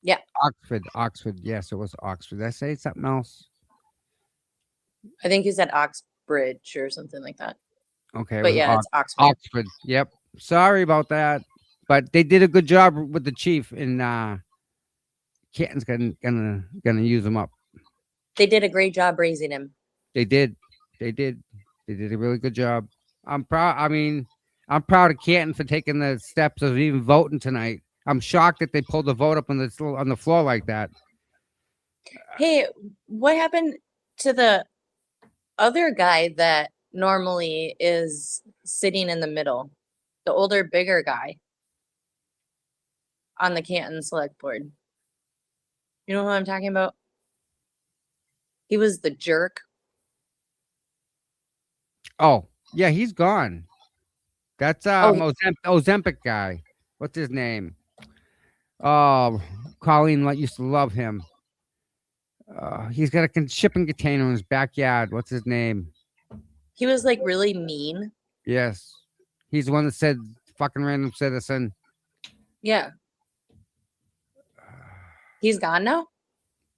Speaker 3: Yeah.
Speaker 1: Oxford. Yes, it was Oxford. Did I say something else?
Speaker 3: I think you said Oxbridge or something like that.
Speaker 1: Okay.
Speaker 3: But yeah, it's Oxford.
Speaker 1: Oxford. Yep. Sorry about that. But they did a good job with the chief, and Canton's gonna use them up.
Speaker 3: They did a great job raising him.
Speaker 1: They did a really good job. I'm proud. I mean, I'm proud of Canton for taking the steps of even voting tonight. I'm shocked that they pulled the vote up on the floor like that.
Speaker 3: Hey, what happened to the other guy that normally is sitting in the middle? The older, bigger guy on the Canton Select Board. You know who I'm talking about? He was the jerk.
Speaker 1: Oh, yeah, he's gone. That's Ozempic guy. What's his name? Oh, Colleen used to love him. He's got a shipping container in his backyard. What's his name?
Speaker 3: He was like really mean.
Speaker 1: Yes. He's the one that said fucking random citizen.
Speaker 3: Yeah. He's gone now?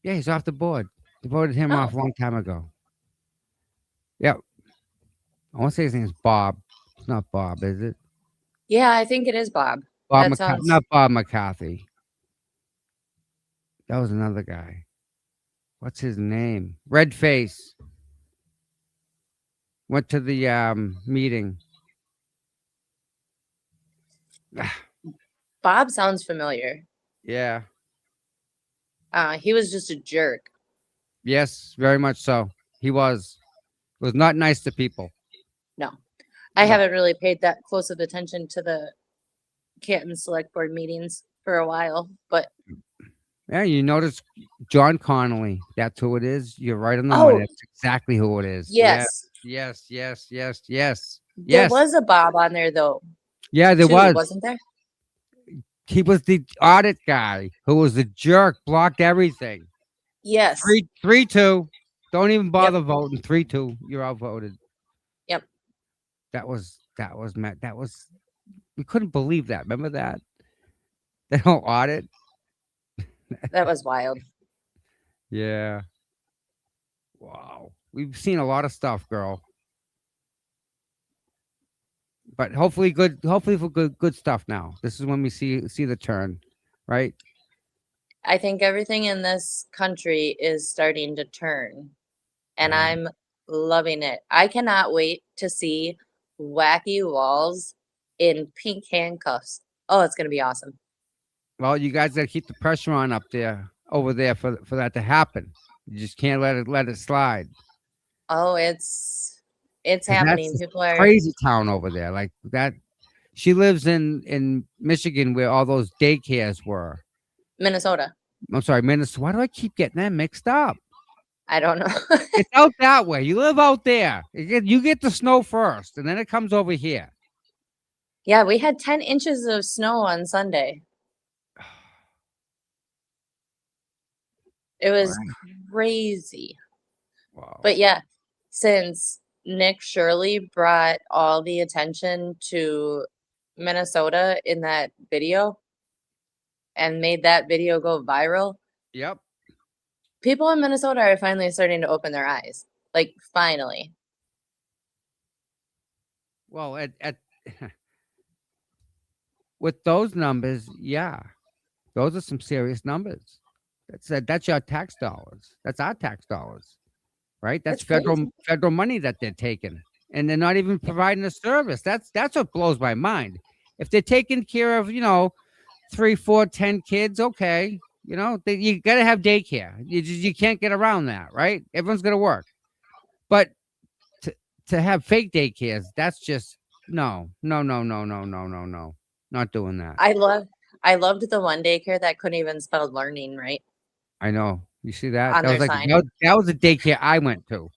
Speaker 1: Yeah, he's off the board. They voted him off a long time ago. Yep. I want to say his name is Bob. It's not Bob, is it?
Speaker 3: Yeah, I think it is Bob.
Speaker 1: Not Bob McCarthy. That was another guy. What's his name? Red face. Went to the meeting.
Speaker 3: Bob sounds familiar.
Speaker 1: Yeah.
Speaker 3: He was just a jerk.
Speaker 1: Yes, very much so. He was not nice to people.
Speaker 3: No. I haven't really paid that close of attention to the Canton Select Board meetings for a while, but
Speaker 1: yeah, you notice John Connolly. That's who it is. You're right on the money. That's exactly who it is.
Speaker 3: yes.
Speaker 1: Yes.
Speaker 3: There was a Bob on there though.
Speaker 1: Yeah, there
Speaker 3: too,
Speaker 1: was.
Speaker 3: Wasn't there?
Speaker 1: He was the audit guy who was a jerk, blocked everything.
Speaker 3: Yes.
Speaker 1: 3-2. Don't even bother voting. 3-2. You're outvoted.
Speaker 3: Yep.
Speaker 1: That was we couldn't believe that. Remember that? They don't audit.
Speaker 3: That was wild.
Speaker 1: Yeah. Wow. We've seen a lot of stuff, girl. But hopefully for good stuff now. This is when we see the turn, right?
Speaker 3: I think everything in this country is starting to turn, and I'm loving it. I cannot wait to see wacky walls in pink handcuffs. Oh, it's gonna be awesome.
Speaker 1: Well, you guys got to keep the pressure on over there for that to happen. You just can't let it slide.
Speaker 3: Oh, it's happening.
Speaker 1: That's
Speaker 3: People are
Speaker 1: crazy town over there. Like that. She lives in Michigan, where all those daycares were.
Speaker 3: Minnesota.
Speaker 1: I'm sorry, Minnesota. Why do I keep getting that mixed up?
Speaker 3: I don't know.
Speaker 1: It's out that way. You live out there. You get the snow first, and then it comes over here.
Speaker 3: Yeah, we had 10 inches of snow on Sunday. It was crazy.
Speaker 1: Wow.
Speaker 3: But yeah, since Nick Shirley brought all the attention to Minnesota in that video and made that video go viral.
Speaker 1: Yep.
Speaker 3: People in Minnesota are finally starting to open their eyes. Like, finally.
Speaker 1: Well, at with those numbers, yeah, those are some serious numbers. That's your tax dollars. That's our tax dollars, right? That's
Speaker 3: That's crazy.
Speaker 1: federal money that they're taking, and they're not even providing a service. That's what blows my mind. If they're taking care of, 3, 4, 10 kids, okay, you got to have daycare. You can't get around that, right? Everyone's gonna work, but to have fake daycares, that's just no, no, no, no, no, no, no, no, not doing that.
Speaker 3: I loved the one daycare that couldn't even spell learning right
Speaker 1: I know. You see that?
Speaker 3: on
Speaker 1: That was
Speaker 3: their
Speaker 1: like
Speaker 3: sign.
Speaker 1: that was a daycare I went to.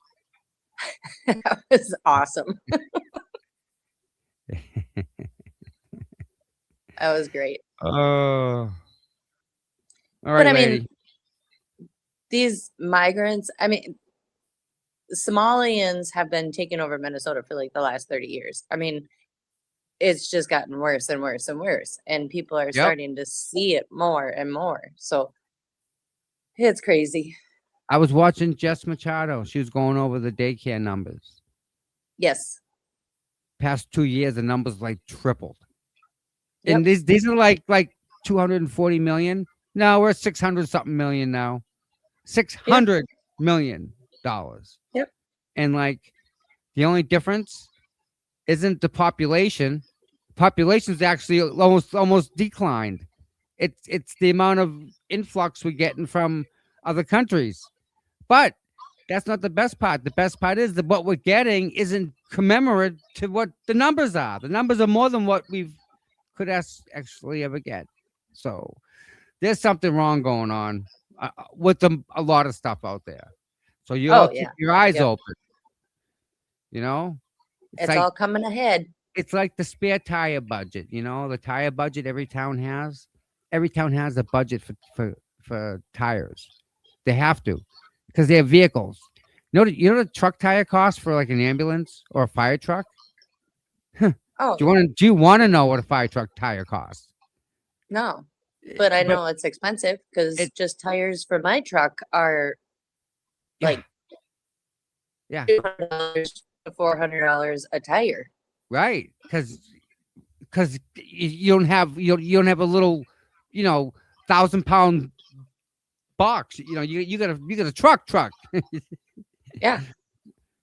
Speaker 3: That was awesome. That was great.
Speaker 1: Oh. All
Speaker 3: But
Speaker 1: right,
Speaker 3: I
Speaker 1: lady.
Speaker 3: mean, these migrants, I mean, Somalians have been taking over Minnesota for like the last 30 years. I mean, it's just gotten worse and worse and worse. And people are starting to see it more and more. So it's crazy.
Speaker 1: I was watching Jess Machado. She was going over the daycare numbers.
Speaker 3: Yes.
Speaker 1: Past 2 years, the numbers like tripled.
Speaker 3: Yep.
Speaker 1: And these are like 240 million. No, we're 600 something million now. $600 million.
Speaker 3: Yep.
Speaker 1: And like the only difference isn't the population. Population's actually almost declined. It's the amount of influx we're getting from other countries. But that's not the best part. The best part is that what we're getting isn't commemorate to what the numbers are. The numbers are more than what we could actually ever get. So there's something wrong going on with a lot of stuff out there. So you all keep your eyes open.
Speaker 3: It's like, all coming ahead.
Speaker 1: It's like the spare tire budget. The tire budget every town has. Every town has a budget for tires. They have to, because they have vehicles. You know what a truck tire costs for like an ambulance or a fire truck?
Speaker 3: Oh,
Speaker 1: Do you want to know what a fire truck tire costs?
Speaker 3: no. But I know it's expensive because just tires for my truck are like $200 to $400 a tire.
Speaker 1: Right, because you don't have a little 1,000-pound box. You got a truck.
Speaker 3: Yeah.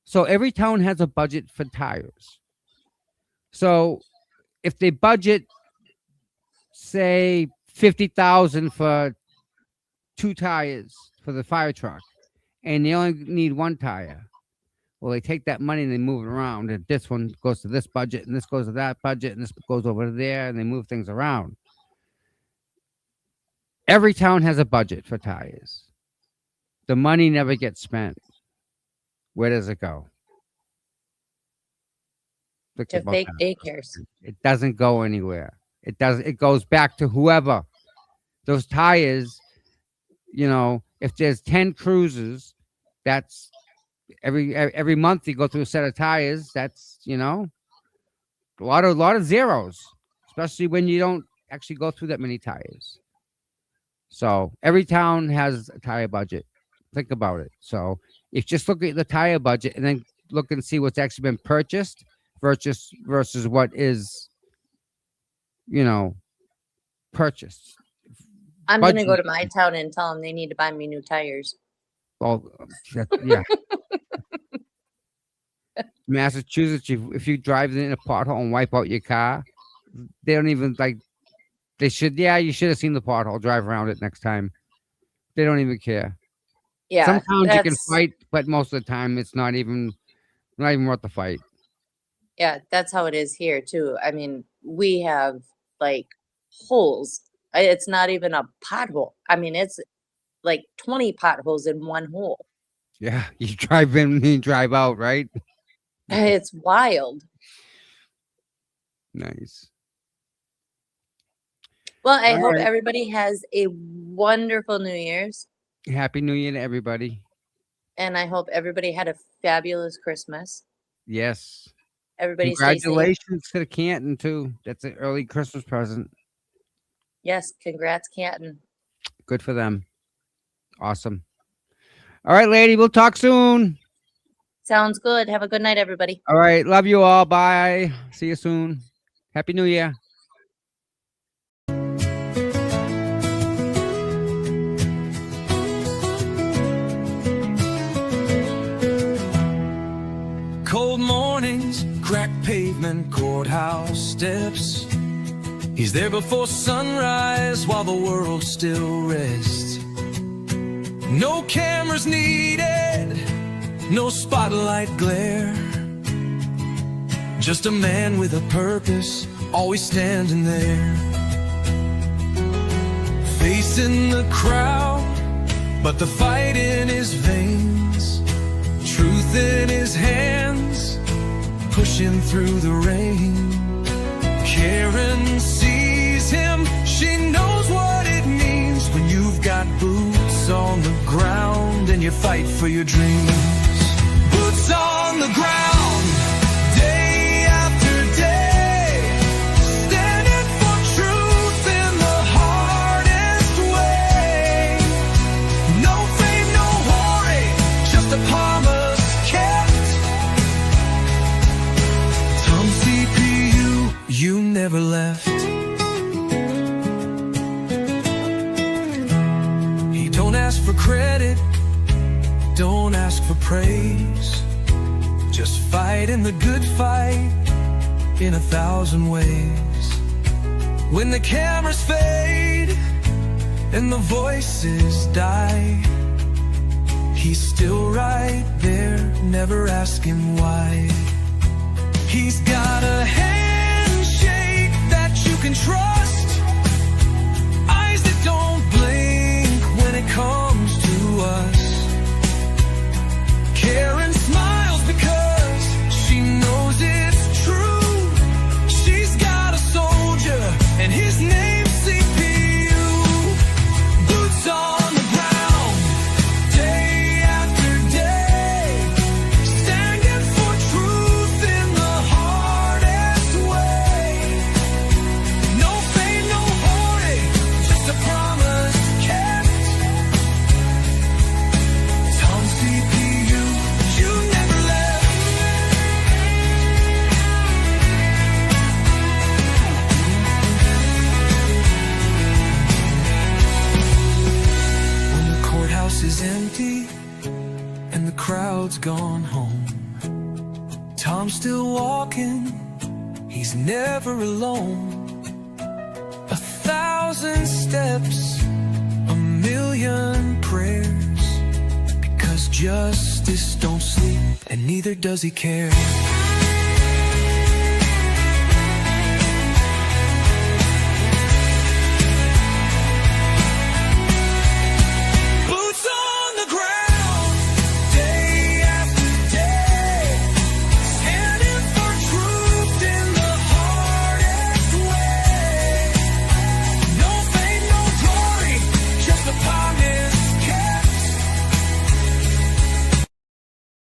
Speaker 1: So every town has a budget for tires. So if they budget, say, 50,000 for 2 tires for the fire truck, and they only need 1 tire, well, they take that money and they move it around. And this one goes to this budget, and this goes to that budget, and this goes over there, and they move things around. Every town has a budget for tires. The money never gets spent. Where does it go?
Speaker 3: To fake daycares.
Speaker 1: It doesn't go anywhere. It goes back to whoever. Those tires, if there's 10 cruises, that's every month you go through a set of tires. That's a lot of zeros, especially when you don't actually go through that many tires. So every town has a tire budget. Think about it. So if just look at the tire budget and then look and see what's actually been purchased versus what is purchased.
Speaker 3: I'm going to go to my town and tell them they need to buy me new tires.
Speaker 1: Well, yeah. Massachusetts, if you drive in a pothole and wipe out your car, they don't even they should. Yeah, you should have seen the pothole. Drive around it next time. They don't even care.
Speaker 3: Yeah.
Speaker 1: Some towns you can fight, but most of the time it's not even worth the fight.
Speaker 3: Yeah, that's how it is here too. I mean, we have holes. It's not even a pothole. I mean, it's like 20 potholes in one hole.
Speaker 1: Yeah, you drive in and you drive out, right?
Speaker 3: It's wild.
Speaker 1: Nice.
Speaker 3: Well, I
Speaker 1: All
Speaker 3: hope
Speaker 1: right.
Speaker 3: everybody has a wonderful New Year's.
Speaker 1: Happy New Year to everybody.
Speaker 3: And I hope everybody had a fabulous Christmas.
Speaker 1: Yes.
Speaker 3: Everybody stay safe.
Speaker 1: Congratulations to the Canton too. That's an early Christmas present.
Speaker 3: Yes, congrats, Canton.
Speaker 1: Good for them. Awesome. All right, lady. We'll talk soon.
Speaker 3: Sounds good. Have a good night, everybody.
Speaker 1: All right. Love you all. Bye. See you soon. Happy New Year.
Speaker 2: cracked pavement, courthouse steps. He's there before sunrise while the world still rests. No cameras needed, no spotlight glare. Just a man with a purpose, always standing there. Facing the crowd, but the fight in his veins. Truth in his hands, pushing through the rain. Karen sees him, she knows what it means when you've got boots on the ground and you fight for your dreams. Boots on the ground, day after day, standing for truth in the hardest way. No fame, no glory, just a promise kept. Tom CPU, you never left. He don't ask for credit, don't ask for praise. Just fight in the good fight in 1,000 ways. When the cameras fade and the voices die, he's still right there, never asking why. He's got a handshake that you can trust, eyes that don't blink when it comes to us. Karen smiles because she knows it's true. She's got a soldier and his name's CPU. Boots on the ground, day after day, standing for truth in the hardest way. No fame, no glory, just a promise kept. Tom CPU, you never left. When the courthouse is empty and the crowd's gone home, Tom's still walking, he's never alone. 1,000 steps, a million prayers, because justice don't sleep and neither does he care.